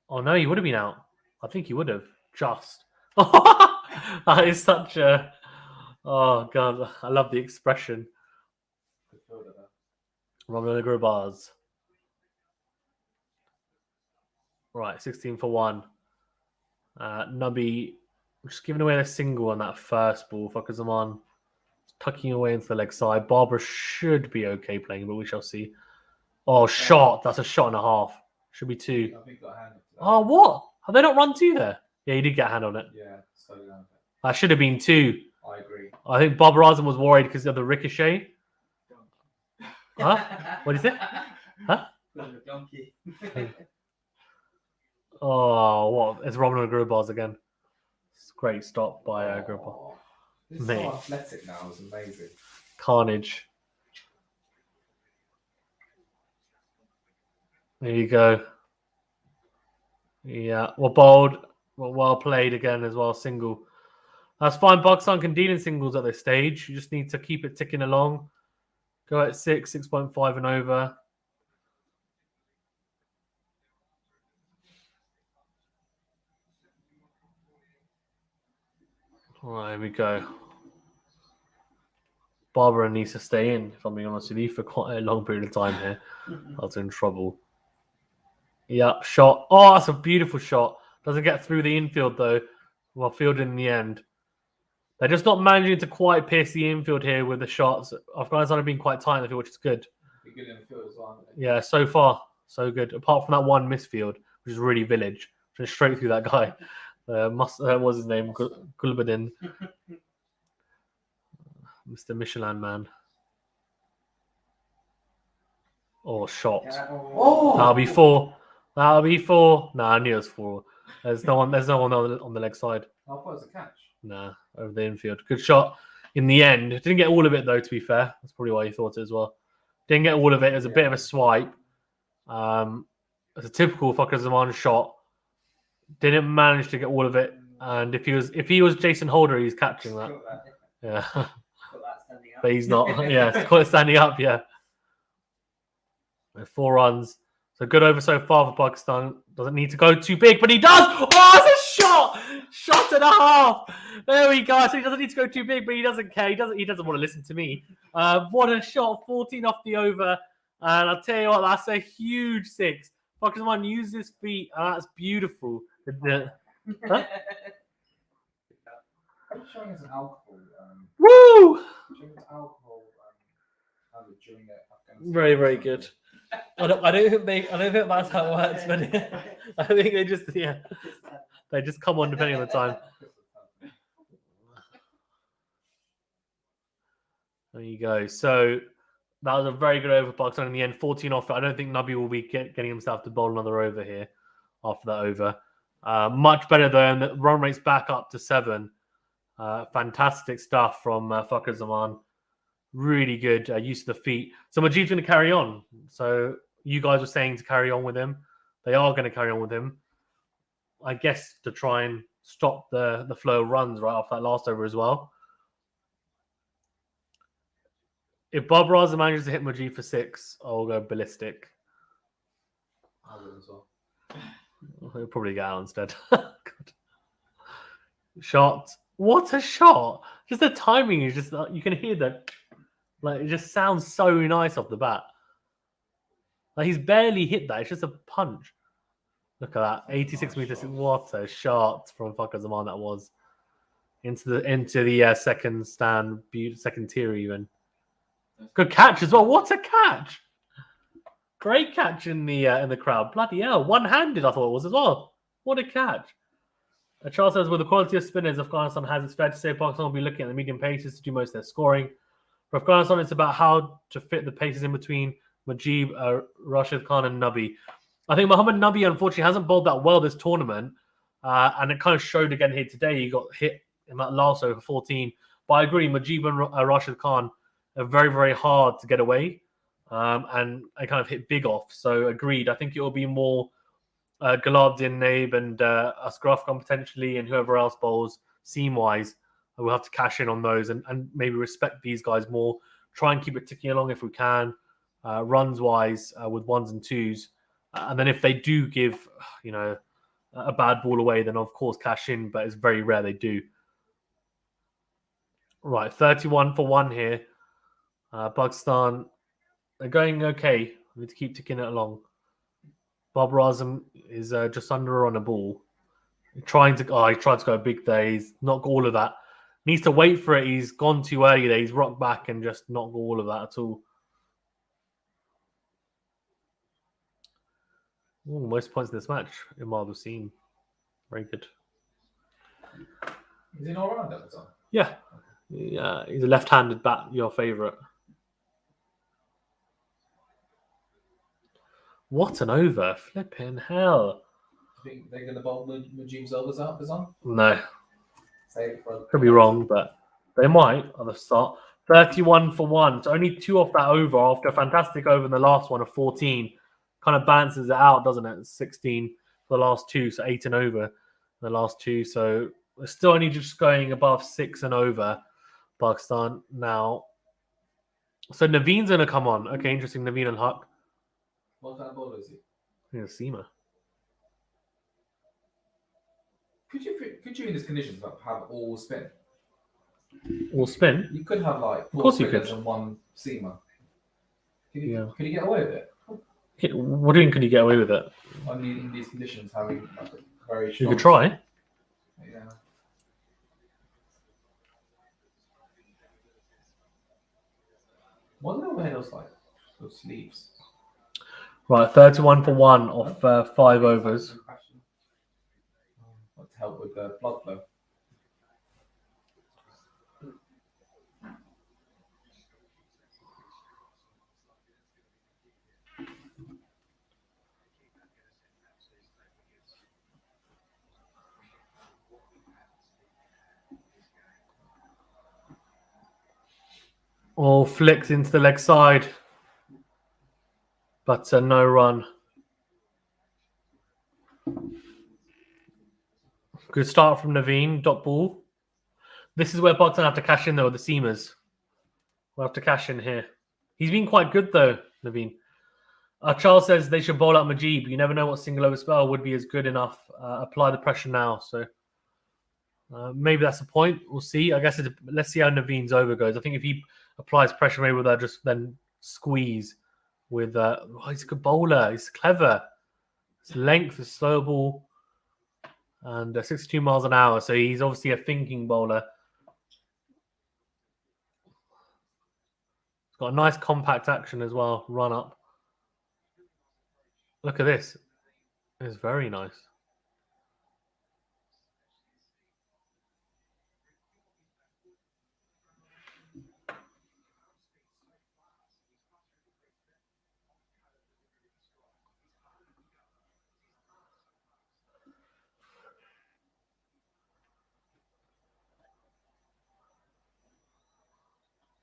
Oh, no, he would have been out. I think he would have. Just. That is such a... Oh, God. I love the expression. Romelu Grobars. Right, 16 for 1. Nubby just giving away a single on that first ball. Fakhr Zaman tucking away into the leg side. Barbara should be okay playing, but we shall see. Oh, shot. That's a shot and a half. Should be 2. I think he got a hand up to that. Oh, what? Have they not run 2 there? Yeah, he did get a hand on it. Yeah, slow down. That should have been 2. I agree. I think Bob Razan was worried because of the ricochet. Huh? What is it? Huh? Donkey. Oh, what? It's Robin Grobars again. It's a great stop by Grobar. This is Mate. so athletic now. It's amazing. Carnage. There you go. Yeah, well bowled. Well played again as well. Single. That's fine. Pakistan can deal in singles at this stage. You just need to keep it ticking along. Go at 6, 6.5 and over. All right, here we go. Barbara needs to stay in, if I'm being honest with you, for quite a long period of time here. I was in trouble. Yep, shot. Oh, that's a beautiful shot. Doesn't get through the infield, though. Well, fielded in the end. They're just not managing to quite pierce the infield here with the shots. Afghanistan have been quite tight in the field, which is good. Be good in the field as well. Aren't they? Yeah, so far, so good. Apart from that one misfield, which is really village. Just straight through that guy. What was his name? Gulbadin. Mr. Michelin man. Oh, shot. Oh! That'll be 4. That'll be 4. Nah, I knew it was 4. There's no one on the leg side. I thought it was a catch. Nah, over the infield. Good shot in the end. Didn't get all of it, though, to be fair. That's probably why he thought it as well. Didn't get all of it. It was a bit of a swipe. It's a typical Fakhr Zaman shot. Didn't manage to get all of it. And if he was Jason Holder, he's catching that. Yeah. Got that but he's not. Yeah, call it standing up. Yeah, 4 runs. So good over so far for Pakistan. Doesn't need to go too big, but he does. Oh, it's a shot! Shot and a half. There we go. So he doesn't need to go too big, but he doesn't care. He doesn't want to listen to me. What a shot! 14 off the over, and I'll tell you what, that's a huge 6. Pakistan use his feet. That's beautiful. Huh? I'm showing us an alcohol. Woo! Showing us alcohol during the Afghanistan. Very, very good. I don't think that's how it works, but I think they just come on depending on the time. There you go. So that was a very good over Pakistan in the end. 14 off. I don't think Nabi will be getting himself to bowl another over here after that over. Much better though, and the run rate's back up to 7. Fantastic stuff from Fakhar Zaman. Really good use of the feet. So Majid's going to carry on. So you guys were saying to carry on with him. They are going to carry on with him. I guess to try and stop the flow of runs right off that last over as well. If Bob Raza manages to hit Majid for 6, I'll go ballistic. I will as well. He'll probably get out instead. Shot. What a shot! Just the timing is just you can hear that. Like it just sounds so nice off the bat. Like he's barely hit that. It's just a punch. Look at that, 86 meters. What a shot from Fakhar Zaman that was into the second stand, second tier even. Good catch as well. What a catch! Great catch in the crowd. Bloody hell, one-handed I thought it was as well. What a catch! Charles says, with the quality of spinners Afghanistan has, it's fair to say Pakistan will be looking at the medium paces to do most of their scoring. For Afghanistan, it's about how to fit the paces in between Majid, Rashid Khan, and Nabi. I think Mohammad Nabi, unfortunately, hasn't bowled that well this tournament. And it kind of showed again here today. He got hit in that last over 14. But I agree, Majid and Rashid Khan are very, very hard to get away. And I kind of hit big off. So agreed. I think it will be more Gulabdin, Naib, and Ashraf Khan potentially, and whoever else bowls seam-wise. We'll have to cash in on those and maybe respect these guys more. Try and keep it ticking along if we can, runs-wise, with 1s and 2s. And then if they do give, a bad ball away, then of course cash in, but it's very rare they do. Right, 31 for 1 here. Pakistan, they're going okay. We need to keep ticking it along. Bob Razam is just under on a ball. He tried to go big there. He's not got all of that. Needs to wait for it. He's gone too early there. He's rocked back and just not got all of that at all. Ooh, most points in this match, Imad Wasim. Very good. Is he all around at the time? Yeah. Yeah, he's a left-handed bat, your favourite. What an over. Flipping hell. Do you think they're going to bowl Majid's overs out for some? No. Save it for Could be wrong, but they might at the start. 31 for 1. So only 2 off that over after a fantastic over in the last one of 14. Kind of balances it out, doesn't it? 16 for the last 2, so 8 and over in the last 2. So we're still only just going above 6 and over, Pakistan now. So Naveen's going to come on. Okay, interesting. Naveen and Huck. What kind of bowler is he? Yeah, Seamer. Could you in these conditions have all spin? All spin? You could have like Of 4 course you spinners could. and 1 seamer. Could you, Yeah. could you get away with it? What do you mean, could you get away with it? In these conditions, having like a very You strong... could try. Yeah. What do the overhead looks like? Those sleeves. Right, 31 for 1 off 5 overs. To help with the blood flow. All flicked into the leg side. But no run. Good start from Naveen. Dot ball. This is where Pakistan have to cash in though with the seamers. We'll have to cash in here. He's been quite good though, Naveen. Charles says they should bowl out Majib. You never know what single over spell would be as good enough. Apply the pressure now. So maybe that's the point. We'll see. I guess let's see how Naveen's over goes. I think if he applies pressure, maybe they'll just then squeeze with. He's a good bowler. He's clever. His length is slow ball and 62 miles an hour. So he's obviously a thinking bowler. He's got a nice compact action as well. Run up. Look at this. It's very nice.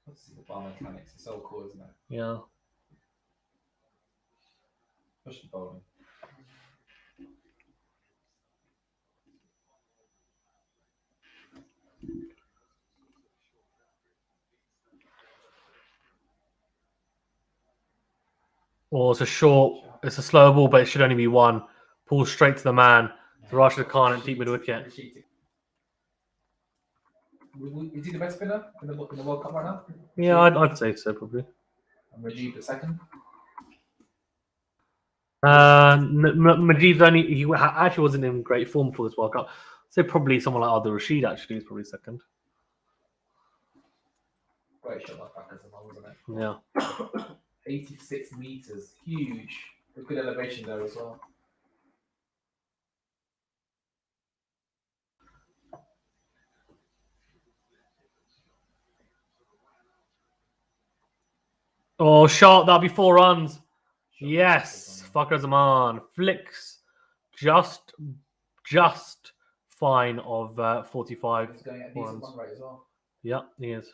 Let's see the bar mechanics. It's so cool, isn't it? Yeah. Especially bowling. Or it's a short, it's a slow ball, but it should only be one. Pull straight to the man. To Rashid Khan at deep mid wicket. Is he the best spinner in the World Cup right now? Yeah, I'd say so, probably. And Majid the second? Majid's he actually wasn't in great form for this World Cup. So probably someone like Adil Rashid actually is probably second. Great shot like that, wasn't it? Yeah. 86 meters, huge. A good elevation there as well. Oh, shot. That'll be 4 runs. Yes. Fakhar Zaman flicks just fine of 45 He's going at a decent runs. one rate as well. Yeah, he is.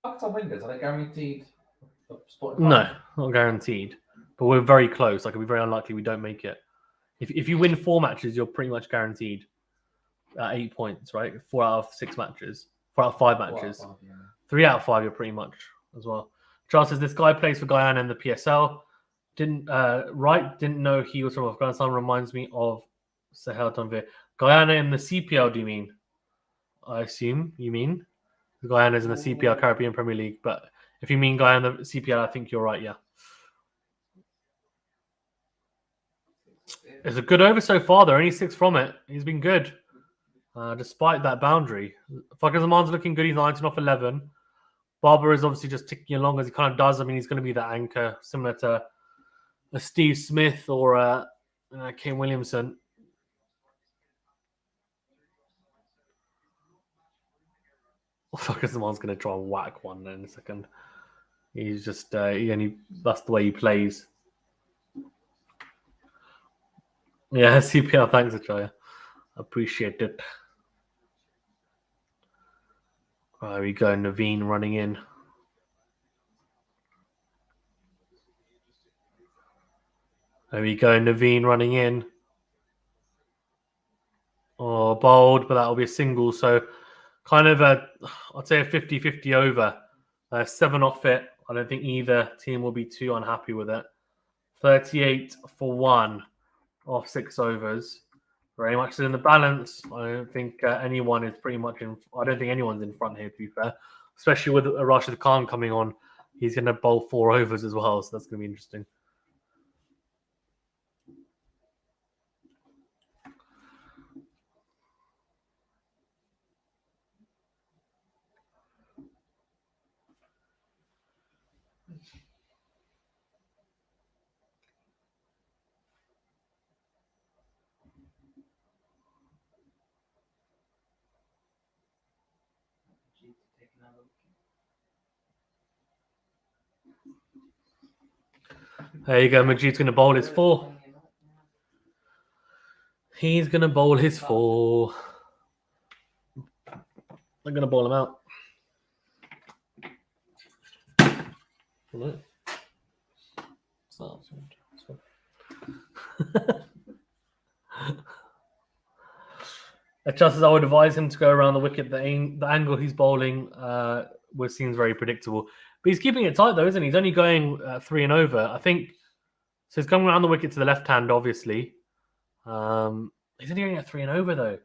Pakistan wingers, are they guaranteed a spot in No, final? not guaranteed. But we're very close. Like, it'd be very unlikely we don't make it. If you win 4 matches, you're pretty much guaranteed 8 points, right? 4 out of 6 matches. 4 out of 5 matches. 4 out of 5, yeah. 3 out of 5, you're pretty much as well. Charles says this guy plays for Guyana in the PSL. Didn't know he was from Afghanistan. Reminds me of Sahel Tanvir. Guyana in the CPL, do you mean? I assume you mean Guyana's in the CPL, Caribbean Premier League. But if you mean Guyana in the CPL, I think you're right. Yeah. It's a good over so far. They're only 6 from it. He's been good, despite that boundary. Fakhar Zaman's looking good. He's 19 off 11. Barber is obviously just ticking along as he kind of does. I mean, he's going to be that anchor, similar to a Steve Smith or a Kane Williamson. Fakhar Zaman's going to try and whack one in a second. He's just that's the way he plays. Yeah, CPL, thanks, Achaya. Appreciate it. There we go, Naveen running in. There we go, Naveen running in. Oh, bold, but that'll be a single. So kind of I'd say a 50-50 over. 7 off it. I don't think either team will be too unhappy with it. 38 for 1 off 6 overs. Very much in the balance. I don't think anyone is pretty much in. I don't think anyone's in front here, to be fair. Especially with Rashid Khan coming on, he's going to bowl 4 overs as well. So that's going to be interesting. There you go. Majid's going to bowl his 4. He's going to bowl his 4. I'm going to bowl him out. Hello. Just as I would advise him to go around the wicket, the angle he's bowling seems very predictable. But he's keeping it tight though, isn't he? He's only going 3 and over. I think so. He's coming around the wicket to the left hand, obviously. He's only going at 3 and over though.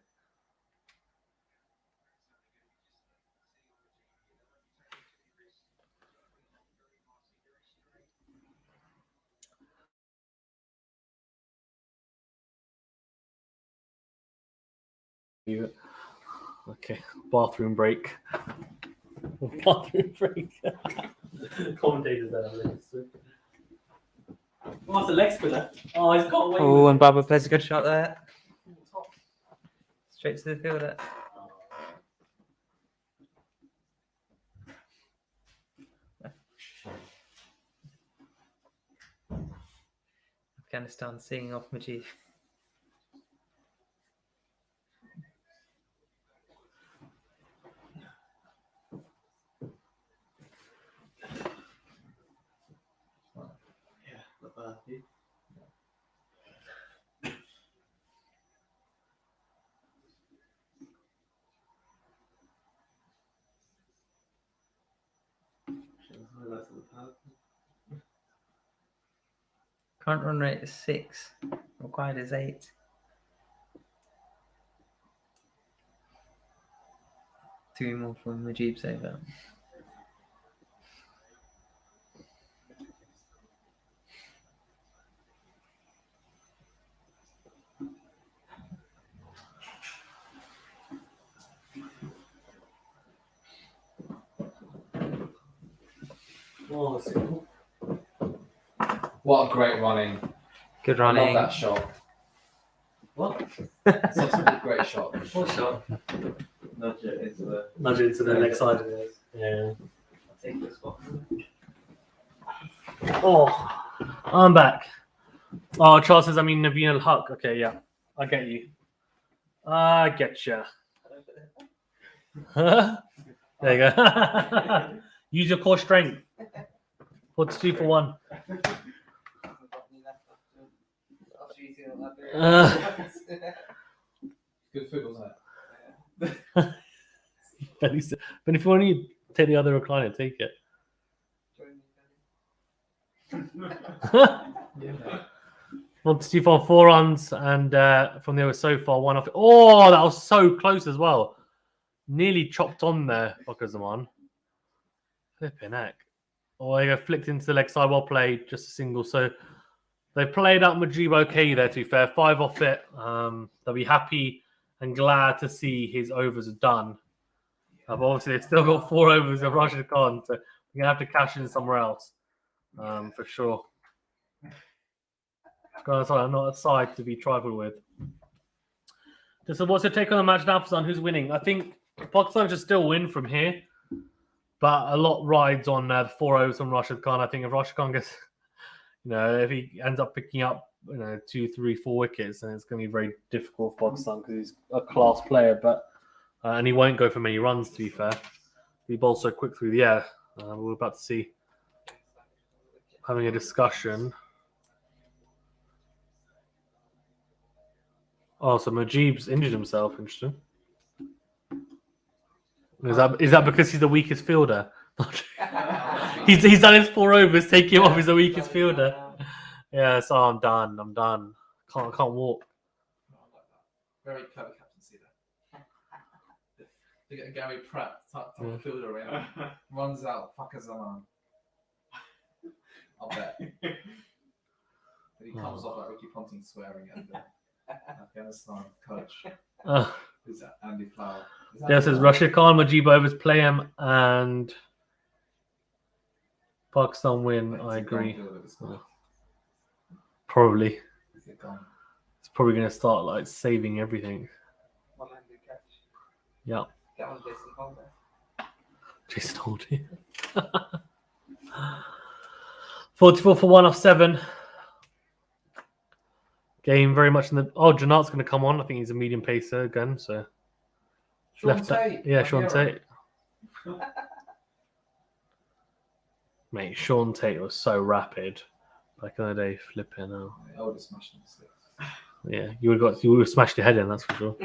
Okay, bathroom break. Bathroom break. Commentators there. Oh, that's a leg spinner. Oh, he's got away. Oh, and Baba plays a good shot there. Straight to the fielder. Afghanistan seeing off Majid. Yeah, not bad. Highlights of the pad. Current run rate is 6. Required is 8. Two more from Mujib's over. Oh, that's cool. What a great running. Good I running. love that shot. What? Such a great shot. What shot? Nudge it into the. Nudge it to the next side. Yeah. I'll take this one. Oh, I'm back. Oh, Charles says, I mean, Naveen al-Haq. Okay, yeah. I get you. I get you. There you go. Use your core strength. What's 2 for 1? Good food, wasn't it? But if you want to take the other recliner, take it. Yeah. 1 to 2 for 4 runs, and from there was so far 1 off. Oh, that was so close as well. Nearly chopped on there, Bakazaman. Flipping heck. Oh, they flicked into the leg side, well played, just a single. So they played out Mujib okay there, to be fair. 5 off it. They'll be happy and glad to see his overs are done. But obviously, they've still got 4 overs of Rashid Khan, so we're going to have to cash in somewhere else, for sure. Sorry, I'm not a side to be trifled with. So what's your take on the match now, Fazan? Who's winning? I think Pakistan should still win from here, but a lot rides on 4 overs from Rashid Khan. I think if Rashid Khan gets, if he ends up picking up, 2, 3, 4 wickets, then it's going to be very difficult for Pakistan because he's a class player. But and he won't go for many runs, to be fair. He bowls so quick through the air. We're about to see having a discussion. Oh, so Mujib's injured himself. Interesting. Is that because he's the weakest fielder? he's done his 4 overs, take him off as the weakest fielder. Yeah, so I'm done. Can't walk. Very clever captaincy there. They get Gary Pratt, top fielder around, runs out, fuckers on. I'll bet. But he comes off like Ricky Ponting swearing at the Afghanistan coach. Who's that? Andy Flower. Yeah, it says Rashid Khan, Mujib overs, play him, and Pakistan win. I agree. Probably. It's probably going to start like saving everything. Yeah. Jason Holding. 44 for 1 off 7. Game very much in the. Oh, Janat's going to come on. I think he's a medium pacer again. So Sean Tate. Yeah, Sean Tate. Mate, Sean Tate was so rapid. Back in the day, flipping out. I would have smashed him. So. Yeah, you would have smashed your head in, that's for sure.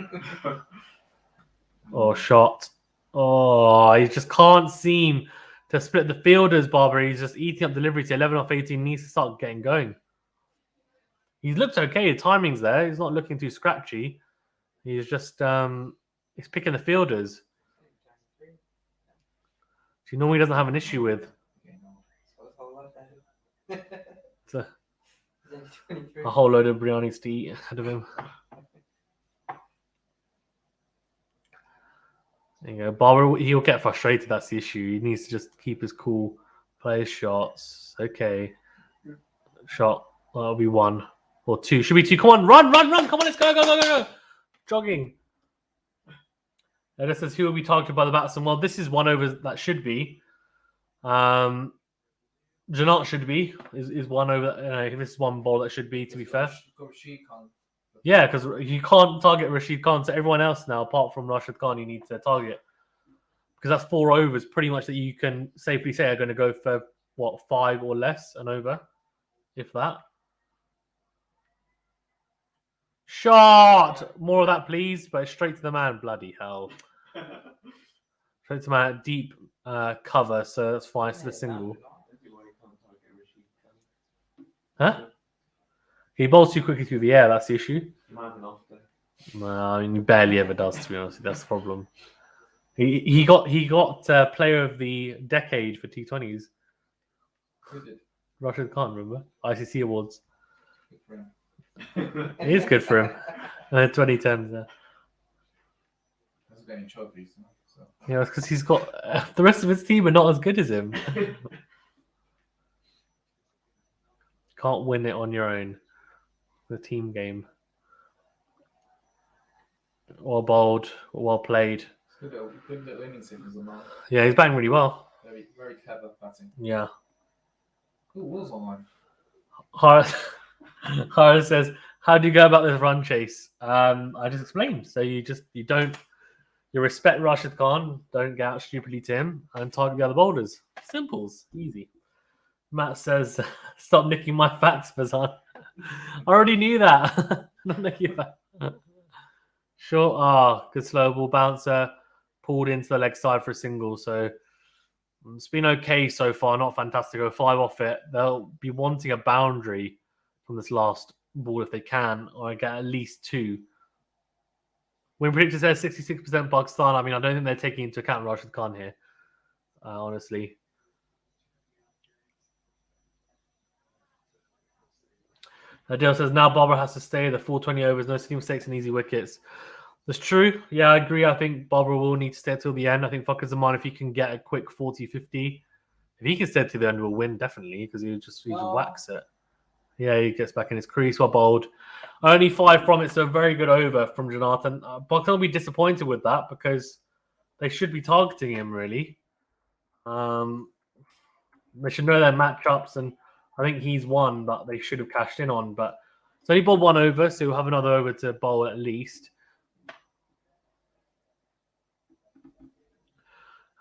Oh, shot. Oh, he just can't seem to split the fielders, Barber. He's just eating up delivery to 11 off 18. Needs to start getting going. He looks okay. The timing's there. He's not looking too scratchy. He's just he's picking the fielders. Which he normally doesn't have an issue with. It's a whole load of biryanis to eat ahead of him. There you go. Barber, he'll get frustrated. That's the issue. He needs to just keep his cool, play his shots. Okay. Shot. Well, that'll be 1 or 2. Should be 2. Come on, run. Come on, let's go. Jogging. And this says who will be targeted by the batsman. Well, this is 1 over that should be. Janat should be. Is 1 over. This is 1 ball that should be, to be fair. Yeah, because you can't target Rashid Khan, so everyone else now, apart from Rashid Khan, you need to target. Because that's 4 overs, pretty much, that you can safely say are going to go for, 5 or less and over, if that. Shot! More of that, please, but straight to the man. Bloody hell. Straight to the man, deep cover, so that's fine. It's the single. Huh? He bowls too quickly through the air, that's the issue. No, I mean, he barely ever does, to be honest. That's the problem. He got player of the decade for T20s. Who did? Rashid Khan, remember? ICC Awards. Good for him. It is good for him. 2010s, yeah. Hasn't got any trophies, so. Yeah, it's because he's got the rest of his team are not as good as him. Can't win it on your own. The team game. Well bowled, well played. Good little innings signals on that. Yeah, he's batting really well. Very, very clever batting. Yeah. Who was online? Hara says, how do you go about this run chase? I just explained. So you respect Rashid Khan, don't get out stupidly to him, and target the other boulders. Simples, easy. Matt says, stop nicking my facts, Fazan. I already knew that. Not nicking your facts. Sure. Good slow ball bouncer. Pulled into the leg side for a single. So it's been okay so far. Not fantastic. Go 5 off it. They'll be wanting a boundary from this last ball if they can, or get at least 2. Win predictor says 66% Pakistan. I mean, I don't think they're taking into account Rashid Khan here, honestly. Adele says, now Barbara has to stay. The full 20 overs, no silly mistakes and easy wickets. That's true. Yeah, I agree. I think Barbara will need to stay till the end. I think Fuckers Zaman, if he can get a quick 40-50, if he can stay to the end, will win, definitely, because he just whacks it. Yeah, he gets back in his crease, well bowled. Only 5 from it, so a very good over from Jonathan. Pakistan will be disappointed with that because they should be targeting him, really. They should know their matchups, and I think he's one that they should have cashed in on. But so he bowled 1 over, so he'll have another over to bowl at least.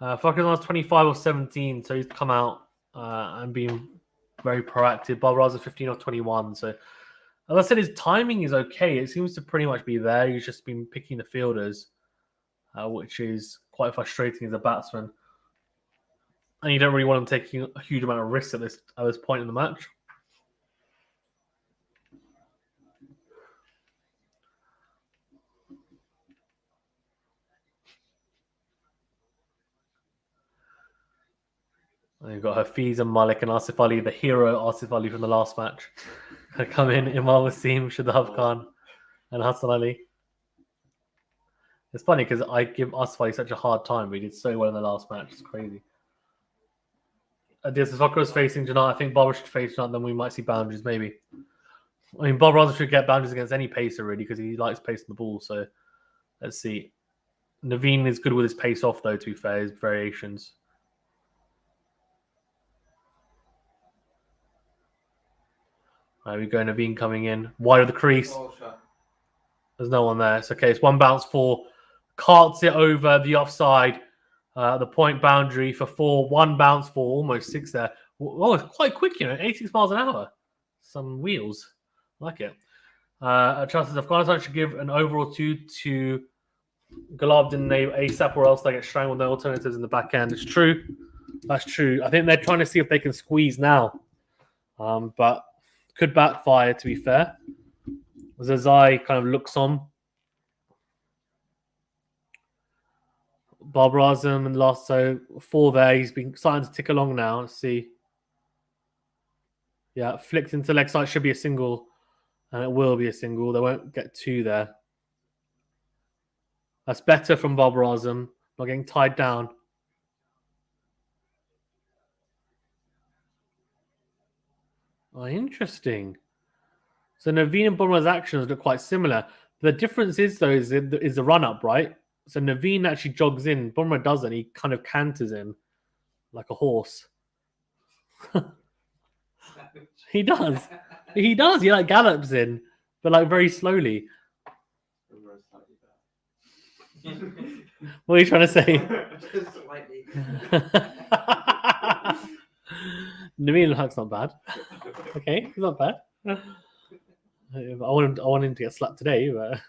Fakazan's 25 or 17, so he's come out and been very proactive. Bob Raza 15 or 21. So, as I said, his timing is okay. It seems to pretty much be there. He's just been picking the fielders, which is quite frustrating as a batsman. And you don't really want him taking a huge amount of risks at this point in the match. And you've got Hafiz and Malik and Asif Ali, the hero Asif Ali from the last match. Come in, Imam Wasim, Shadab Khan, and Hassan Ali. It's funny because I give Asif Ali such a hard time, but he did so well in the last match. It's crazy. This is Fakro's facing Janat. I think Barbara should face Janat, then we might see boundaries, maybe. I mean, Bob Raza should get boundaries against any pacer, really, because he likes pacing the ball. So let's see. Naveen is good with his pace off, though, to be fair, his variations. There we go, Naveen coming in. Wide of the crease. There's no one there. It's okay. It's 1 bounce 4. Carts it over the offside. The point boundary for 4. 1 bounce 4. Almost 6 there. Oh, it's quite quick, 86 miles an hour. some wheels. Like it. Chances Afghanistan should give an overall 2 to Gulabdin ASAP, or else they get strangled. No alternatives in the back end. It's true. That's true. I think they're trying to see if they can squeeze now. But could backfire, to be fair. Zazai kind of looks on. Babar Azam and last, so 4 there. He's been starting to tick along now. Let's see. Yeah, flicked into leg side. Should be a single. And it will be a single. They won't get 2 there. That's better from Babar Azam. Not getting tied down. Oh, interesting. So Naveen and Bumrah's actions look quite similar. The difference is, though, is the run-up, right? So Naveen actually jogs in. Bumrah doesn't. He kind of canters in like a horse. He does. He does. He like gallops in, but like very slowly. What are you trying to say? Just slightly. Naveen looks not bad. Okay, he's not bad. I want him to get slapped today, but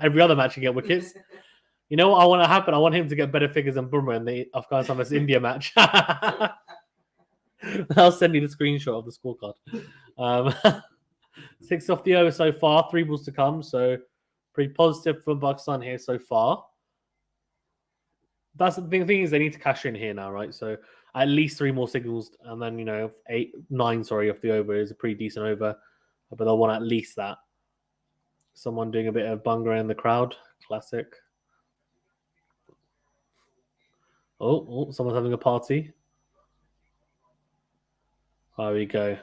every other match he get wickets. You know what I want to happen? I want him to get better figures than Bumrah in the Afghanistan vs India match. I'll send you the screenshot of the scorecard. 6 off the over so far, 3 balls to come. So pretty positive from Pakistan here so far. That's the thing is they need to cash in here now, right? So at least 3 more signals, and then 9 off the over is a pretty decent over, but they'll want at least that. Someone doing a bit of bunga in the crowd, classic. Oh, someone's having a party. There we go.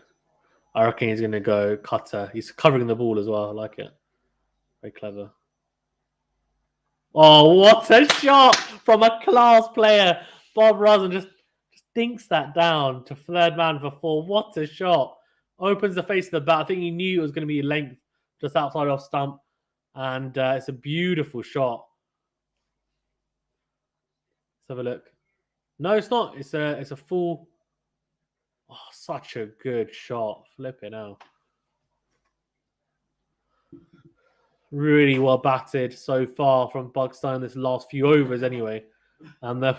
I reckon he's going to go cutter. He's covering the ball as well. I like it. Very clever. Oh, what a shot from a class player. Bob Rosen just dinks that down to third man for 4. What a shot. Opens the face of the bat. I think he knew it was going to be length just outside off stump. And it's a beautiful shot. Let's have a look. No, it's not. It's a full... Oh, such a good shot. Flipping out. Really well batted so far from Pakistan this last few overs anyway. And the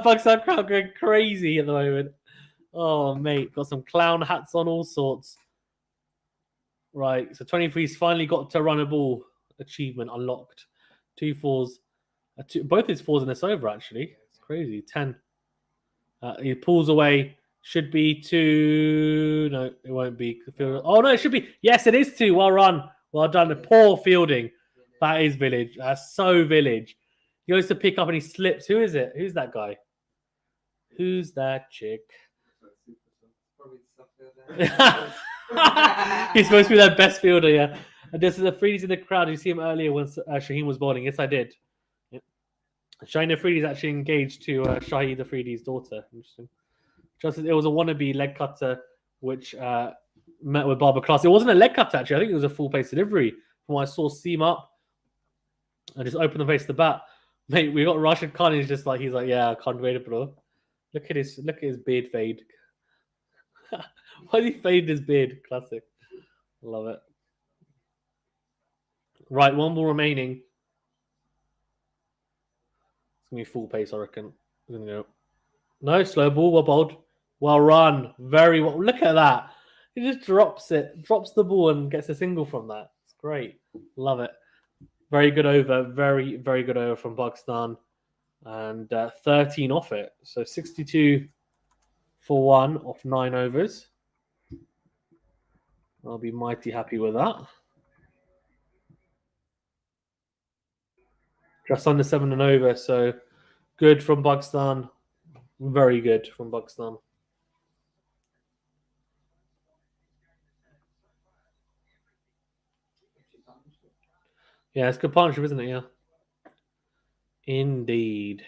Pakistan crowd going crazy at the moment. Oh, mate. Got some clown hats on, all sorts. Right. So 23's finally got to run a ball. Achievement unlocked. 2 4s. Both his 4s in this over, actually. It's crazy. 10. He pulls away. Should be 2. No, it won't be. Oh, no, it should be. Yes, it is 2. Well run. Well done. Poor fielding. That is Village. That's so Village. He goes to pick up and he slips. Who is it? Who's that guy? Who's that chick? He's supposed to be their best fielder, yeah. And this is a Freedies in the crowd. Did you see him earlier when Shaheen was bowling? Yes, I did. Yep. Shaheen Afridi's actually engaged to Shahid Afridi's daughter. Interesting. Just as it was a wannabe leg cutter, which met with Barber Class. It wasn't a leg cutter, actually. I think it was a full pace delivery. From what I saw, seam up and just open the face of the bat. Mate, we got Rashid Khan. He's like, yeah, I can't wait it, bro. Look at his beard fade. Why did he fade his beard? Classic. Love it. Right, 1 ball remaining. It's gonna be full pace, I reckon. Gonna go. No, slow ball, well bowled. Well run. Very well. Look at that. He just drops the ball and gets a single from that. It's great. Love it. Very good over. Very, very good over from Pakistan. And 13 off it. So 62 for 1 off 9 overs. I'll be mighty happy with that. Just under 7 and over. So good from Pakistan. Very good from Pakistan. Yeah, it's good partnership, isn't it? Yeah. Indeed.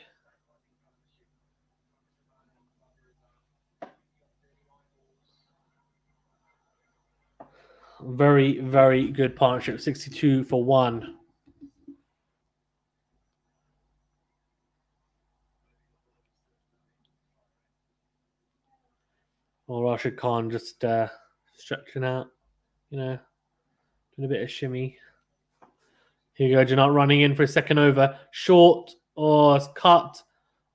Very, very good partnership. 62 for 1. Or Rashid Khan just stretching out, doing a bit of shimmy. Here you go, you're not running in for a second over. Short, or it's cut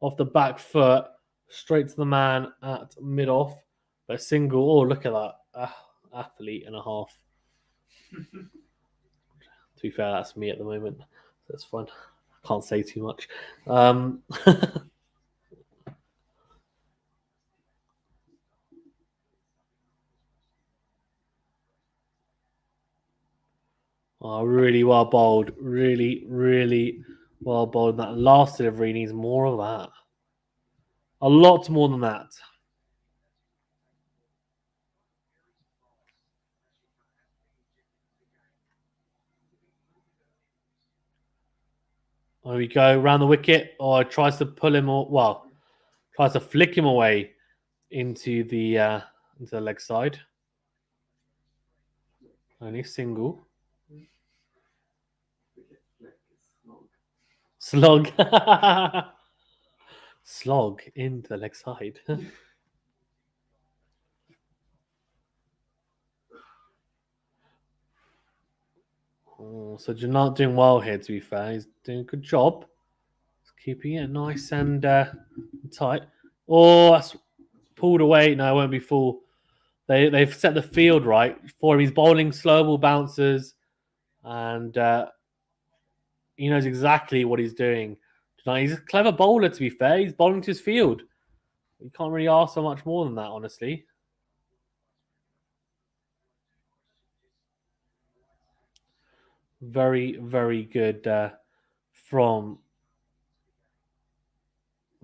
off the back foot, straight to the man at mid-off. But a single, oh, look at that. Athlete and a half. To be fair, that's me at the moment. That's fun. Can't say too much. Oh, really well bowled. Really, really well bowled. That last delivery needs more of that. A lot more than that. There we go. Round the wicket. Or tries to pull him, tries to flick him away into the leg side. Only single. Slog. Slog into the leg side. So you're not doing well here, to be fair. He's doing a good job. He's keeping it nice and tight. Oh, that's pulled away. No, it won't be full. They've set the field right for him. He's bowling slow ball bounces, and he knows exactly what he's doing. He's a clever bowler, to be fair. He's bowling to his field. You can't really ask for much more than that, honestly. Very, very good from...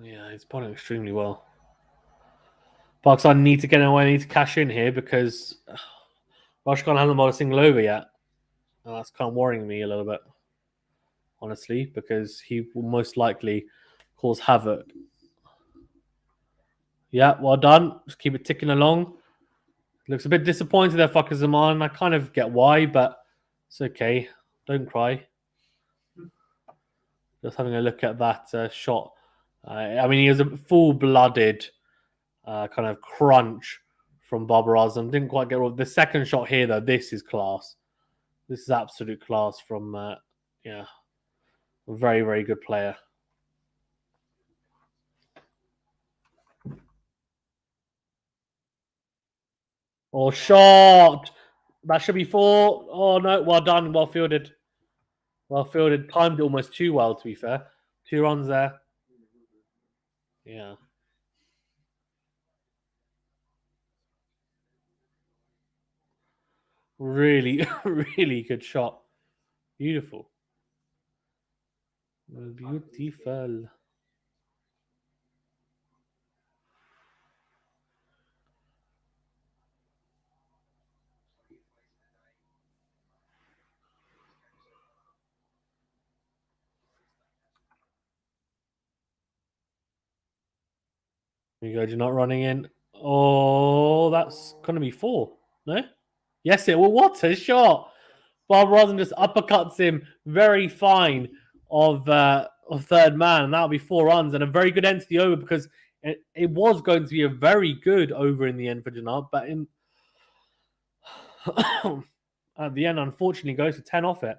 Yeah, he's bowling extremely well. Pakistan need to get away, need to cash in here because Rashid Khan hasn't bowled a single over yet. And that's kind of worrying me a little bit, honestly, because he will most likely cause havoc. Yeah, well done. Just keep it ticking along. Looks a bit disappointed there, Fakhar Zaman. I kind of get why, but it's okay. Don't cry. Just having a look at that shot. I mean, he was a full-blooded kind of crunch from Babar Azam. Didn't quite get the second shot here, though. This is class. This is absolute class from, a very, very good player. Oh, shot! That should be 4. Oh, no. Well done. Well fielded. Well fielded. Timed it almost too well, to be fair. 2 runs there. Yeah. Really, really good shot. Beautiful. Beautiful. There you go. You're not running in. Oh, that's going to be 4. No? Yes, it will. What a shot. Bob Rosen just uppercuts him very fine of third man. And that'll be 4 runs and a very good end to the over because it was going to be a very good over in the end for Janab. But at the end, unfortunately, goes to 10 off it.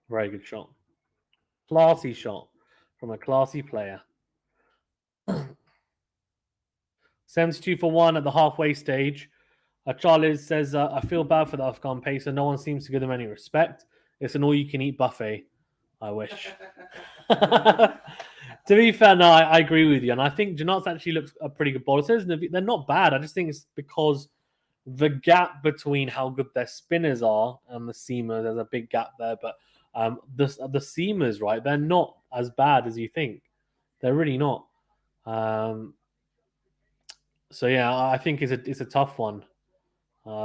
Very good shot. Classy shot from a classy player. 72 for 1 at the halfway stage. Charles says, I feel bad for the Afghan pacer. No one seems to give them any respect. It's an all-you-can-eat buffet. I wish. To be fair, no, I agree with you. And I think Janat's actually looks a pretty good bowler. They're not bad. I just think it's because the gap between how good their spinners are and the seamers, there's a big gap there. But the seamers, right, they're not as bad as you think. They're really not. So yeah, I think it's a tough one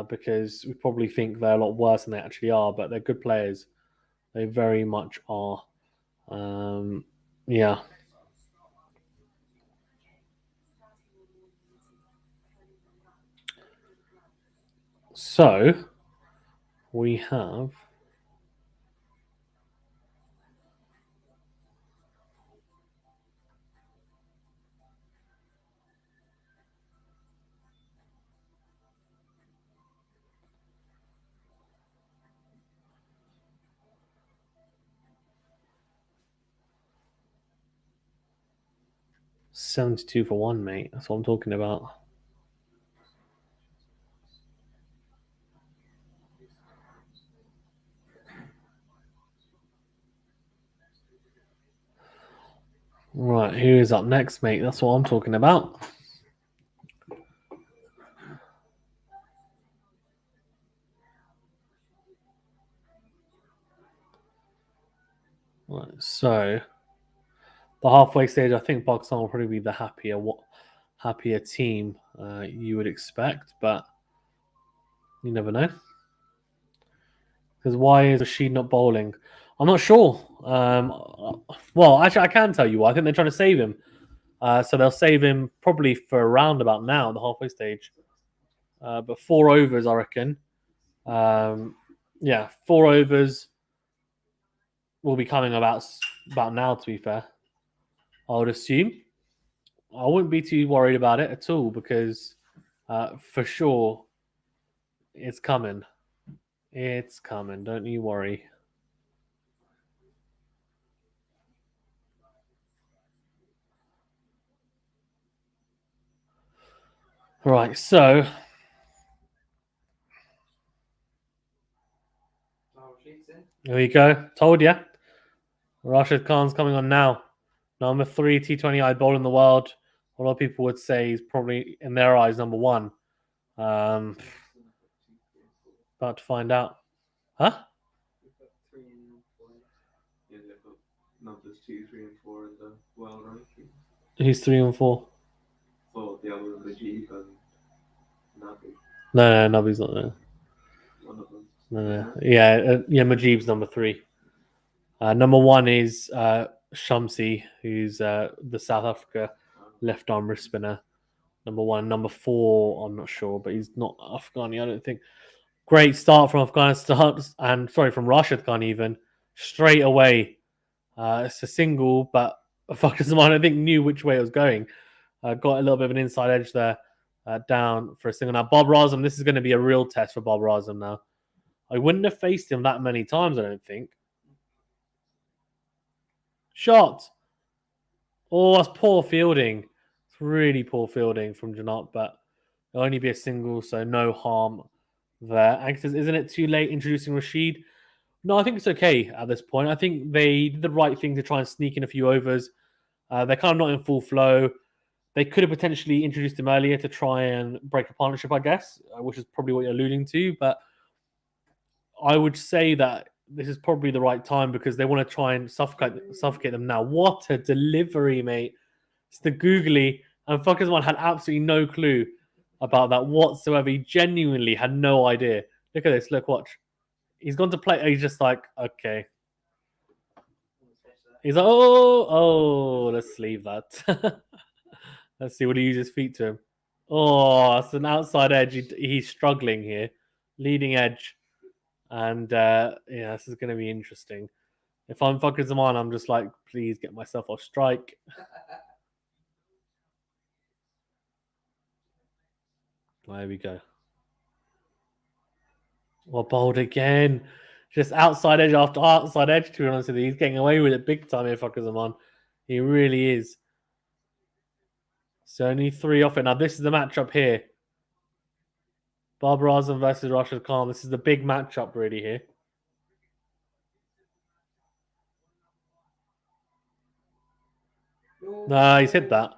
because we probably think they're a lot worse than they actually are, but they're good players. They very much are. Yeah. So we have 72 for 1, mate. That's what I'm talking about. Right, who is up next, mate? That's what I'm talking about. Right, so the halfway stage, I think Pakistan will probably be the happier team you would expect, but you never know. Because why is Rashid not bowling? I'm not sure. Well, actually, I can tell you why. I think they're trying to save him. So they'll save him probably for around about now, the halfway stage. But 4 overs, I reckon. Yeah, 4 overs will be coming about now, to be fair. I would assume. I wouldn't be too worried about it at all because for sure it's coming. It's coming. Don't you worry. Right, so here we go. Told you. Rashid Khan's coming on now. Number 3 T20 bowler in the world. A lot of people would say he's probably, in their eyes, number 1. About to find out. Huh? Yeah, they've got numbers 2, 3, and 4 in the world ranking. He's 3 and 4. For the other Majid and Nabi. No, Nabi's not there. One of them. No. Yeah, Majib's number 3. Number 1 is Shamsi, who's the South Africa left arm wrist spinner. Number 1. Number 4, I'm not sure, but he's not Afghani, I don't think. Great start from Afghanistan, and from Rashid Khan even. Straight away. It's a single, but Pakistan, I don't think, knew which way it was going. Got a little bit of an inside edge there, down for a single. Now, Bob Razam, this is going to be a real test for Bob Razam now. I wouldn't have faced him that many times, I don't think. Shot. Oh, that's poor fielding. It's really poor fielding from Janat, but it'll only be a single, so no harm there. Angus says, isn't it too late introducing Rashid? No, I think it's okay at this point. I think they did the right thing to try and sneak in a few overs. They're kind of not in full flow. They could have potentially introduced him earlier to try and break a partnership, I guess, which is probably what you're alluding to. But I would say that this is probably the right time because they want to try and suffocate them now. What a delivery, mate. It's the googly. And Fuckersman had absolutely no clue about that whatsoever. He genuinely had no idea. Look at this. Look, watch. He's gone to play. He's just like, okay. He's like, oh, let's leave that. Let's see what he uses feet to him. Oh, it's an outside edge. He's struggling here. Leading edge. And this is going to be interesting. If I'm fucking Zaman, I'm just like, please get myself off strike. There we go. Well, bowled again. Just outside edge after outside edge, to be honest with you. He's getting away with it big time here, fuckers Zaman. He really is. So only 3 off it. Now, this is the matchup here. Barbara Azam versus Rashid Khan. This is the big matchup really here. No, he's hit that.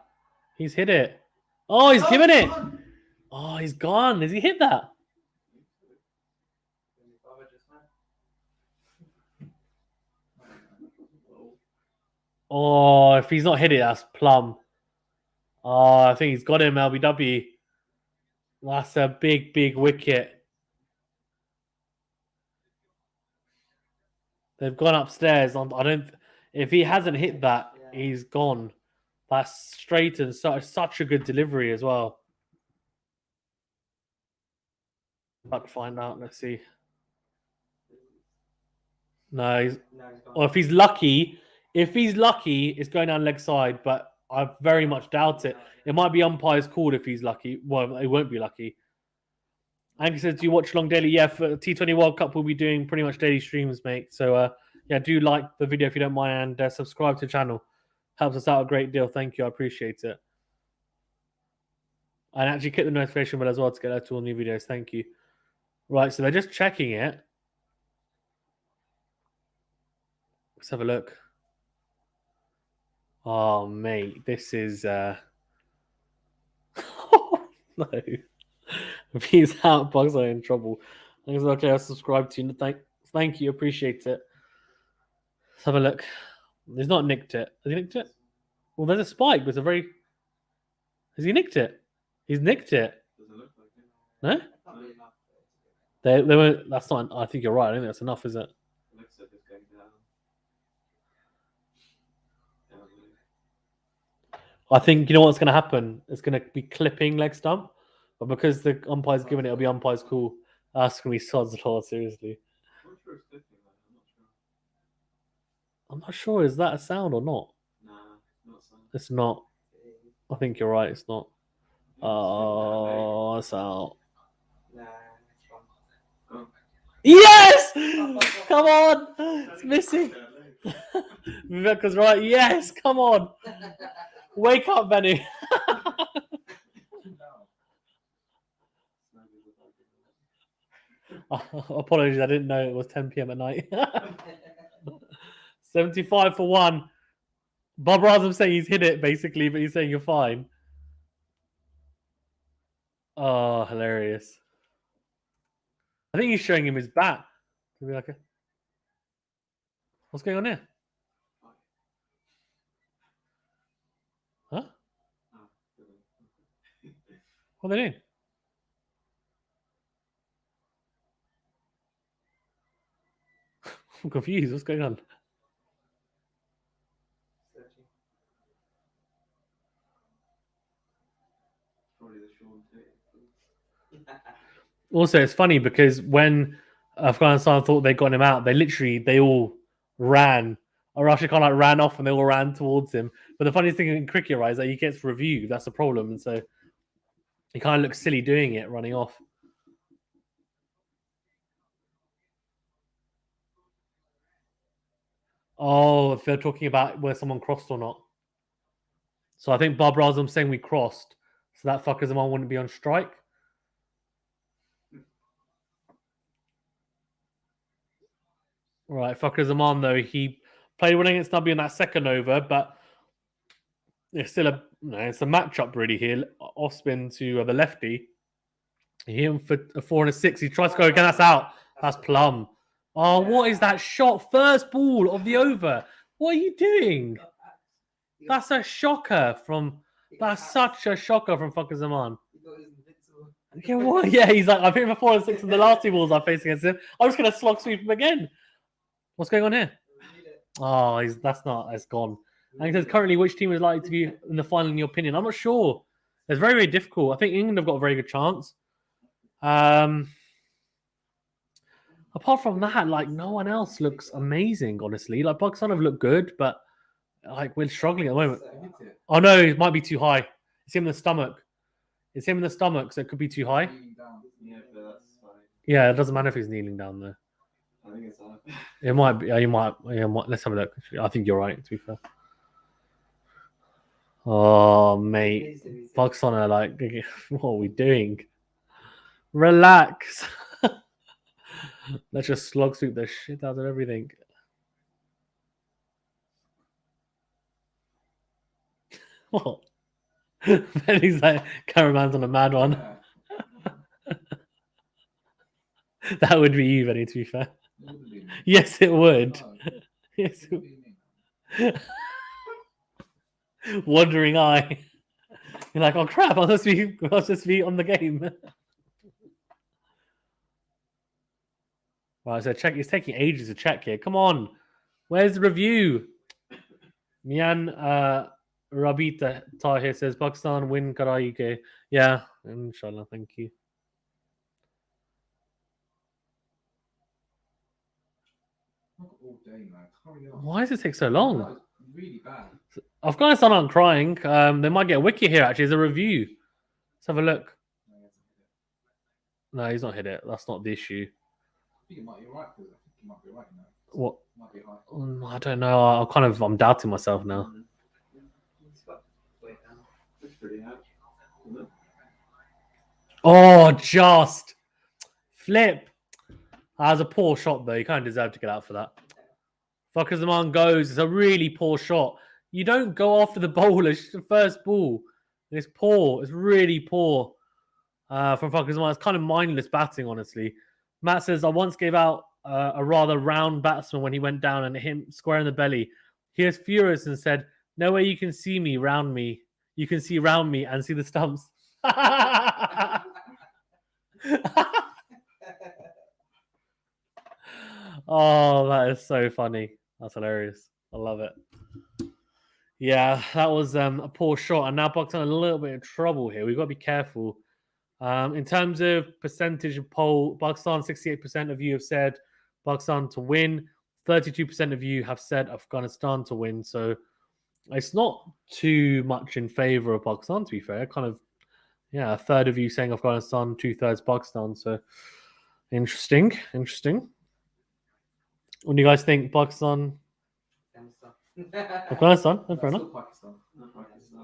He's hit it. Oh, he's given it. Oh, he's gone. Has he hit that? Oh, if he's not hit it, that's plum. Oh, I think he's got him, LBW. That's a big, big wicket. They've gone upstairs. If he hasn't hit that, he's gone. That's straight and such a good delivery as well. About to find out. Let's see. No, or if he's lucky, it's going down leg side, but I very much doubt it. It might be umpire's called if he's lucky. Well, it won't be lucky. Angus says, do you watch Long daily? Yeah, for T20 World Cup, we'll be doing pretty much daily streams, mate. So, do like the video if you don't mind and subscribe to the channel. Helps us out a great deal. Thank you. I appreciate it. And actually click the notification bell as well to get out to all new videos. Thank you. Right, so they're just checking it. Let's have a look. Oh, mate, this is... no. If he's out, Bugs are in trouble. Okay, I'll subscribe to you. Thank you. Appreciate it. Let's have a look. He's not nicked it. Has he nicked it? Well, there's a spike, but it's a very... Has he nicked it? He's nicked it. Doesn't look like it. No? They were. That's not. I think you're right. I don't think that's enough, is it? It looks like it's going down. I think you know what's going to happen. It's going to be clipping leg stump, but because the umpire's given it, it'll be umpire's call. That's going to be sods law. Seriously, I'm not sure it's clicking, man. I'm not sure. Is that a sound or not? Nah, not sound. It's not. I think you're right. It's not. Oh, it's out. Nah, it's fine. Yes! Come on! It's missing. Viveka's right. Yes, come on. Wake up, Benny. Apologies, I didn't know it was 10 p.m. at night. 75 for 1. Bob Razum's saying he's hit it, basically, but he's saying you're fine. Oh, hilarious. I think he's showing him his bat. To be like what's going on here? Huh? What are they doing? I'm confused. What's going on? Probably the Sean too. Also, it's funny because when Afghanistan thought they'd gotten him out, they all ran. Rashid Khan ran off and they all ran towards him. But the funniest thing in cricket, right, is that he gets reviewed. That's the problem. And so he kind of looks silly doing it, running off. Oh, if they're talking about where someone crossed or not. So I think Bob Razum's saying we crossed. So that fucker Zaman wouldn't be on strike. Right, fucker Zaman, though, he played well against Nubby in that second over, but it's still it's a matchup really here. Off spin to the lefty. He hit him for a 4 and a 6. He tries to go again. That's out. That's plum. Oh, what is that shot? First ball of the over. What are you doing? That's a shocker from. That's such a shocker from fucker Zaman. Yeah, what? Yeah, he's like, I've hit him for 4 and 6 in the last 2 balls I faced against him. I'm just going to slog sweep him again. What's going on here? Oh, that's gone. And he says, currently, which team is likely to be in the final in your opinion? I'm not sure. It's very, very difficult. I think England have got a very good chance. Apart from that, like, no one else looks amazing, honestly. Like, Pakistan have looked good, but like, we're struggling at the moment. Oh, no, it might be too high. It's him in the stomach. It's him in the stomach, so it could be too high. Yeah, but that's fine. Yeah, it doesn't matter if he's kneeling down there. I think it's up. It might be. You might. Let's have a look. I think you're right, to be fair. Oh, mate. Pakistan are like, what are we doing? Relax. Let's just slog sweep the shit out of everything. What? Then he's like, cameraman's on a mad one. That would be you, Benny, to be fair. Yes, it would. Yes. Wandering eye. You're like, oh crap, I'll just be on the game. Right, so check. It's taking ages to check here. Come on, where's the review? Mian Rabita Tahir says Pakistan win Karaike. Yeah, inshallah. Thank you. Why does it take so long? Really bad. Afghanistan aren't crying. They might get a wicket here. Actually, there's a review. Let's have a look. No, he's not hit it. That's not the issue. I think it might be right. I think it might be right now. What? Might be high. I don't know. I'm doubting myself now. Oh, just flip. That was a poor shot, though. You kind of deserve to get out for that. Fakhar Zaman goes. It's a really poor shot. You don't go after the bowler. It's just the first ball. It's poor. It's really poor from Fakhar Zaman. It's kind of mindless batting, honestly. Matt says, I once gave out a rather round batsman when he went down and hit him square in the belly. He was furious and said, no way you can see me round me. You can see round me and see the stumps. Oh, that is so funny. That's hilarious. I love it. Yeah, that was a poor shot. And now Pakistan in a little bit of trouble here. We've got to be careful. In terms of percentage of poll, Pakistan, 68% of you have said Pakistan to win. 32% of you have said Afghanistan to win. So it's not too much in favor of Pakistan, to be fair. Kind of, yeah, a third of you saying Afghanistan, 2/3 Pakistan. So interesting. What do you guys think? Pakistan? Afghanistan? No, fair enough. Still Pakistan. No, Pakistan.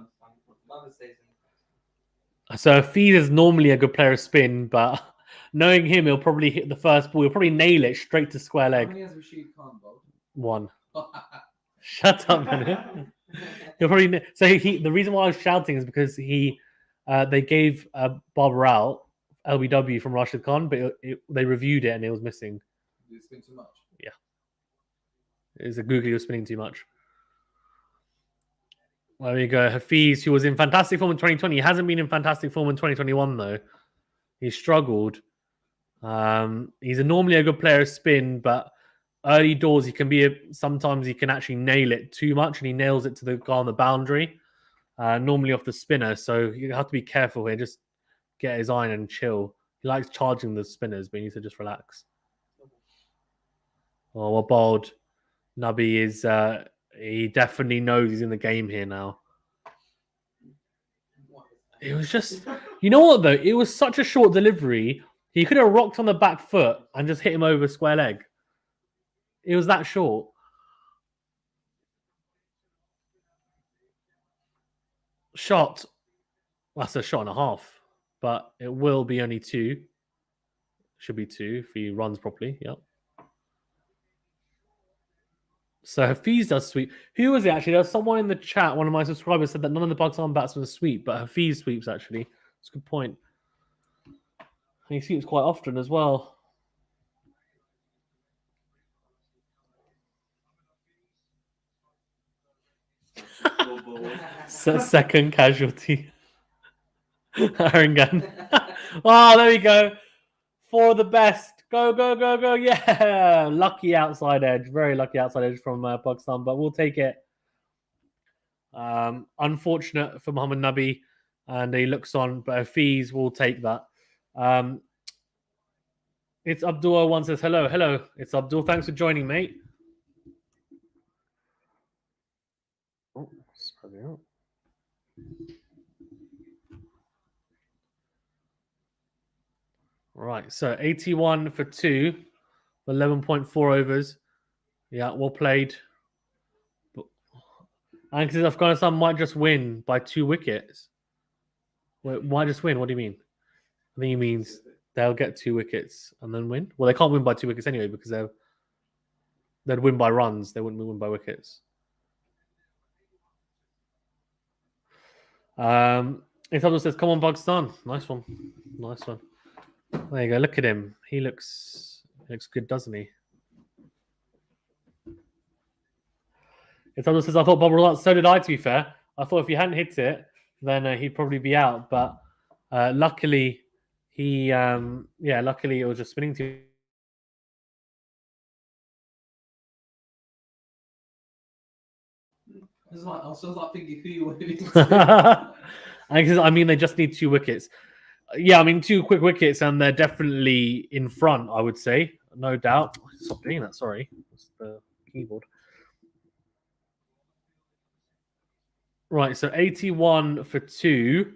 So Hafiz is normally a good player of spin, but knowing him, he'll probably hit the first ball. He'll probably nail it straight to square How leg. many has Rashid Khan bowled? One. Shut up, man. He'll probably the reason why I was shouting is because they gave Barbara out LBW from Rashid Khan, but they reviewed it and it was missing. Did it spin too much? It was a googly was spinning too much. There you go. Hafiz, who was in fantastic form in 2020, he hasn't been in fantastic form in 2021 though. He struggled. He's normally a good player of spin, but early doors he can be. Sometimes he can actually nail it too much, and he nails it to the guy on the boundary. Normally off the spinner, so you have to be careful here. Just get his iron and chill. He likes charging the spinners, but he needs to just relax. Oh, well bowled. Nabi is. He definitely knows he's in the game here now. It was just, you know what though? It was such a short delivery. He could have rocked on the back foot and just hit him over square leg. It was that short. Shot. That's a shot and a half, but it will be only 2. Should be 2 if he runs properly. Yep. So Hafiz does sweep. Who was it actually? There was someone in the chat, one of my subscribers said that none of the Pakistan batsmen sweep, but Hafiz sweeps actually. That's a good point. And he sweeps quite often as well. Second casualty. Aaron Gunn. Oh, there we go. For the best. Go, go, go, go. Yeah. Lucky outside edge. Very lucky outside edge from Pakistan, but we'll take it. Unfortunate for Muhammad Nabi, and he looks on, but Hafiz will take that. It's Abdul one says, hello. It's Abdul. Thanks for joining, mate. Oh, sorry. Right, so 81 for 2, 11.4 overs. Yeah, well played. And because Afghanistan might just win by 2 wickets. Wait, might just win? What do you mean? I think he means they'll get 2 wickets and then win. Well, they can't win by 2 wickets anyway because they'd win by runs. They wouldn't win by wickets. It says, come on, Pakistan. Nice one. There you go. Look at him. He looks good, doesn't he? It says, I thought Bob was out. So did I, to be fair. I thought if he hadn't hit it, then he'd probably be out. But luckily, luckily it was just spinning too. I was like thinking who you were hitting. I mean, they just need 2 wickets. Yeah, I mean, 2 quick wickets, and they're definitely in front, I would say. No doubt. Stop doing that, sorry. That's the keyboard. Right, so 81 for 2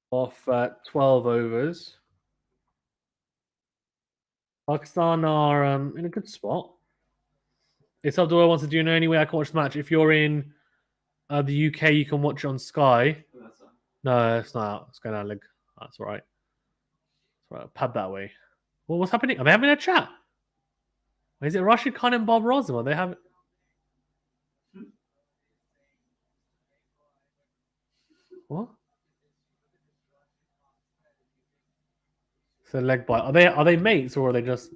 off 12 overs. Pakistan are in a good spot. It's up to who wants to do. Any way I can watch the match. If you're in the UK, you can watch it on Sky. No, it's not out. It's going out leg. That's all right. That's right. Pad that way. Well, what's happening? Are they having a chat? Is it Rashid Khan and Bob Rosam? Are they having? What? So leg bite. Are they mates or are they just?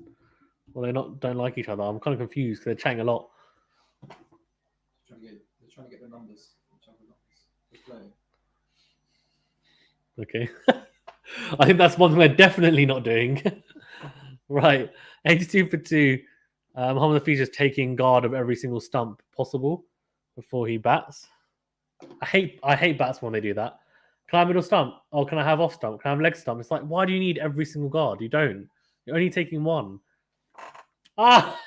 Well, they don't like each other. I'm kind of confused because they're chatting a lot. They're trying to get the numbers. Okay. I think that's one thing they're definitely not doing. Right. 82 for 2. Mohamed Hafiz is taking guard of every single stump possible before he bats. I hate bats when they do that. Can I have middle stump? Oh, can I have off stump? Can I have leg stump? It's like, why do you need every single guard? You don't. You're only taking one. Ah!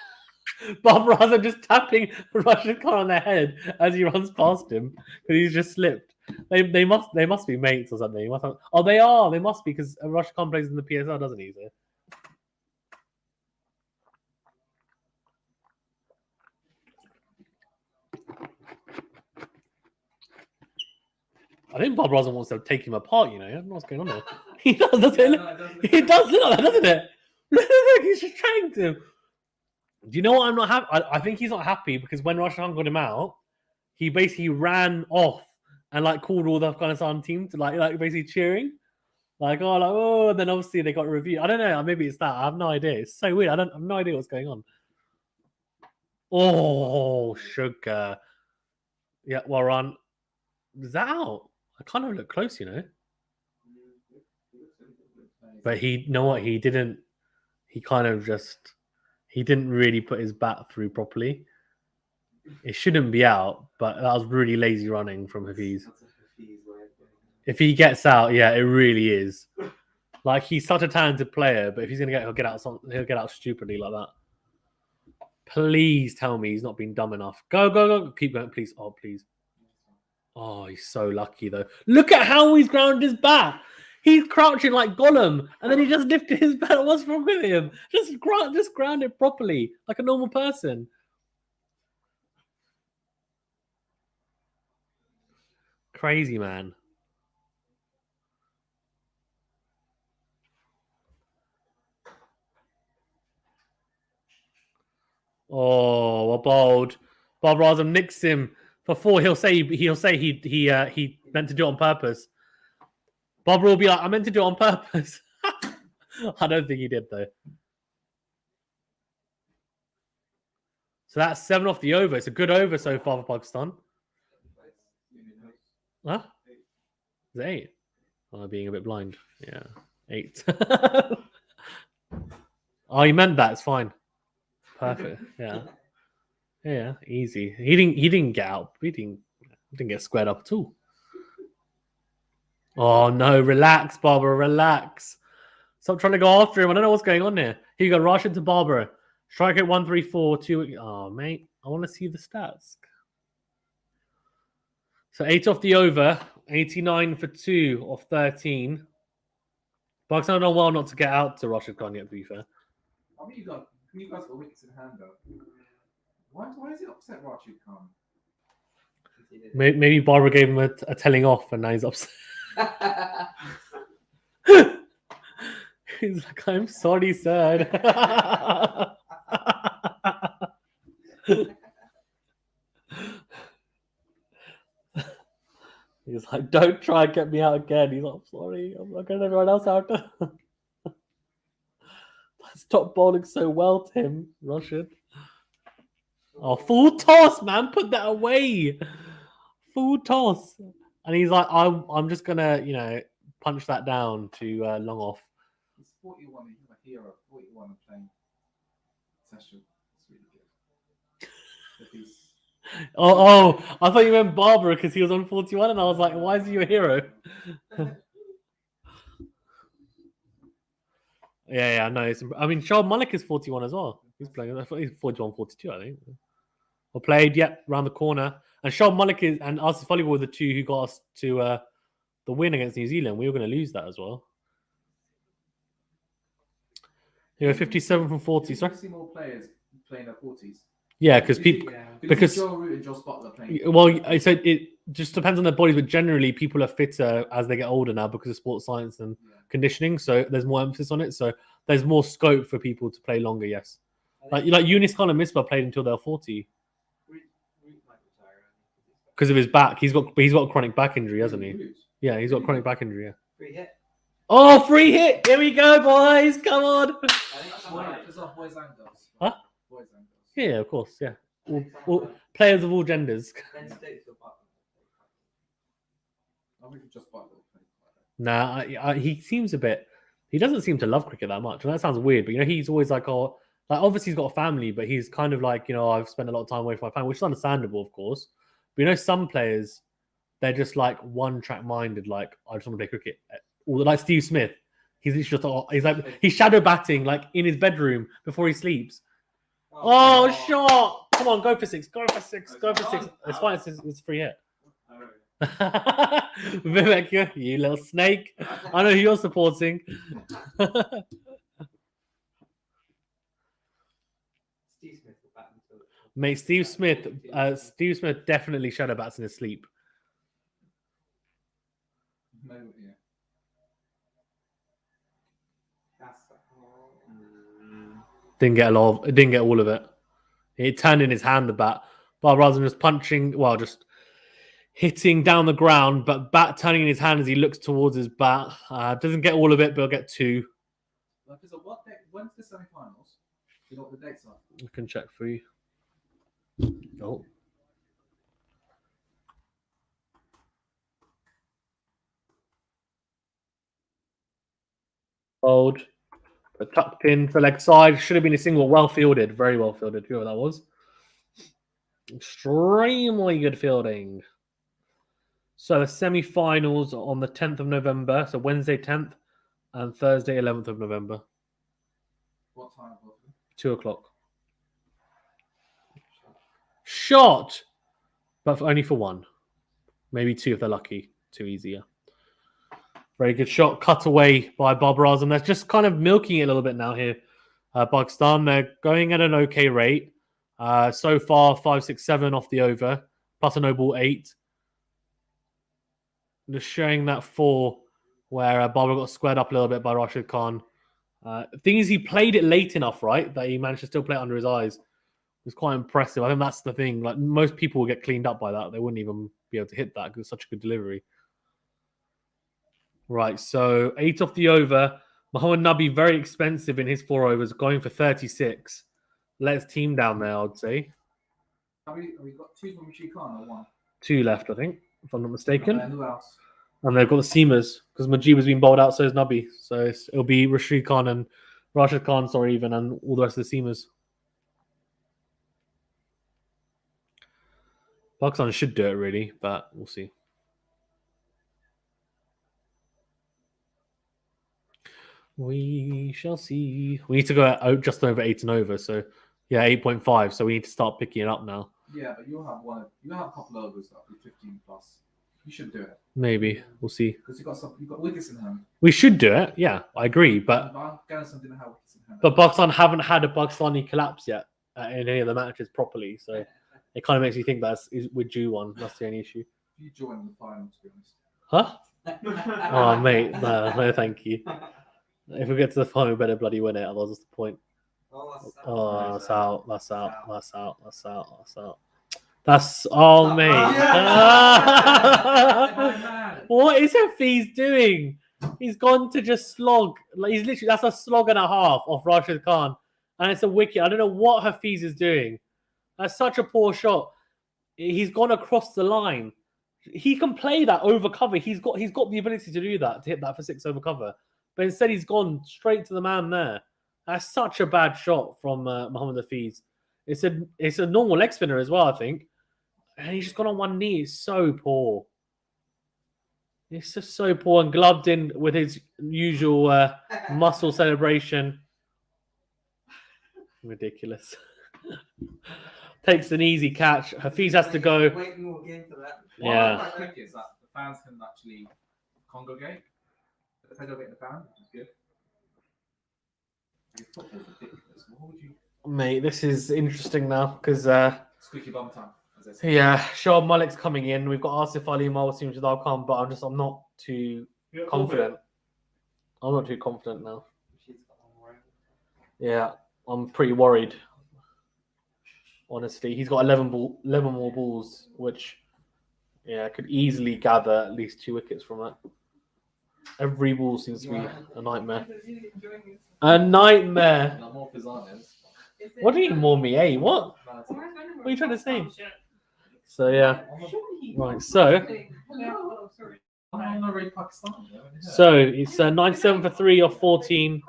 Bob Raza just tapping Rashid Khan on their head as he runs past him because he's just slipped. They must be mates or something. Oh, they are. They must be because Rashid Khan plays in the PSL, doesn't he? So. I think Bob Raza wants to take him apart. You know, I don't know what's going on there. He does, doesn't it? He does look like that, doesn't it? Look, he's just trying to. Do you know what I'm not happy? I think he's not happy because when Rashid Khan got him out, he basically ran off and like called all the Afghanistan team to like basically cheering, oh, and then obviously they got a review. I don't know, maybe it's that. I have no idea. It's so weird. I have no idea what's going on. Oh, sugar. Yeah, well run. Is that out? I kind of look close, you know. But you know what? He didn't. He kind of just. He didn't really put his bat through properly. It shouldn't be out, but that was really lazy running from Hafiz. If he gets out, yeah, it really is. Like he's such a talented player, but if he's gonna he'll get out stupidly like that. Please tell me he's not been dumb enough. Go. Keep going, please. Oh, please. Oh, he's so lucky though. Look at how he's grounded his bat. He's crouching like Gollum, and then he just lifted his bat. What's wrong with him? Just ground it properly, like a normal person. Crazy man. Oh, a bold. Bob Razum nicks him for 4. He'll say he meant to do it on purpose. Bob will be like, I meant to do it on purpose. I don't think he did though. So that's 7 off the over. It's a good over so far for Pakistan. Huh? Is it 8? Oh, being a bit blind. Yeah, 8. Oh, you meant that. It's fine. Perfect. Yeah. Yeah, easy. He didn't get out. He didn't get squared up at all. Oh no, relax, Barbara, relax. Stop trying to go after him. I don't know what's going on here. Here you go, Rashid to Barbara. Strike at 1, 3, 4, 2. Oh, mate, I want to see the stats. So 8 off the over, 89 for 2 off 13. Pakistan have done well not to get out to Rashid Khan yet, to be fair. I mean, you guys got wickets in hand though. Why is it upset Rashid Khan? Maybe Barbara gave him a telling off and now he's upset. He's like, I'm sorry, sir. He's like, don't try and get me out again. He's like, I'm sorry. I'm not getting everyone else out. Stop bowling so well, Tim. Rashid. Oh, full toss, man. Put that away. Full toss. And he's like, I'm just going to, punch that down to long off. He's 41. He's a hero. 41 and playing session. It's really good. Oh, I thought you meant Barbara because he was on 41 and I was like, why is he a hero? Yeah, no. I mean, Shoaib Malik is 41 as well. He's playing. He's 41, 42, I think. Well played, round the corner. And Shoaib Malik and Asif Ali were the two who got us to the win against New Zealand. We were going to lose that as well. 57 from 40. Sorry. See more players playing their 40s. Yeah, because people because Joe Root and Josh Butler playing. Well, I said just depends on their bodies, but generally people are fitter as they get older now because of sports science and conditioning. So there's more emphasis on it. So there's more scope for people to play longer. Yes, like Eunice Khan and Misbah played until they're 40 because of his back. He's got a chronic back injury, hasn't he? Yeah, he's got chronic back injury. Yeah. Free hit. Oh, free hit! Here we go, boys. Come on. It's not boys and girls. Huh? Boys and girls. Yeah, of course. Yeah, all players of all genders. I think just fight little things Nah, he seems a bit. He doesn't seem to love cricket that much, and that sounds weird. But he's always like, oh, like obviously he's got a family, but he's kind of like, I've spent a lot of time away from my family, which is understandable, of course. But some players, they're just like one-track minded. Like, I just want to play cricket. Or like Steve Smith, he's shadow batting like in his bedroom before he sleeps. Oh, shot! Come on, go for six. Go for six. Go for six. It's fine. It's free hit. Vivek, you little snake. I know who you're supporting. Steve Smith will bat until Mate, Steve Smith definitely shadow bats in his sleep. No, yeah. that's Didn't get all of it. It turned in his hand, the bat, but rather than just punching, just hitting down the ground, but bat turning in his hand as he looks towards his bat. Doesn't get all of it, but he'll get 2. When's the semi-finals? Do you know what the dates are? I can check for you. Oh. Hold. Tucked in for leg side. Should have been a single. Well fielded. Very well fielded. Whoever that was. Extremely good fielding. So the semi-finals are on the 10th of November. So Wednesday 10th and Thursday 11th of November. What time? 2 o'clock. Shot! But only for 1. Maybe 2 if they're lucky. 2 easier. Very good shot. Cut away by Babar Azam. They're just kind of milking it a little bit now here. Pakistan, they're going at an okay rate. So far, 5, 6, 7 off the over. Plus a no ball 8. Just showing that 4 where Babar got squared up a little bit by Rashid Khan. The thing is, he played it late enough, right? That he managed to still play it under his eyes. It was quite impressive. I think that's the thing. Like, most people will get cleaned up by that. They wouldn't even be able to hit that because it's such a good delivery. Right, so 8 off the over. Mohammad Nabi, very expensive in his 4 overs, going for 36. Let his team down there, I'd say. Have we got 2 from Rashid Khan or 1? 2 left, I think, if I'm not mistaken. Who else? And they've got the seamers, because Majib has been bowled out, so is Nabi. So it'll be Rashid Khan and Rashid Khan, and all the rest of the seamers. Pakistan should do it, really, but we'll see. We shall see. We need to go just over 8 and over. So, yeah, 8.5. So we need to start picking it up now. Yeah, but you'll have a couple of overs that'll be 15 plus. You should do it. Maybe. We'll see. Because you've got wickets in hand. We should do it. Yeah, I agree. But Afghanistan didn't have wickets in hand. But Pakistan haven't had a Pakistani collapse yet in any of the matches properly. So it kind of makes you think we're due one. That's the only issue. If you join the final, to be honest. Huh? Oh, mate. No, thank you. If we get to the final, we better bloody win it. Otherwise, what's the point? Oh, that's out. That's out. That's out. That's out. That's out. That's mate. What is Hafiz doing? He's gone to just slog. Like, he's literally, that's a slog and a half off Rashid Khan, and it's a wicket. I don't know what Hafiz is doing. That's such a poor shot. He's gone across the line. He can play that over cover. He's got the ability to do that, to hit that for 6 over cover. But instead, he's gone straight to the man there. That's such a bad shot from Mohammad Hafiz. It's a normal leg spinner as well, I think. And he's just gone on one knee. It's so poor. It's just so poor and gloved in with his usual muscle celebration. Ridiculous. Takes an easy catch. Hafiz has to go. Wait more game for that. Yeah. What I like cricket is that the fans can actually congregate. If they go get the fan, which is good. Football's ridiculous. What would you? Mate, this is interesting now because Squeaky bum time. as I said. Yeah, Shoaib Malik's coming in. We've got Asif Ali, Wasim Jadal Khan, but I'm not too You got confident. I'm not too confident now. Yeah, I'm pretty worried. Honestly, he's got 11 more balls, which could easily gather at least 2 wickets from it. Every ball seems to be a nightmare. A nightmare. I'm off his honest. What do you mean more me? Hey, what? What are you trying to say? So yeah, right. So I'm not really Pakistan. So it's 97 for 3 off 14.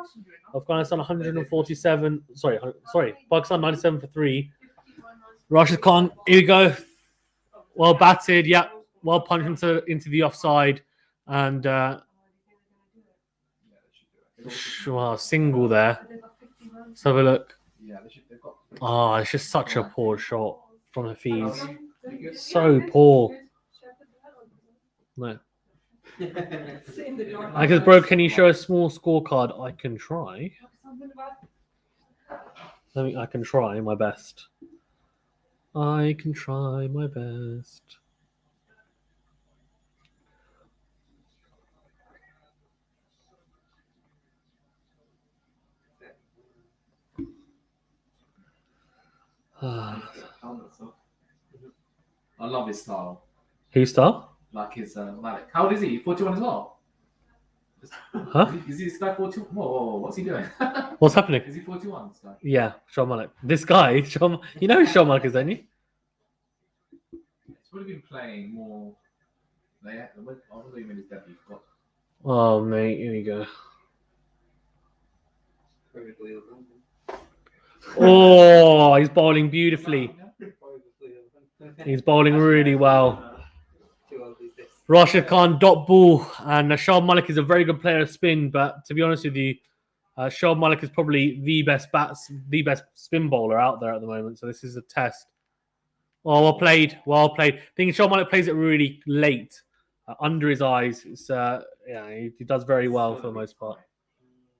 Afghanistan 147. Sorry. Pakistan 97 for 3. Rashid Khan, here we go. Well batted, yeah. Well punched into the offside. And single there. Let's have a look. Yeah, they've got. Oh, it's just such a poor shot from the fees. So poor. No. I guess, bro, can you show a small scorecard? I can try. I can try my best. I can try my best. I love his style. Who's star? Like his Malik. How old is he? 41 as well? Huh? Is this guy 41? Whoa, what's he doing? What's happening? Is he 41, this guy? Yeah, Shoaib Malik. This guy, you know who Shoaib Malik is, don't you? He's probably been playing more. I don't even his debut. Oh, mate, here we go. Oh, he's bowling beautifully. He's bowling really well. Rashid Khan, dot ball, and Shoaib Malik is a very good player of spin, but to be honest with you, Shoaib Malik is probably the best spin bowler out there at the moment, so this is a test. Oh, well played. I think Shoaib Malik plays it really late, under his eyes. It's he does very well for the most part.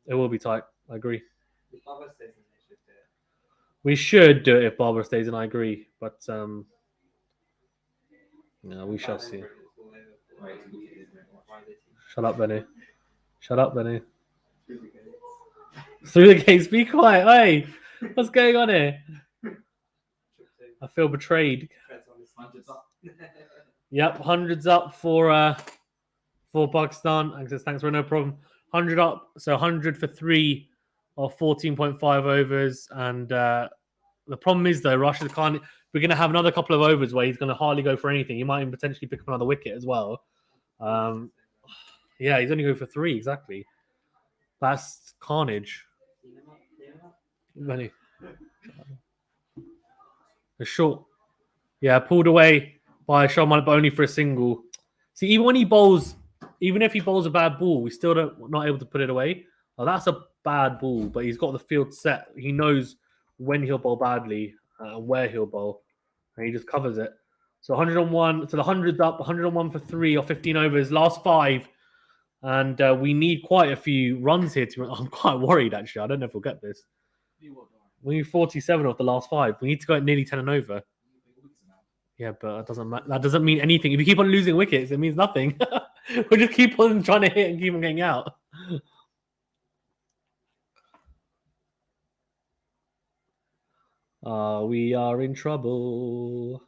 It will be tight, I agree. We should do it if Barbara stays in, I agree, but no, we shall see. Shut up, Benny. Through the gates, be quiet. Hey, what's going on here? I feel betrayed. Yep, hundreds up for Pakistan. Thanks for no problem. 100 up, so 100 for 3 of 14.5 overs. And the problem is, though, Rashid Khan, we're going to have another couple of overs where he's going to hardly go for anything. He might even potentially pick up another wicket as well. Yeah, he's only going for 3, exactly. That's carnage. Benny. A short. Yeah, pulled away by Shoaib Malik, but only for a single. See, even if he bowls a bad ball, we still not able to put it away. Oh, that's a bad ball, but he's got the field set. He knows when he'll bowl badly and where he'll bowl, and he just covers it. So 101, so the 100's up, 101 for 3 or 15 overs, last 5. And we need quite a few runs here. I'm quite worried, actually. I don't know if we'll get this. We need 47 off the last 5. We need to go at nearly 10 and over. Yeah, but that doesn't mean anything. If you keep on losing wickets, it means nothing. We'll just keep on trying to hit and keep on getting out. We are in trouble.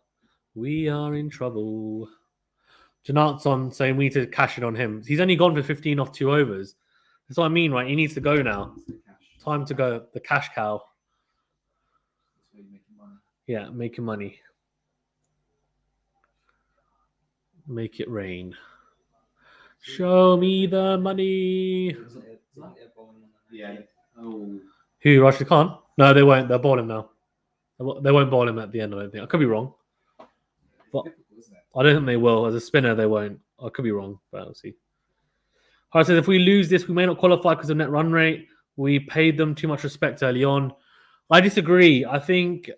Janat's on saying we need to cash it on him. He's only gone for 15 off 2 overs. That's what I mean, right? He needs to go now. Time to go. The cash cow. Yeah, making money. Make it rain. Show me the money. Yeah. Oh. Who, Rashid Khan? No, they won't. They'll bowl him now. They won't bowl him at the end, I don't think. I could be wrong. But I don't think they will. As a spinner, they won't. I could be wrong, but I'll see. Harris says, if we lose this, we may not qualify because of net run rate. We paid them too much respect early on. I disagree. I don't think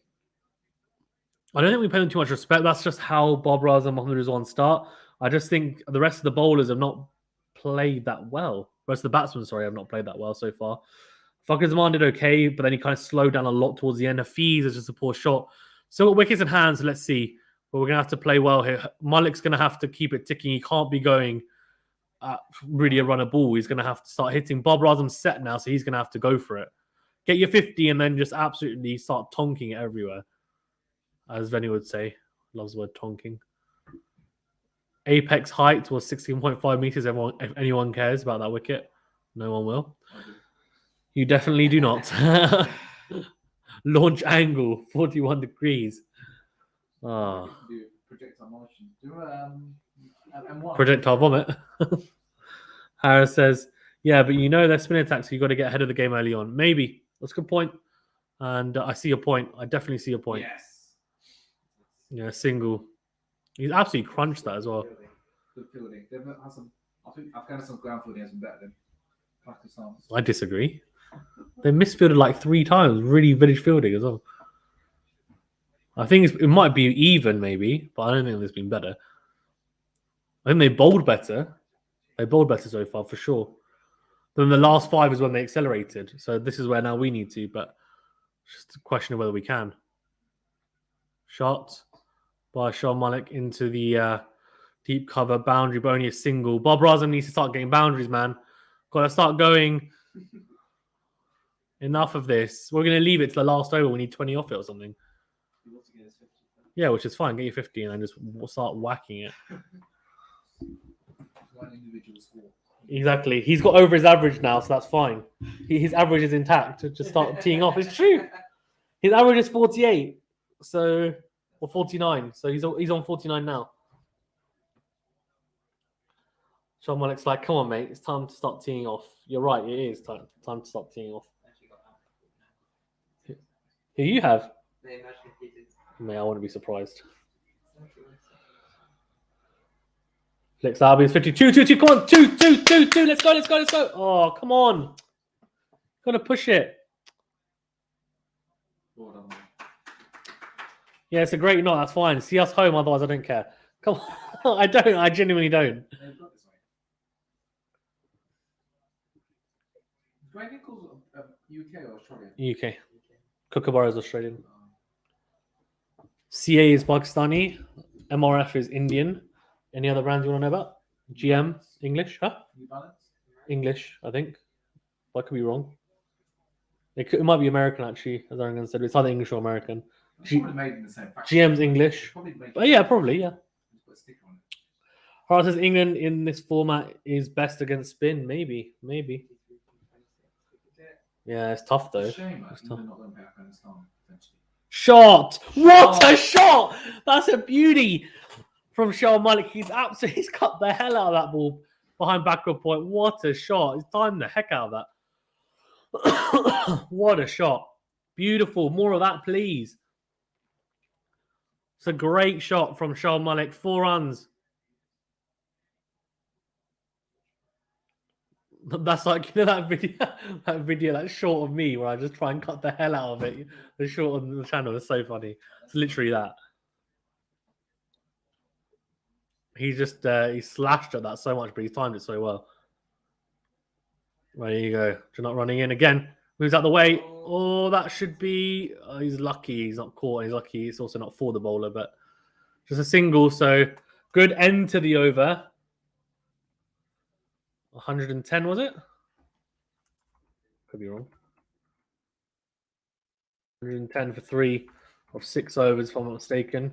we paid them too much respect. That's just how Bob Raz and Mohammad Rizwan start. I just think the rest of the bowlers have not played that well. The rest of the batsmen, have not played that well so far. Fakhar Zaman did okay, but then he kind of slowed down a lot towards the end. Hafiz is just a poor shot. So wickets in hand, so let's see. but we're gonna have to play well here. Malik's gonna have to keep it ticking. He can't be going at really a run of ball. He's gonna have to start hitting. Bob Razum's set now, so he's gonna have to go for it. Get your 50 and then just absolutely start tonking it everywhere, as Venny would say. Loves the word tonking. Apex height was 16.5 meters. If anyone cares about that wicket, no one will. You definitely do not. Launch angle 41 degrees. Ah, Projectile motion. M1. projectile vomit. Harris says, "Yeah, but you know they're spin attacks. So you got to get ahead of the game early on. Maybe that's a good point, and I see your point. I definitely see your point. Yes. Yeah, single. He's absolutely crunched that as well. Good fielding. They've had some. I think Afghanistan's ground fielding has been better than Pakistan's. I disagree. They misfielded like 3 times. Really village fielding as well. I think it might be even, maybe, but I don't think it's been better. I think they bowled better. They bowled better so far, for sure. Then the last 5 is when they accelerated. So this is where now we need to, but it's just a question of whether we can. Shot by Sean Malik into the deep cover boundary, but only a single. Bob Razum needs to start getting boundaries, man. Got to start going. Enough of this. We're going to leave it to the last over. We need 20 off it or something. Yeah, which is fine. Get your 50 and then just start whacking it. One individual score. Exactly. He's got over his average now, so that's fine. His average is intact. Just start teeing off. It's true. His average is 48. So, or 49. So he's on 49 now. Sean Malik's like, come on, mate. It's time to start teeing off. You're right. It is time to start teeing off. Who you have? Mate, I wouldn't be surprised. Flicks Albion 52, 2, come on, 2, let's go. Oh, come on. Gotta push it. Yeah, it's a great knot, that's fine. See us home, otherwise I don't care. Come on. I genuinely don't. Greg Nichols UK or Australia? UK. Kookaburra is Australian. CA is Pakistani. MRF is Indian. Any other brands you want to know about? GM, English, huh? New Balance? English, I think. I could be wrong. It might be American, actually, as Aaron said. It's either English or American. Probably made in the same factory. GM's English. But yeah, probably, yeah. Put a sticker on it. Hart says England in this format is best against spin. Maybe. Yeah, it's tough, though. It's a shame, It's England tough. not going to play Afghanistan, potentially. Shot! What a shot! That's a beauty from Sean Malik. He's cut the hell out of that ball behind backward point. What a shot! He's timed the heck out of that. What a shot! Beautiful. More of that, please. It's a great shot from Sean Malik. 4 runs. That's like, you know, that video, that short of me where I just try and cut the hell out of it. The short on the channel is so funny. It's literally that. He just he slashed at that so much, but he timed it so well. There you go. You're not running in again. Moves out the way. Oh, that should be. Oh, he's lucky. He's not caught. He's lucky. It's also not for the bowler, but just a single. So good end to the over. 110 was it? Could be wrong. 110 for 3 of 6 overs, if I'm not mistaken.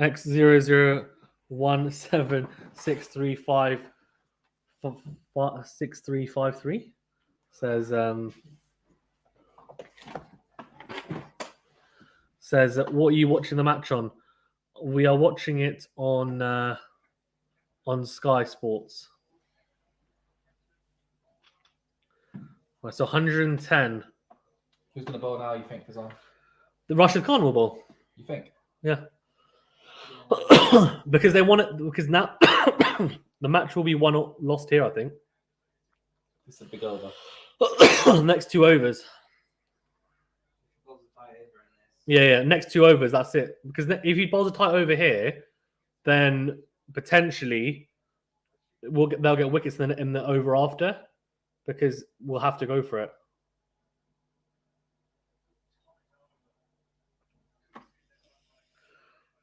X0017635 6353 says what are you watching the match on? We are watching it on Sky Sports. Right, so 110. Who's going to bowl now, you think, Fazan? The Rashid Khan will bowl. You think? Yeah. Because they want it. Because now the match will be won or lost here, I think. This is a big over. Next 2 overs. Yeah. Next 2 overs, that's it. Because if he bowls a tight over here, then potentially they'll get wickets in the over after, because we'll have to go for it.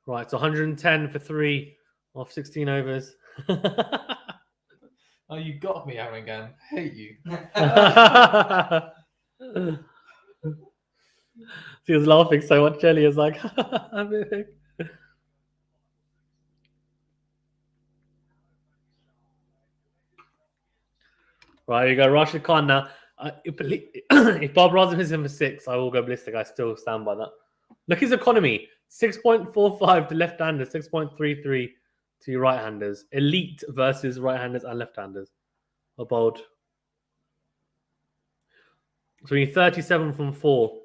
Right, it's 110 for 3 off 16 overs. Oh, you got me, Aaron again. I hate you. He was laughing so much. Jelly is like, right, you go Rashid Khan now. If Bob Razum hits him for 6, I will go ballistic. I still stand by that. Look his economy: 6.45 to left-handers, 6.33 to right-handers. Elite versus right-handers and left-handers. A bold. So we need 37 from 4.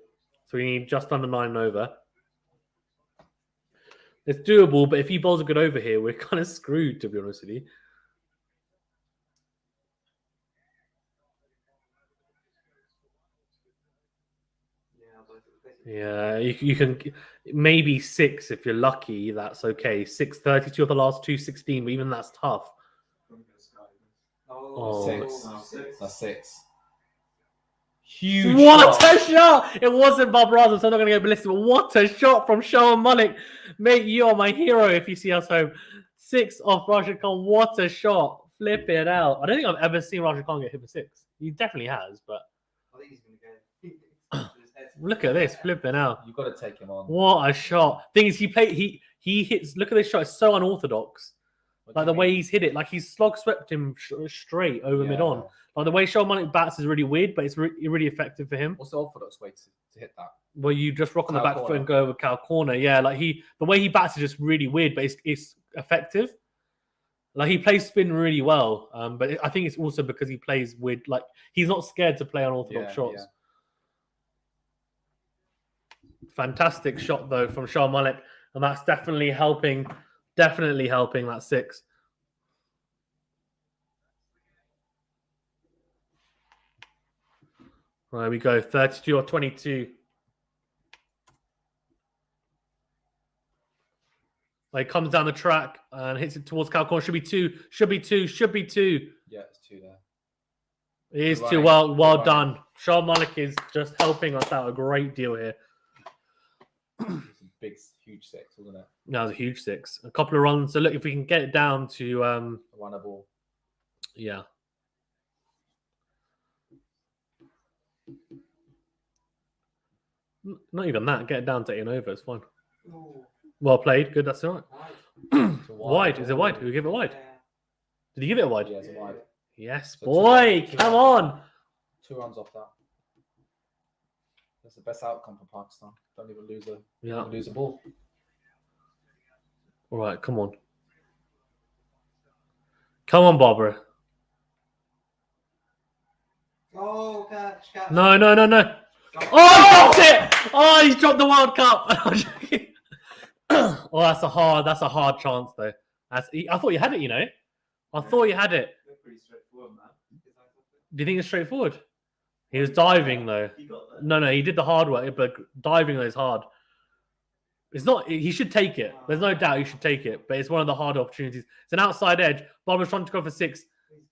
So we need just under 9 over. It's doable, but if he bowls a good over here, we're kind of screwed, to be honest with you. Yeah, you can maybe 6 if you're lucky. That's okay. 6.32 of the last 2.16, but even that's tough. Oh, 6. That's 6. Huge What shot. a shot! It wasn't Bob Razum, so I'm not going to go ballistic. But what a shot from Shoaib Malik. Mate, you are my hero if you see us home. 6 off Rashid Khan. What a shot. Flip it out. I don't think I've ever seen Rashid Khan get hit for 6. He definitely has, but I think he's going to go. look at this. Flipping out. You've got to take him on. What a shot. Thing is, he hits. Look at this shot. It's so unorthodox. What Like do the you way mean? he's hit it. Like he's slog swept him straight over Yeah. mid-on. Like the way Shoaib Malik bats is really weird, but it's really effective for him. What's the orthodox way to hit that? Where you just rock on the Cow back foot corner. and go over cow corner. Yeah, like the way he bats is just really weird, but it's effective. Like he plays spin really well, but I think it's also because he plays with like he's not scared to play unorthodox shots. Fantastic shot though from Shoaib Malik, and that's definitely helping. Definitely helping that 6. There we go, 32 or 22. Like comes down the track and hits it towards cow corner. Should be 2. Should be 2. Should be 2. Yeah, it's 2 there. It is Good 2. running. Well Good done. Shoaib Malik is just helping us out a great deal here. It's a big, huge 6, wasn't it? That was a huge 6. A couple of runs. So look, if we can get it down to A runner ball. yeah. Not even that. Get it down to 8 and over. It's fine. Well played. Good. That's all right. It's a Wide. Is it wide? Did we give it wide? Did he give it wide? Yeah, it's a wide. Yes, So boy. two Come runs. on. 2 runs off that. That's the best outcome for Pakistan. Don't even lose a ball. All right. Come on. Come on, Barbara. Oh, catch. No. Oh, he dropped it! Oh, he's dropped the World Cup. Oh, that's a hard chance though. I thought you had it. You know, I thought you had it. They're pretty straightforward, man. Do you think it's straightforward? He was diving though. He got that. No, he did the hard work, but diving though is hard. It's not. He should take it. There's no doubt he should take it, but it's one of the hard opportunities. It's an outside edge. Barbara's trying to go for 6.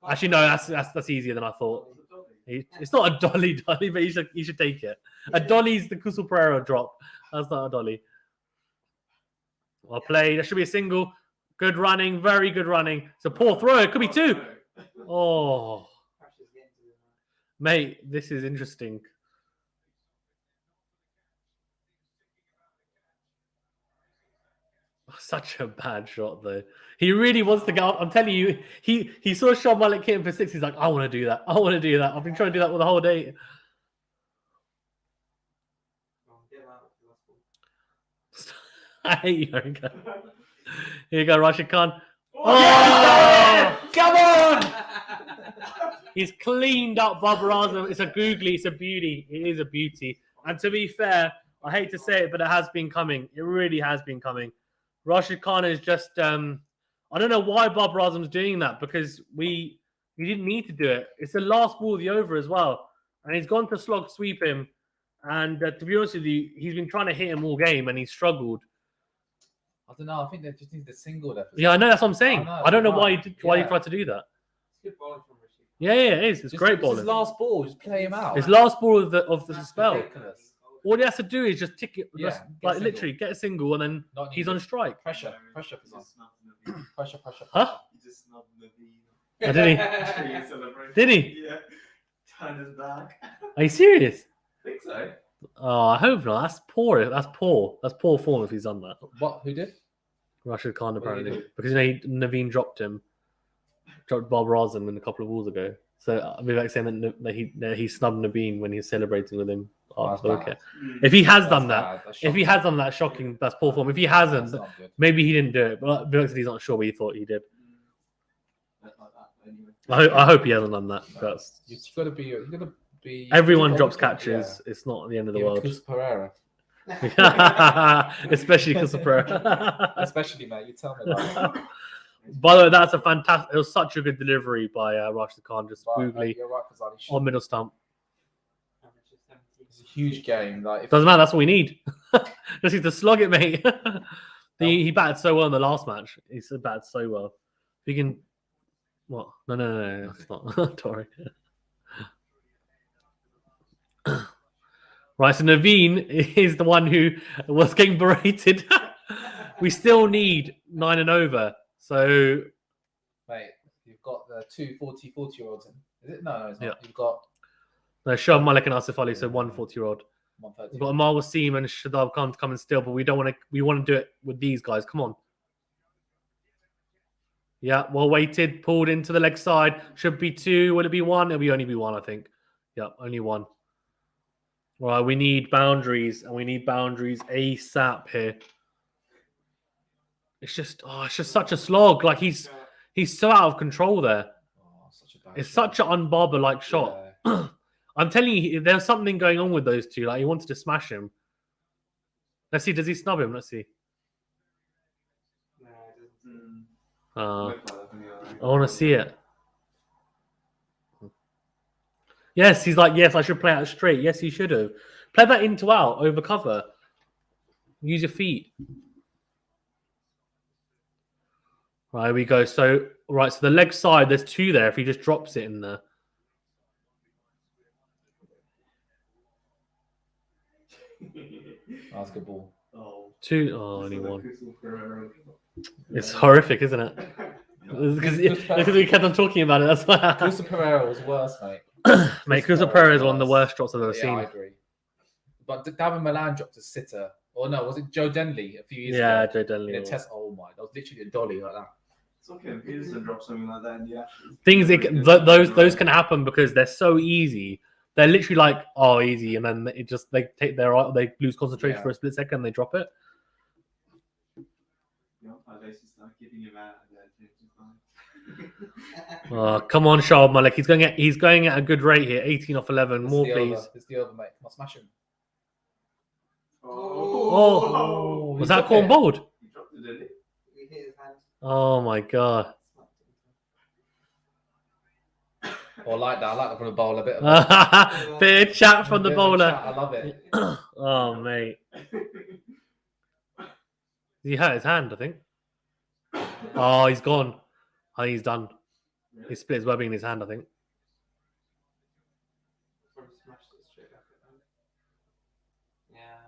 Actually, no, that's easier than I thought. It's not a dolly, but he should take it. A dolly's the Kusal Pereira drop. That's not a dolly. Well played. That should be a single. Good running. Very good running. It's a poor throw. It could be 2. Oh, mate, this is interesting. Such a bad shot, though. He really wants to go up. I'm telling you, he saw Shoaib Malik hit him for 6. He's like, I want to do that. I want to do that. I've been trying to do that all the whole day. I hate you, Erica. Here you go, Rashid Khan. Oh! Come on! He's cleaned up Bob Razum. It's a googly. It's a beauty. It is a beauty. And to be fair, I hate to say it, but it has been coming. It really has been coming. Rashid Khan is just, I don't know why Bob Razum's doing that, because we didn't need to do it. It's the last ball of the over as well. And he's gone to slog sweep him. And to be honest with you, he's been trying to hit him all game and he's struggled. I don't know. I think they just need the single there. Yeah, I know. That's what I'm saying. I know, I don't know right. why he Yeah. tried to do that. It's good bowling from Rashid. Yeah, it is. It's great It's bowling. his last ball. Just play him out. His last ball of the That's spell. ridiculous. All he has to do is just tick it, Yeah, just, get a like single. literally get a single, and then Not he's needed. on strike. Pressure. No, Pressure he for just snubbed Naveen. Pressure. Pressure. Huh? He just snubbed Naveen. Oh, did he? Tree celebration. Did he? Yeah. Turned his back. Are you serious? I think so. Oh, I hope not. That's poor. That's poor. That's poor form if he's done that. What? Who did? Rashid Khan What did he apparently, do? because Naveen dropped Bob Razum a couple of balls ago. So I'll be like saying that he snubbed Naveen when he's celebrating with him after the That's wicket. Mm. If he has That's done that, bad. That's if he shocking. has done that, shocking. That's poor form. If he That's hasn't, not good. maybe he didn't do it. But Vivek said he's not sure, but he thought he did. Like that, anyway. I hope he hasn't done that. No. That's You've got to be. You've got to be. everyone you've drops got to- catches. It's not the end of the Yeah, world. Chris Pereira. Especially because of Pereira. Especially, mate. You tell me about it. By the way, that's a fantastic. It was such a good delivery by Rashid Khan, just But, googly you're right, Fazali. on middle stump. It's a huge game. Like, if Doesn't matter. That's what we need. Just need to slog it, mate. He batted so well in the last match. He batted so well. If he can, what? No, it's not. Sorry. Right, so Naveen is the one who was getting berated. We still need 9 and over. So mate, you've got the two 40-year-olds in. Is it? No, it's not. Yeah. You've got no, Shoaib Malik and Asif Ali, so 1 40-year-old. 130. We've got Amal Wasim and Shadab Khan to come and steal, but we don't want to. We want to do it with these guys. Come on. Yeah, well weighted, pulled into the leg side. Should be 2. Will it be 1? It'll only be 1, I think. Yeah, only 1. Right, we need boundaries, and we need boundaries ASAP here. It's just such a slog. Like he's so out of control there. Oh, such a bad It's shot. such an unbarber-like shot. Yeah. I'm telling you, there's something going on with those two. Like he wanted to smash him. Let's see. Does he snub him? Let's see. I want to see it. Yes, he's like, yes, I should play out straight. Yes, he should have. Play that into out, over cover. Use your feet. Right, here we go. So, right, so the leg side, there's 2 there if he just drops it in there. That's a good ball. 2, only 1. It's horrific, isn't it? Because we kept on talking about it. That's why. Chris Pereira was worse, mate. Mate, Chris Pereira is one of the worst drops I've ever Yeah, seen. I agree. But Davin Milan dropped a sitter. Or no, was it Joe Denley a few years Yeah, ago? Joe In Denley. a test. Oh my, that was literally a dolly like that. It's okay if Peterson drops something like that in the Ashes. Those can happen because they're so easy. They're literally like, oh, easy, and then they lose concentration Yeah. for a split second, and they drop it. Yeah, I basically start giving him out and then change his mind. Oh, come on, Shoaib Malik. He's going at a good rate here. 18 off 11. It's More, the please. Over. It's the over, mate. Come on, smash him. Oh, he was that dropped called it. bold? He dropped it, didn't he? Oh my god. Oh, I like that. I like that from the bowler. A bit of Bit of chat from the bit of a bowler. chat. I love it. Oh mate. He hurt his hand, I think. Oh, he's gone. I think he's done. He split his webbing in his hand, I think.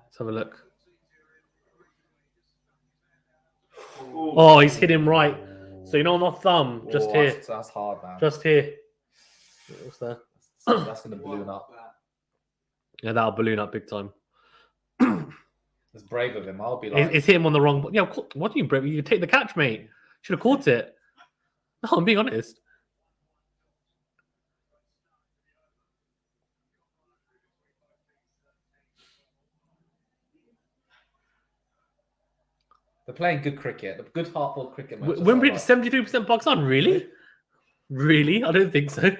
Let's have a look. Oh, he's hit him right. So you know on my thumb, just Oh, here. That's hard, man. Just here. What's there? That's going to balloon up. Yeah, that'll balloon up big time. It's brave of him. I'll be like, It's hit him on the wrong. Yeah, what do you brave? You take the catch, mate. Should have caught it. No, I'm being honest. they're playing good cricket. Good heartful cricket. Match. Wimbledon 73% Pakistan. Really? Really? I don't think so.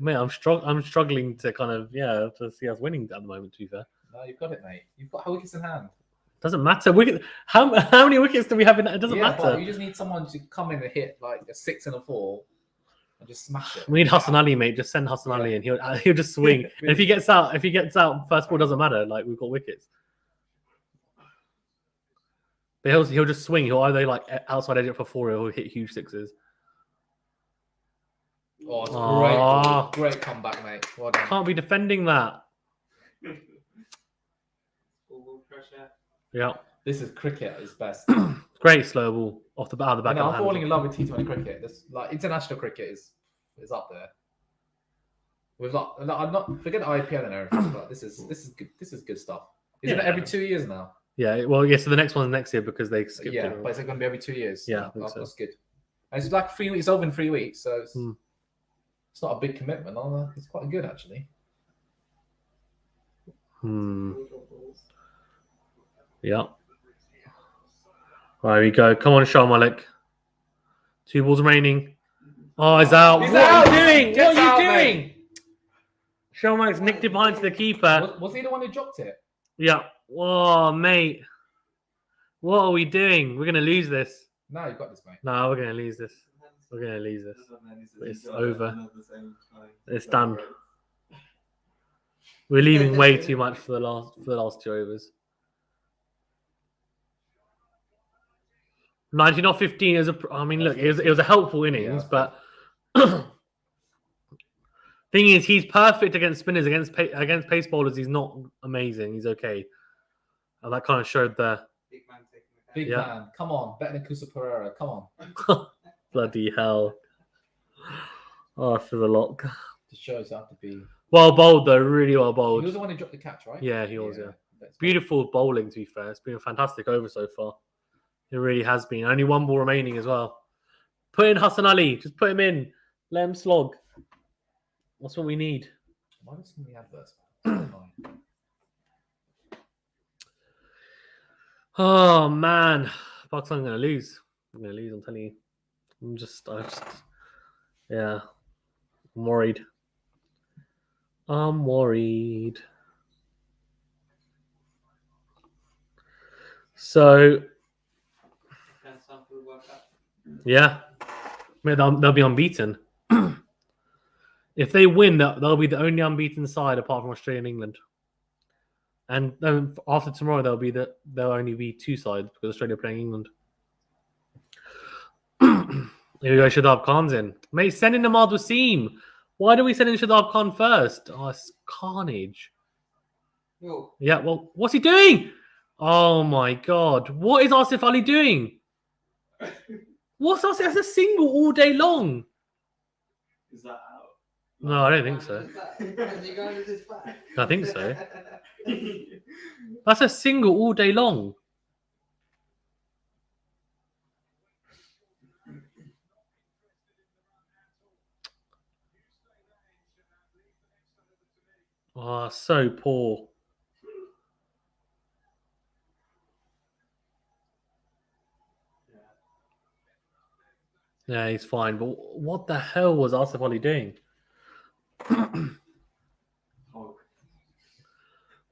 Mate, I'm struggling to kind of to see us winning at the moment. To be fair, No, you've got it, mate. You've got wickets in hand. doesn't matter. How many wickets do we have in that? It doesn't Yeah, matter. but you just need someone to come in and hit like a 6 and a 4 and just smash it. We need Hassan Ali, mate. Just send Hassan Ali, and he'll just swing. And if he gets out, first ball doesn't matter. Like we've got wickets. But he'll just swing. He'll either like outside edge it for 4 or he'll hit huge 6s. Oh, it's Ah. great comeback, mate. Well done. Can't be defending that. pressure. Yeah. This is cricket at its best. Great slow ball off the out of the I back know, of I'm the hand. falling in love with T20 cricket. This like international cricket is up there. With like I'm not forget the IPL and everything, but this is good. This is good stuff. Isn't it Yeah. every 2 years now? Yeah, well, yeah. So the next one's next year because they skipped Yeah, it. but is it going to be every 2 years? Yeah, I think so. That's good. And it's like 3 weeks. It's over in 3 weeks, so it's not a big commitment. It's quite good actually. Yeah. Right, we go. Come on, Shah Malik. 2 balls remaining. Oh, he's out. He's what out! are you doing? Get What are you out, doing? mate. Shah Malik's nicked it behind to the keeper. Was he the one who dropped it? Yeah. Whoa, mate. What are we doing? We're going to lose this. No, you got this, mate. No, we're going to lose this. We're going to lose this. It's over. It's done. We're leaving way too much for the last 2 overs. 19 off 15 is I mean, look, it was a helpful innings, but thing is, he's perfect against spinners. Against pace bowlers, he's not amazing. He's okay, and that kind of showed the Big man taking the Big man, come on, better than Kusa Pereira. Come on, bloody hell. Oh, for the lock. the shows have to be. Well bowled though, really well He bowled. was the one who dropped the catch, right? Yeah, he was. Yeah, That's beautiful bowling. To be fair, it's been a fantastic over so far. It really has been. Only 1 ball remaining as well. Put in Hassan Ali. Just put him in. Let him slog. That's what we need. Why does somebody adverts? Oh man, Pakistan gonna lose. I'm gonna lose. I'm telling you. Yeah. I'm worried. I'm worried. So Afghanistan for the World Cup. yeah, they'll be unbeaten. If they win, they'll be the only unbeaten side apart from Australia and England. And then after tomorrow, there'll only be 2 sides because Australia are playing England. Here we go, Shadab Khan's in. Mate, send in Ahmad Wasim. Why do we send in Shadab Khan first? Oh, it's carnage. Yo, Yeah, well, what's he doing? Oh my god. What is Asif Ali doing? What's Asif? That's a single all day long. is that out? No, I don't think so. I think so. That's a single all day long. Oh, so poor. Yeah, he's fine. But what the hell was Asif Ali doing?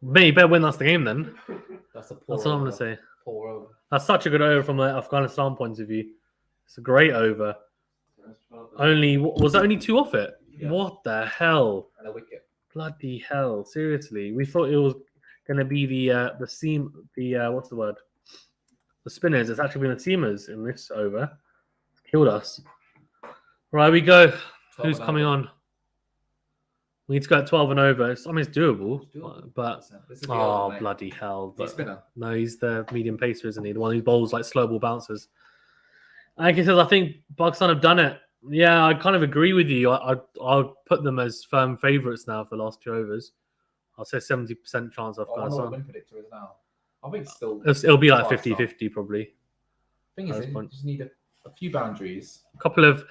Mate, you better win that's the game then. That's a poor. That's what I'm over. going to say. Poor over. That's such a good over from the Afghanistan point of view. It's a great over. Was that only 2 off it? Yeah. What the hell? And a wicket. Bloody hell! Seriously, we thought it was going to be the seam. What's the word? The spinners. It's actually been the seamers in this over. Killed us. Right, we go. Who's coming on? We need to go at 12 and over. It's doable. But This is the over, mate. bloody hell! He's a spinner. No, he's the medium pacer, isn't he? The one who bowls like slow ball bouncers. Like I said, I think Pakistan have done it. Yeah, I kind of agree with you. I'll put them as firm favourites now for the last 2 overs. I'll say 70% chance of I wonder what Afghanistan. win predictor is now. I think it's still. It'll be like Pakistan. 50-50 probably. Thing is, at this you point. just need a few boundaries. Couple of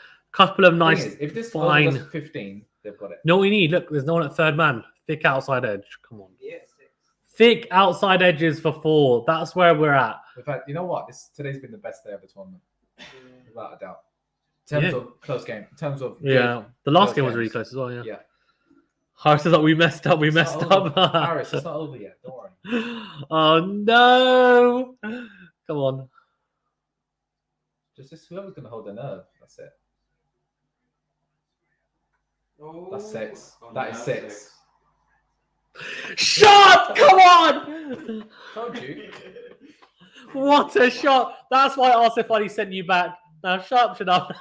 nice. Thing is, if this fine. over goes 15, they've got it. No, we need. Look, there's no one at third man. Thick outside edge. Come on. Yeah, 6. Thick outside edges for 4. That's where we're at. In fact, you know what? Today's been the best day of the tournament, without a doubt. In terms of close game, in terms of Yeah, the last close game was really games. close as well. Yeah. Yeah. Harris says that we messed up. We It's messed not up. Harris, it's not over yet. Don't worry. Oh no! Come on. Just whoever's going to hold the nerve. That's it. Oh. That's 6. Oh, That no, is 6. Shot! Come on! Told you. What a shot! That's why Asif Ali sent you back. Now shut up.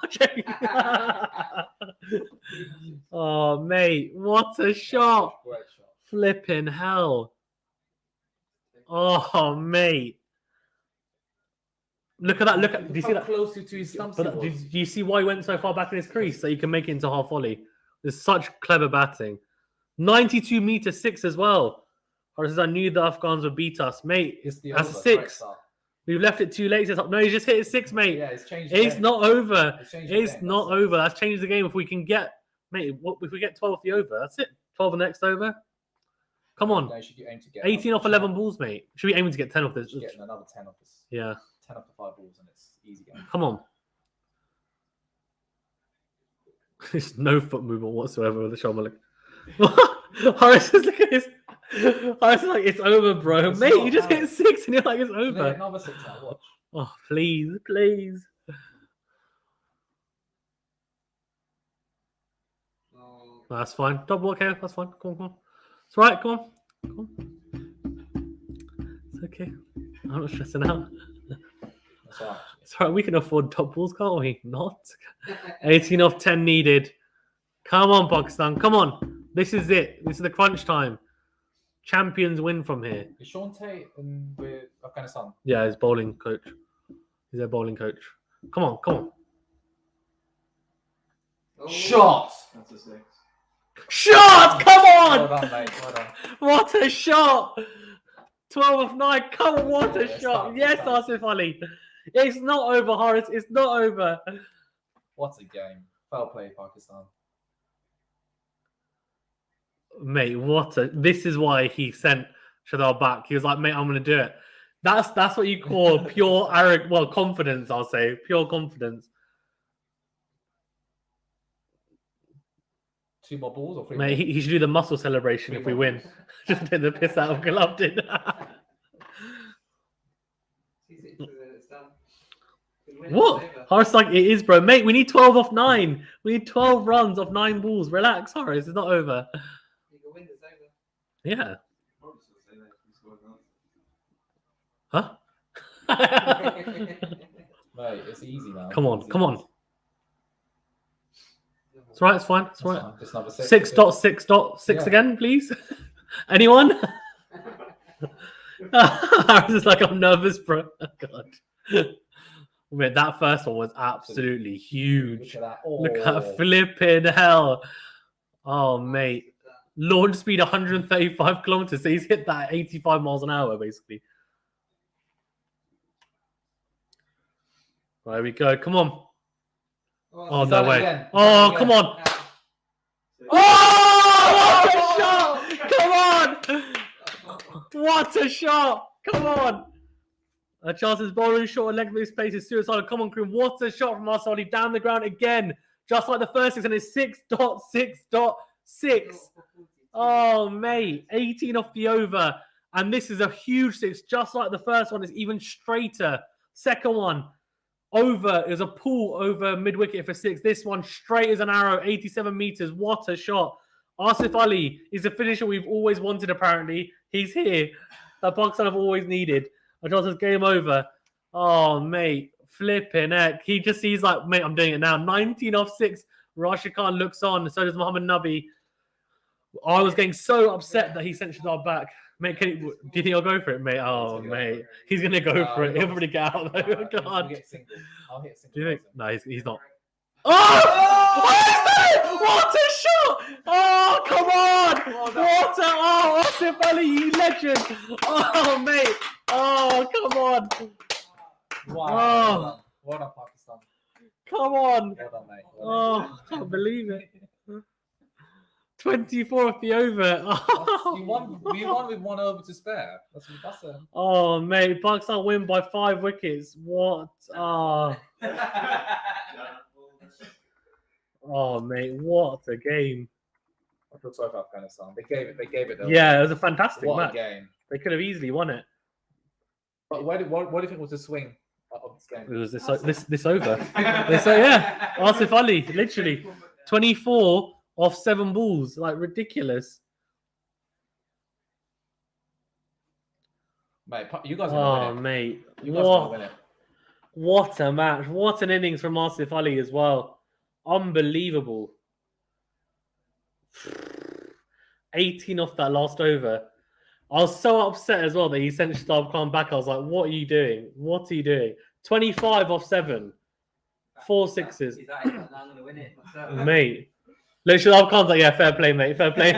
Oh mate, what a shot! Great shot. Flipping hell! Oh, mate. Look at that. Look at. Do you see how that? close to his stumps But he was. do you see why he went so far back in his crease so you can make it into half volley? There's such clever batting. 92 meter 6 as well. Or I knew the Afghans would beat us, mate. It's the That's a over, 6. correct start. We've left it too late. No, he just hit a 6, mate. Yeah, it's changed. It's the game. not over. It's changed the It's game, not that's it. over. That's changed the game. If we can get, mate, if we get 12 off the over, that's it. 12 the next over. Come on. No, you should aim to get 18 off 11 balls, mate. Should we aim to get 10 off this? Should get another 10 off this. Yeah. 10 off the 5 balls, and it's easy game. Come on. There's no foot movement whatsoever with the shoulder. Horace is looking at his. Horace is like, it's over, bro. It's Mate, not, you just hit Alex. 6 and you're like, it's Yeah, over. another 6 now. Watch. Oh, please, please. Oh, No, that's fine. Double okay, that's fine. Come on, come on. It's all right, come on. Come on. It's okay. I'm not stressing out. That's all right. It's all right, we can afford doubles, can't we? Not. 18 off 10 needed. Come on, Pakistan. Come on. This is it. This is the crunch time. Champions win from here. Is Sean Tate with Afghanistan? Yeah, his bowling coach. He's their bowling coach. Come on, come on. oh, Shot! That's a 6. Shot! Come Well on! done, mate. Well done. What a shot! 12 of 9. Come on, what a Yeah, shot! it's Yes, done. Asif Ali. It's not over, Horace. It's not over. What a game. Foul play, Pakistan. Mate, what a... This is why he sent Shadal back. He was like, mate, I'm going to do it. That's what you call pure arrogance. Well, confidence, I'll say. Pure confidence. 2 more balls or 3 Mate, balls? he should do the muscle celebration if we win. Just take the piss out of Golovkin. It's done. Good win, What? it's over. Horace like, it is, bro. Mate, we need 12 off 9. We need 12 runs off 9 balls. Relax, Horace. It's not over. You can win, it's over. Yeah. Probably should say that if you scored an answer. Huh? Mate, it's easy now. Come on, Easy. come on. It's right, it's fine. It's That's right. fine. Just another 6. 6.6.6 Yeah. again, please. Anyone? I was like, I'm nervous, bro. Oh, God. Mate, that first one was absolutely Look huge. at that. Look Oh. at flipping hell. Oh, mate. Launch speed 135 kilometers. So he's hit that at 85 miles an hour, basically. There we go. Come on. Oh, He's no done it way. again. Oh, He's come done it on. Oh, what a shot! Come on! What a shot! Come on! Charleston's bowling short and leg of his pace is suicidal. Come on, Cream. What a shot from Arsali down the ground again. Just like the first 6, and it's 6.6.6. Oh, mate. 18 off the over. And this is a huge 6, just like the first one. It's even straighter. Second one, over. It was a pull over mid-wicket for 6. This one, straight as an arrow, 87 meters. What a shot. Asif Ali is the finisher we've always wanted, apparently. He's here. That Pakistan have always needed. Ajaz game over. Oh, mate. Flipping heck. He's like, mate, I'm doing it now. 19 off 6. Rashid Khan looks on. So does Mohammed Nabi. I was getting so upset that he sent Shadar back. Mate, do you think he'll go for it, mate? Oh, mate. He's going to go for it. He'll probably get out, though. We'll God. get single. I'll hit single. Do you think? person. No, he's not. Oh! What a shot! Oh, come on! What a... Oh, Asif Ali, you legend! Oh, mate! Oh, come on! Wow. Oh. Well done, Pakistan. Come on! Well done, mate. Well done. Oh, I can't believe it. 24 off the over. We won with 1 over to spare. That's a... Oh, mate. Pakistan win by 5 wickets. What? Oh, oh, mate. What a game. I feel sorry for Afghanistan. They gave it. Though. Yeah, it was a fantastic What a match. game. They could have easily won it. But what do you think was the swing of this It game? was this over. Yeah. Asif Ali, literally. 24 off 7 balls. Like, ridiculous. Mate, you guys are going Oh, to win it. mate. You guys are going to win it. What a match. What an innings from Asif Ali as well. Unbelievable. 18 off that last over. I was so upset as well that he sent Shadab Khan back. I was like, what are you doing? What are you doing? 25 off 7. 4 sixes. He's like, I'm going to win it myself. Mate. Look, Shadab Khan's like, yeah, fair play, mate. Fair play.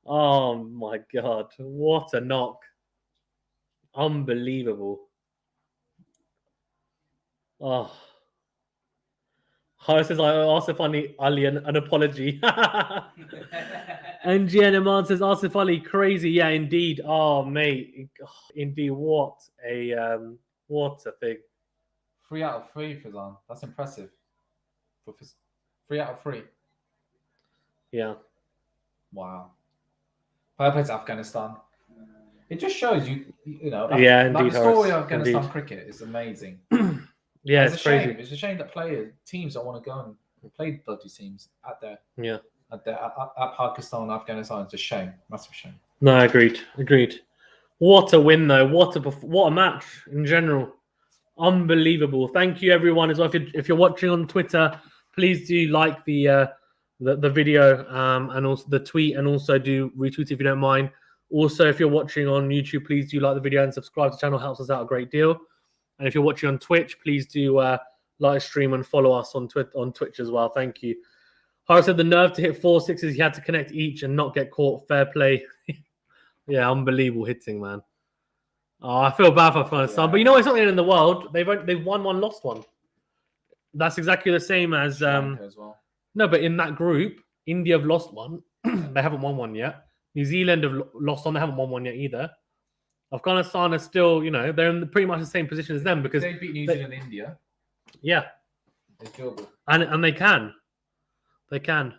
Oh my God. What a knock. Unbelievable. Oh. Harris says, I also find Ali an apology. And GNMR says, Asif Ali, crazy. Yeah, indeed. Oh, mate. Indeed. What a thing. 3 out of 3, Fazan. That's impressive. 3 out of 3. Yeah. Wow. Fair play to Afghanistan. It just shows you know, Yeah, like indeed, the story Horace, of Afghanistan indeed. cricket is amazing. Yeah, it's it's a shame. crazy. It's a shame that teams don't want to go and play bloody teams at Pakistan and Afghanistan. It's a shame, massive shame. No, agreed. What a win, though. What a match in general. Unbelievable. Thank you, everyone. As well, if you're watching on Twitter, please do like the video and also the tweet, and also do retweet if you don't mind. Also, if you're watching on YouTube, please do like the video and subscribe to the channel. Helps us out a great deal. And if you're watching on Twitch, please do live stream and follow us on Twitch as well. Thank you. Hara said the nerve to hit 4 sixes, he had to connect each and not get caught. Fair play. Yeah, unbelievable hitting, man. Oh, I feel bad for Afghanistan, but you know it's not the end in the world. They've won one, lost one. That's exactly the same as Sri Lanka as well. no, but in that group, India have lost one. They haven't won one yet. New Zealand have lost one. They haven't won one yet either. Afghanistan are still, they're in pretty much the same position as them because If they beat New Zealand and India, yeah, it's doable. and they can. They can.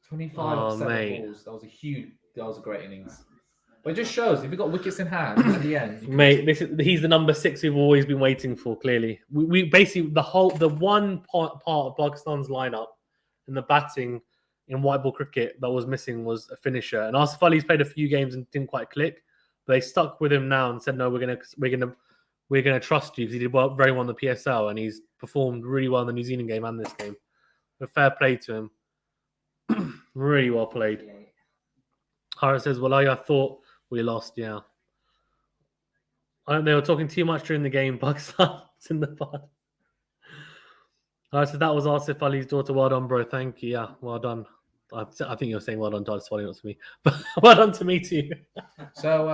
25 Oh, of 7 mate. balls. That was a great innings. But it just shows if you've got wickets in hand at the end. Mate, he's the number 6 we've always been waiting for. Clearly, we basically the one part of Pakistan's lineup in the batting in white ball cricket that was missing was a finisher. And Asif Ali's played a few games and didn't quite click, but they stuck with him now and said, no, we're gonna trust you because he did very well in the PSL and he's performed really well in the New Zealand game and this game. But fair play to him. Really well played. Hara says, well, I thought we lost, yeah. I think they were talking too much during the game. Pakistan was in the pod. Hara says, that was Asif Ali's daughter. Well done, bro. Thank you. Yeah, well done. I think you're saying well done to Asif Ali, not to me. But well done to me too. So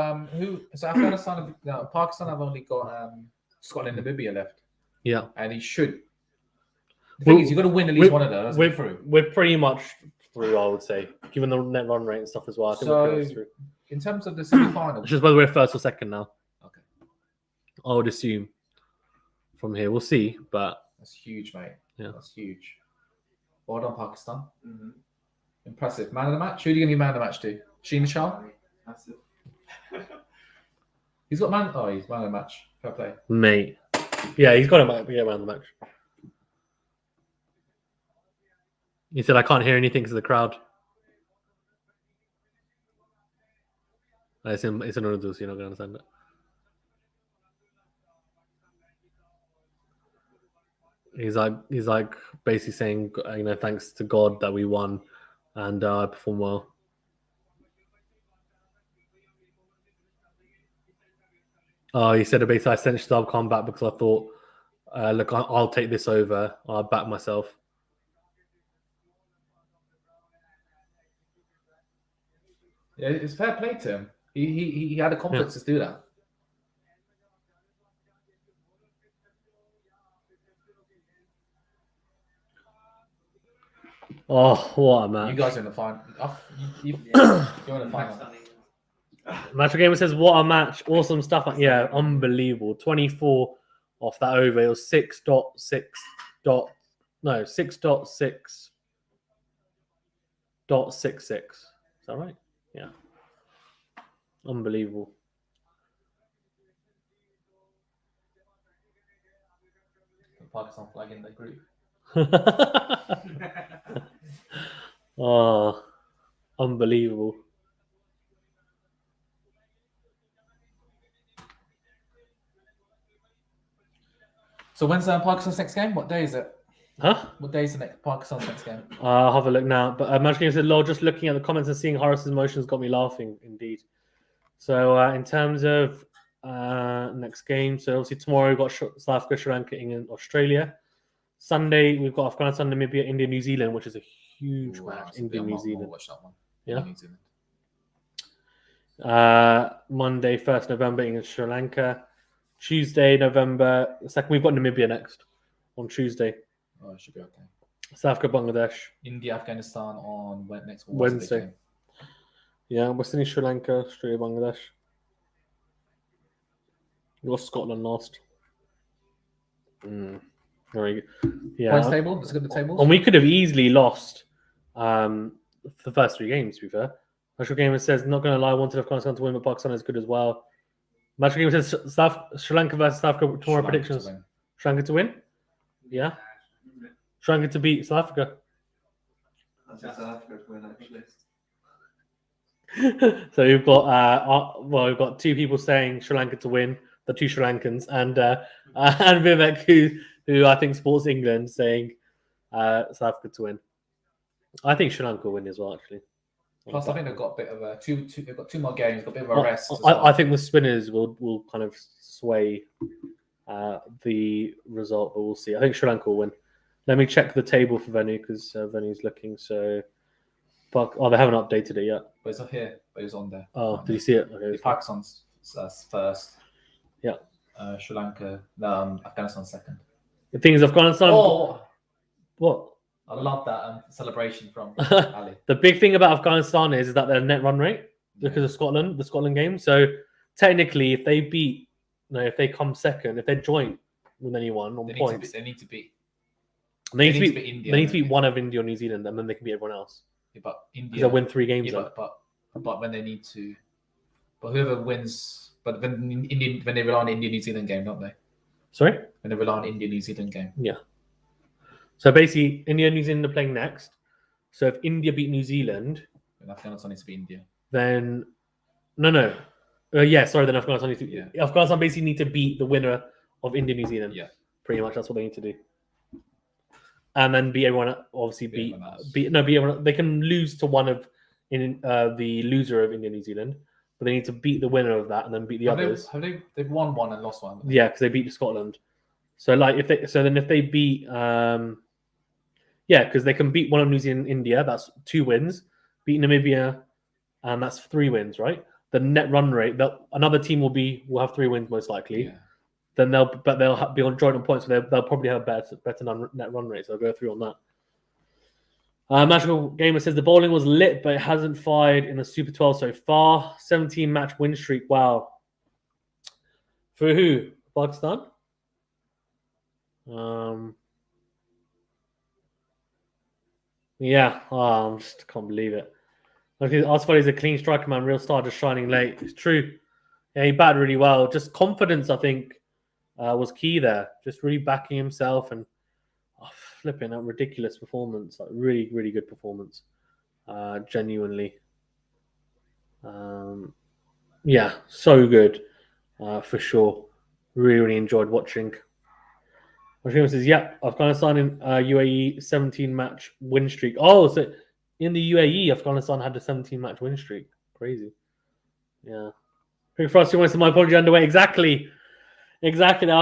Afghanistan, Pakistan have only got Scotland and Namibia left. Yeah. And he should. The thing is, you've got to win at least one of those. We're pretty much through, I would say, given the net run rate and stuff as well. I think we're pretty much through. In terms of the semi-final, It's just whether we're first or second now. Okay. I would assume from here. We'll see, but that's huge, mate. Yeah. That's huge. Well done, Pakistan. Mm-hmm. Impressive. Man of the match? Who are you going to give man of the match to? Sheena Shah? That's it. He's got man. Oh, he's man of the match. Fair play. mate. Yeah, he's got to get around the match. He said, I can't hear anything because of the crowd. It's in Urdu, so you're not going to understand it. He's like basically saying, thanks to God that we won and I performed well. Oh, he said basically I sent Shadab Khan back because I thought, look, I'll take this over. I'll back myself. Yeah, it's fair play to him. He had the confidence to do that. Oh, what a match. You guys are in the final. You're in the final. Match Gamer says, what a match. Awesome stuff. Yeah, unbelievable. 24 off that over. It was 6.66. Is that right? Yeah. Unbelievable. Pakistan flag in the group. Oh, unbelievable. So when's Pakistan's next game? What day is it? Huh? What day is the next Pakistan's next game? I'll have a look now. But Magic Game said, lol, just looking at the comments and seeing Horace's emotions got me laughing, indeed. So in terms of next game, so obviously tomorrow we've got South Africa, Sri Lanka, England, Australia. Sunday we've got Afghanistan, Namibia, India, New Zealand, which is a huge match. India, New Zealand. Watch that one. Yeah. New Zealand. Monday, 1st November, England, Sri Lanka. Tuesday, November 2nd, we've got Namibia next on Tuesday. Oh, it should be okay. South Africa, Bangladesh. India, Afghanistan on next Wednesday. game. Yeah, West Indies, Sri Lanka, Australia, Bangladesh. We got Scotland last. Very good. Yeah. Points table. Let's get the tables. And we could have easily lost the first 3 games, to be fair. Magical Gamer says, not going to lie, wanted Afghanistan to win, but Pakistan is good as well. Magical Gamer says, Sri Lanka versus South Africa tomorrow predictions. Sri Lanka to win? Yeah. Sri Lanka to beat South Africa. That's South Africa to win, actually. So we've got 2 people saying Sri Lanka to win, the 2 Sri Lankans, and Vivek, who I think supports England, saying South Africa to win. I think Sri Lanka will win as well, actually. Plus, I think they've got a bit of a they've got 2 more games, got a bit of a rest. I think the spinners will kind of sway the result, but we'll see. I think Sri Lanka will win. Let me check the table for Venu because Venu's looking. So, they haven't updated it yet. But it's up here. But it's on there. Oh, did you see it? Okay. Pakistan's first. Yeah. Sri Lanka, Afghanistan second. The thing is, Afghanistan. Oh, what? I love that celebration from Ali. The big thing about Afghanistan is that their net run rate because of Scotland, the Scotland game. So technically, if they come second, if they're joint with anyone on points, they need to beat. They need to beat India. They need to beat one of India or New Zealand, and then they can beat everyone else. Yeah, but India they'll win 3 games. Yeah, but when they need to, but whoever wins, but when they rely on the India New Zealand game, don't they? Sorry, when they rely on India New Zealand game. Yeah. So basically, India and New Zealand are playing next. So if India beat New Zealand, then Afghanistan needs to beat India. Then then Afghanistan needs to. Yeah. Afghanistan basically need to beat the winner of India New Zealand. Yeah. Pretty much, that's what they need to do. And then beat everyone. Obviously, beat everyone. They can lose to one of the loser of India New Zealand, but they need to beat the winner of that and then beat the others. They've won one and lost one. Yeah, because they beat Scotland. So if they beat because they can beat one of New Zealand and India, that's 2 wins. Beat Namibia, and that's 3 wins, right? The net run rate, another team will have 3 wins most likely. Yeah. Then they'll be on joint on points, so they'll probably have better net run rate. So I'll go through on that. Magical Gamer says the bowling was lit, but it hasn't fired in the Super 12 so far. 17 match win streak. Wow. For who? Pakistan? Yeah. I just can't believe it. Asfali is a clean striker, man. Real star, just shining late. It's true. Yeah, he batted really well. Just confidence, I think, was key there. Just really backing himself and flipping a ridiculous performance. Like really, really good performance. Genuinely. Yeah, so good. For sure. Really, really enjoyed watching. Mashima says, Afghanistan in UAE 17-match win streak. Oh, so in the UAE, Afghanistan had a 17-match win streak. Crazy. Yeah. Big Frosty wants my apology underway. Exactly. I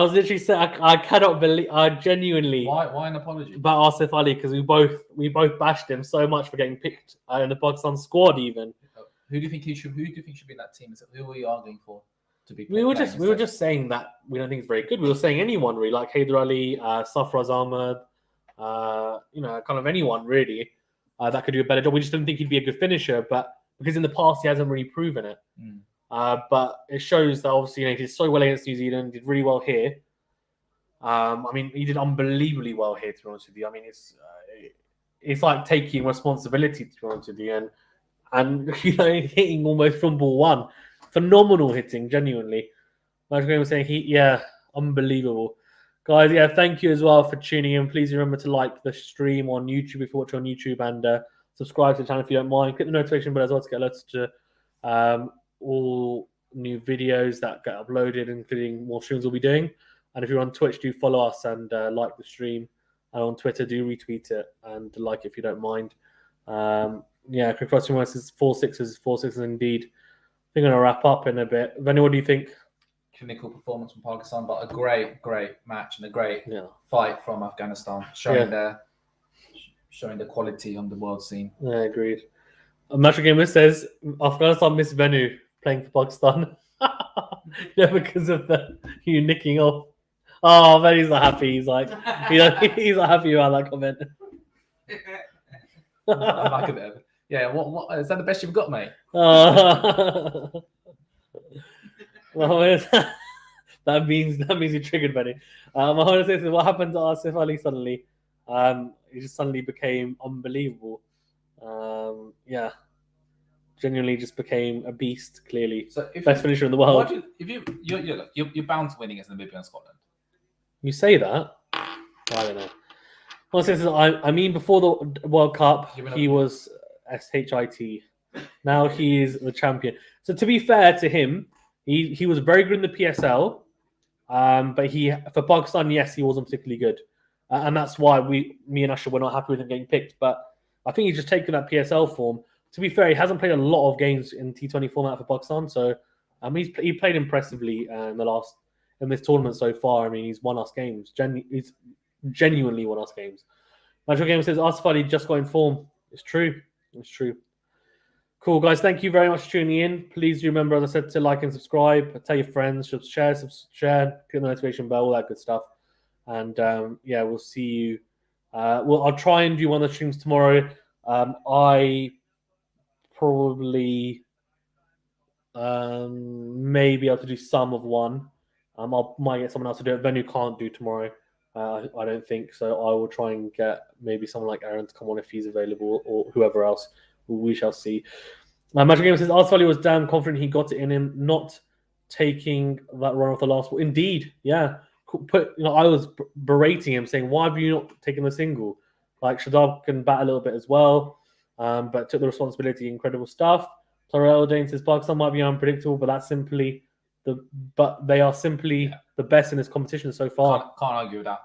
was literally saying, I cannot believe, I genuinely. Why an apology? About Asif Ali, because we both bashed him so much for getting picked in the Pakistan squad even. Who do you think should be in that team? Who are we arguing for? We were just saying that we don't think it's very good. We were saying anyone really, like Haider Ali, Safraz Ahmed, kind of anyone really that could do a better job. We just didn't think he'd be a good finisher, but because in the past he hasn't really proven it. But it shows that obviously he did so well against New Zealand, did really well here. He did unbelievably well here, to be honest with you. It's like taking responsibility, to be honest with you, and hitting almost from ball 1. Phenomenal hitting, genuinely. Magic Game was saying, unbelievable. Guys, thank you as well for tuning in. Please remember to like the stream on YouTube if you watch on YouTube and subscribe to the channel if you don't mind. Click the notification bell as well to get alerts to all new videos that get uploaded, including more streams we'll be doing. And if you're on Twitch, do follow us and like the stream on Twitter. Do retweet it and like it if you don't mind. Yeah, quick question is 4-6s indeed. We're going to wrap up in a bit. Venny, what do you think? Clinical performance from Pakistan, but a great match and a great Yeah, fight from Afghanistan, showing the quality on the world scene. I agreed. A match gamer says Afghanistan miss Venu playing for Pakistan. Yeah, because of you nicking off. Oh, Venu's not happy. He's like, he's not happy about that comment. I'm back a bit. Yeah, what is that the best you've got, mate? Well, that means you triggered Benny. Mahona says, what happened to Asif Ali suddenly? He just suddenly became unbelievable. Yeah, genuinely just became a beast. Clearly, So if best finisher in the world. You're bound to win against Namibia and Scotland. You say that? I don't know. Well, since I mean, before the World Cup, he was SHIT. Now he is the champion. So to be fair to him, he was very good in the PSL, but for Pakistan, yes, he wasn't particularly good, and that's why me and Usher were not happy with him getting picked. But I think he's just taken that PSL form. To be fair, he hasn't played a lot of games in T20 format for Pakistan, so he played impressively in this tournament so far. I mean, he's won us games. He's genuinely won us games. Magical Game says Asif Ali just got in form. It's true. It's true. Cool, guys. Thank you very much for tuning in. Please do remember, as I said, to like and subscribe. Tell your friends, share, click the notification bell, all that good stuff. And yeah, we'll see you. I'll try and do one of the streams tomorrow. I probably may be able to do some of one. I might get someone else to do it. Venue can't do tomorrow. I don't think so. I will try and get maybe someone like Aaron to come on if he's available, or whoever else. We shall see. Magic Game says Asif Ali was damn confident he got it in him, not taking that run off the last ball. Indeed, yeah. I was berating him, saying, "Why have you not taken the single?" Like Shadab can bat a little bit as well, but took the responsibility. Incredible stuff. Torrell Dane says Pakistan might be unpredictable, but they are simply the best in this competition so far. Can't argue with that.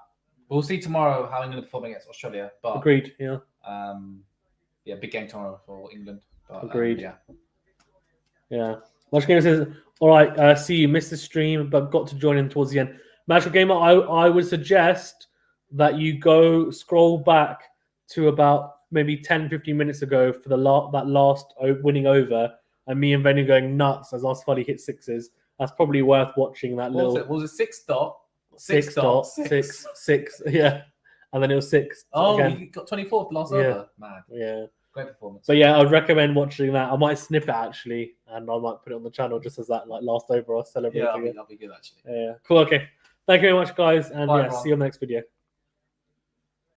We'll see tomorrow how England perform against Australia. But Agreed. Yeah. Yeah, big game tomorrow for England. But, Agreed. Yeah. Magic Gamer says, all right, see you missed the stream, but got to join in towards the end. Magic Gamer, I would suggest that you go scroll back to about maybe 10-15 minutes ago for that last winning over, and me and Venue going nuts as Asif Ali hit sixes. That's probably worth watching that What little... was it 6 dot? 6, yeah. And then it was 6. Oh, again. he got 24th last over. Man. Yeah. Great performance. But yeah, I'd recommend watching that. I might snip it actually, and I might put it on the channel just as that last over I was celebrating. Yeah, that'll be good actually. Yeah, cool. Okay. Thank you very much, guys. And Bye, yeah, everyone. see you on the next video.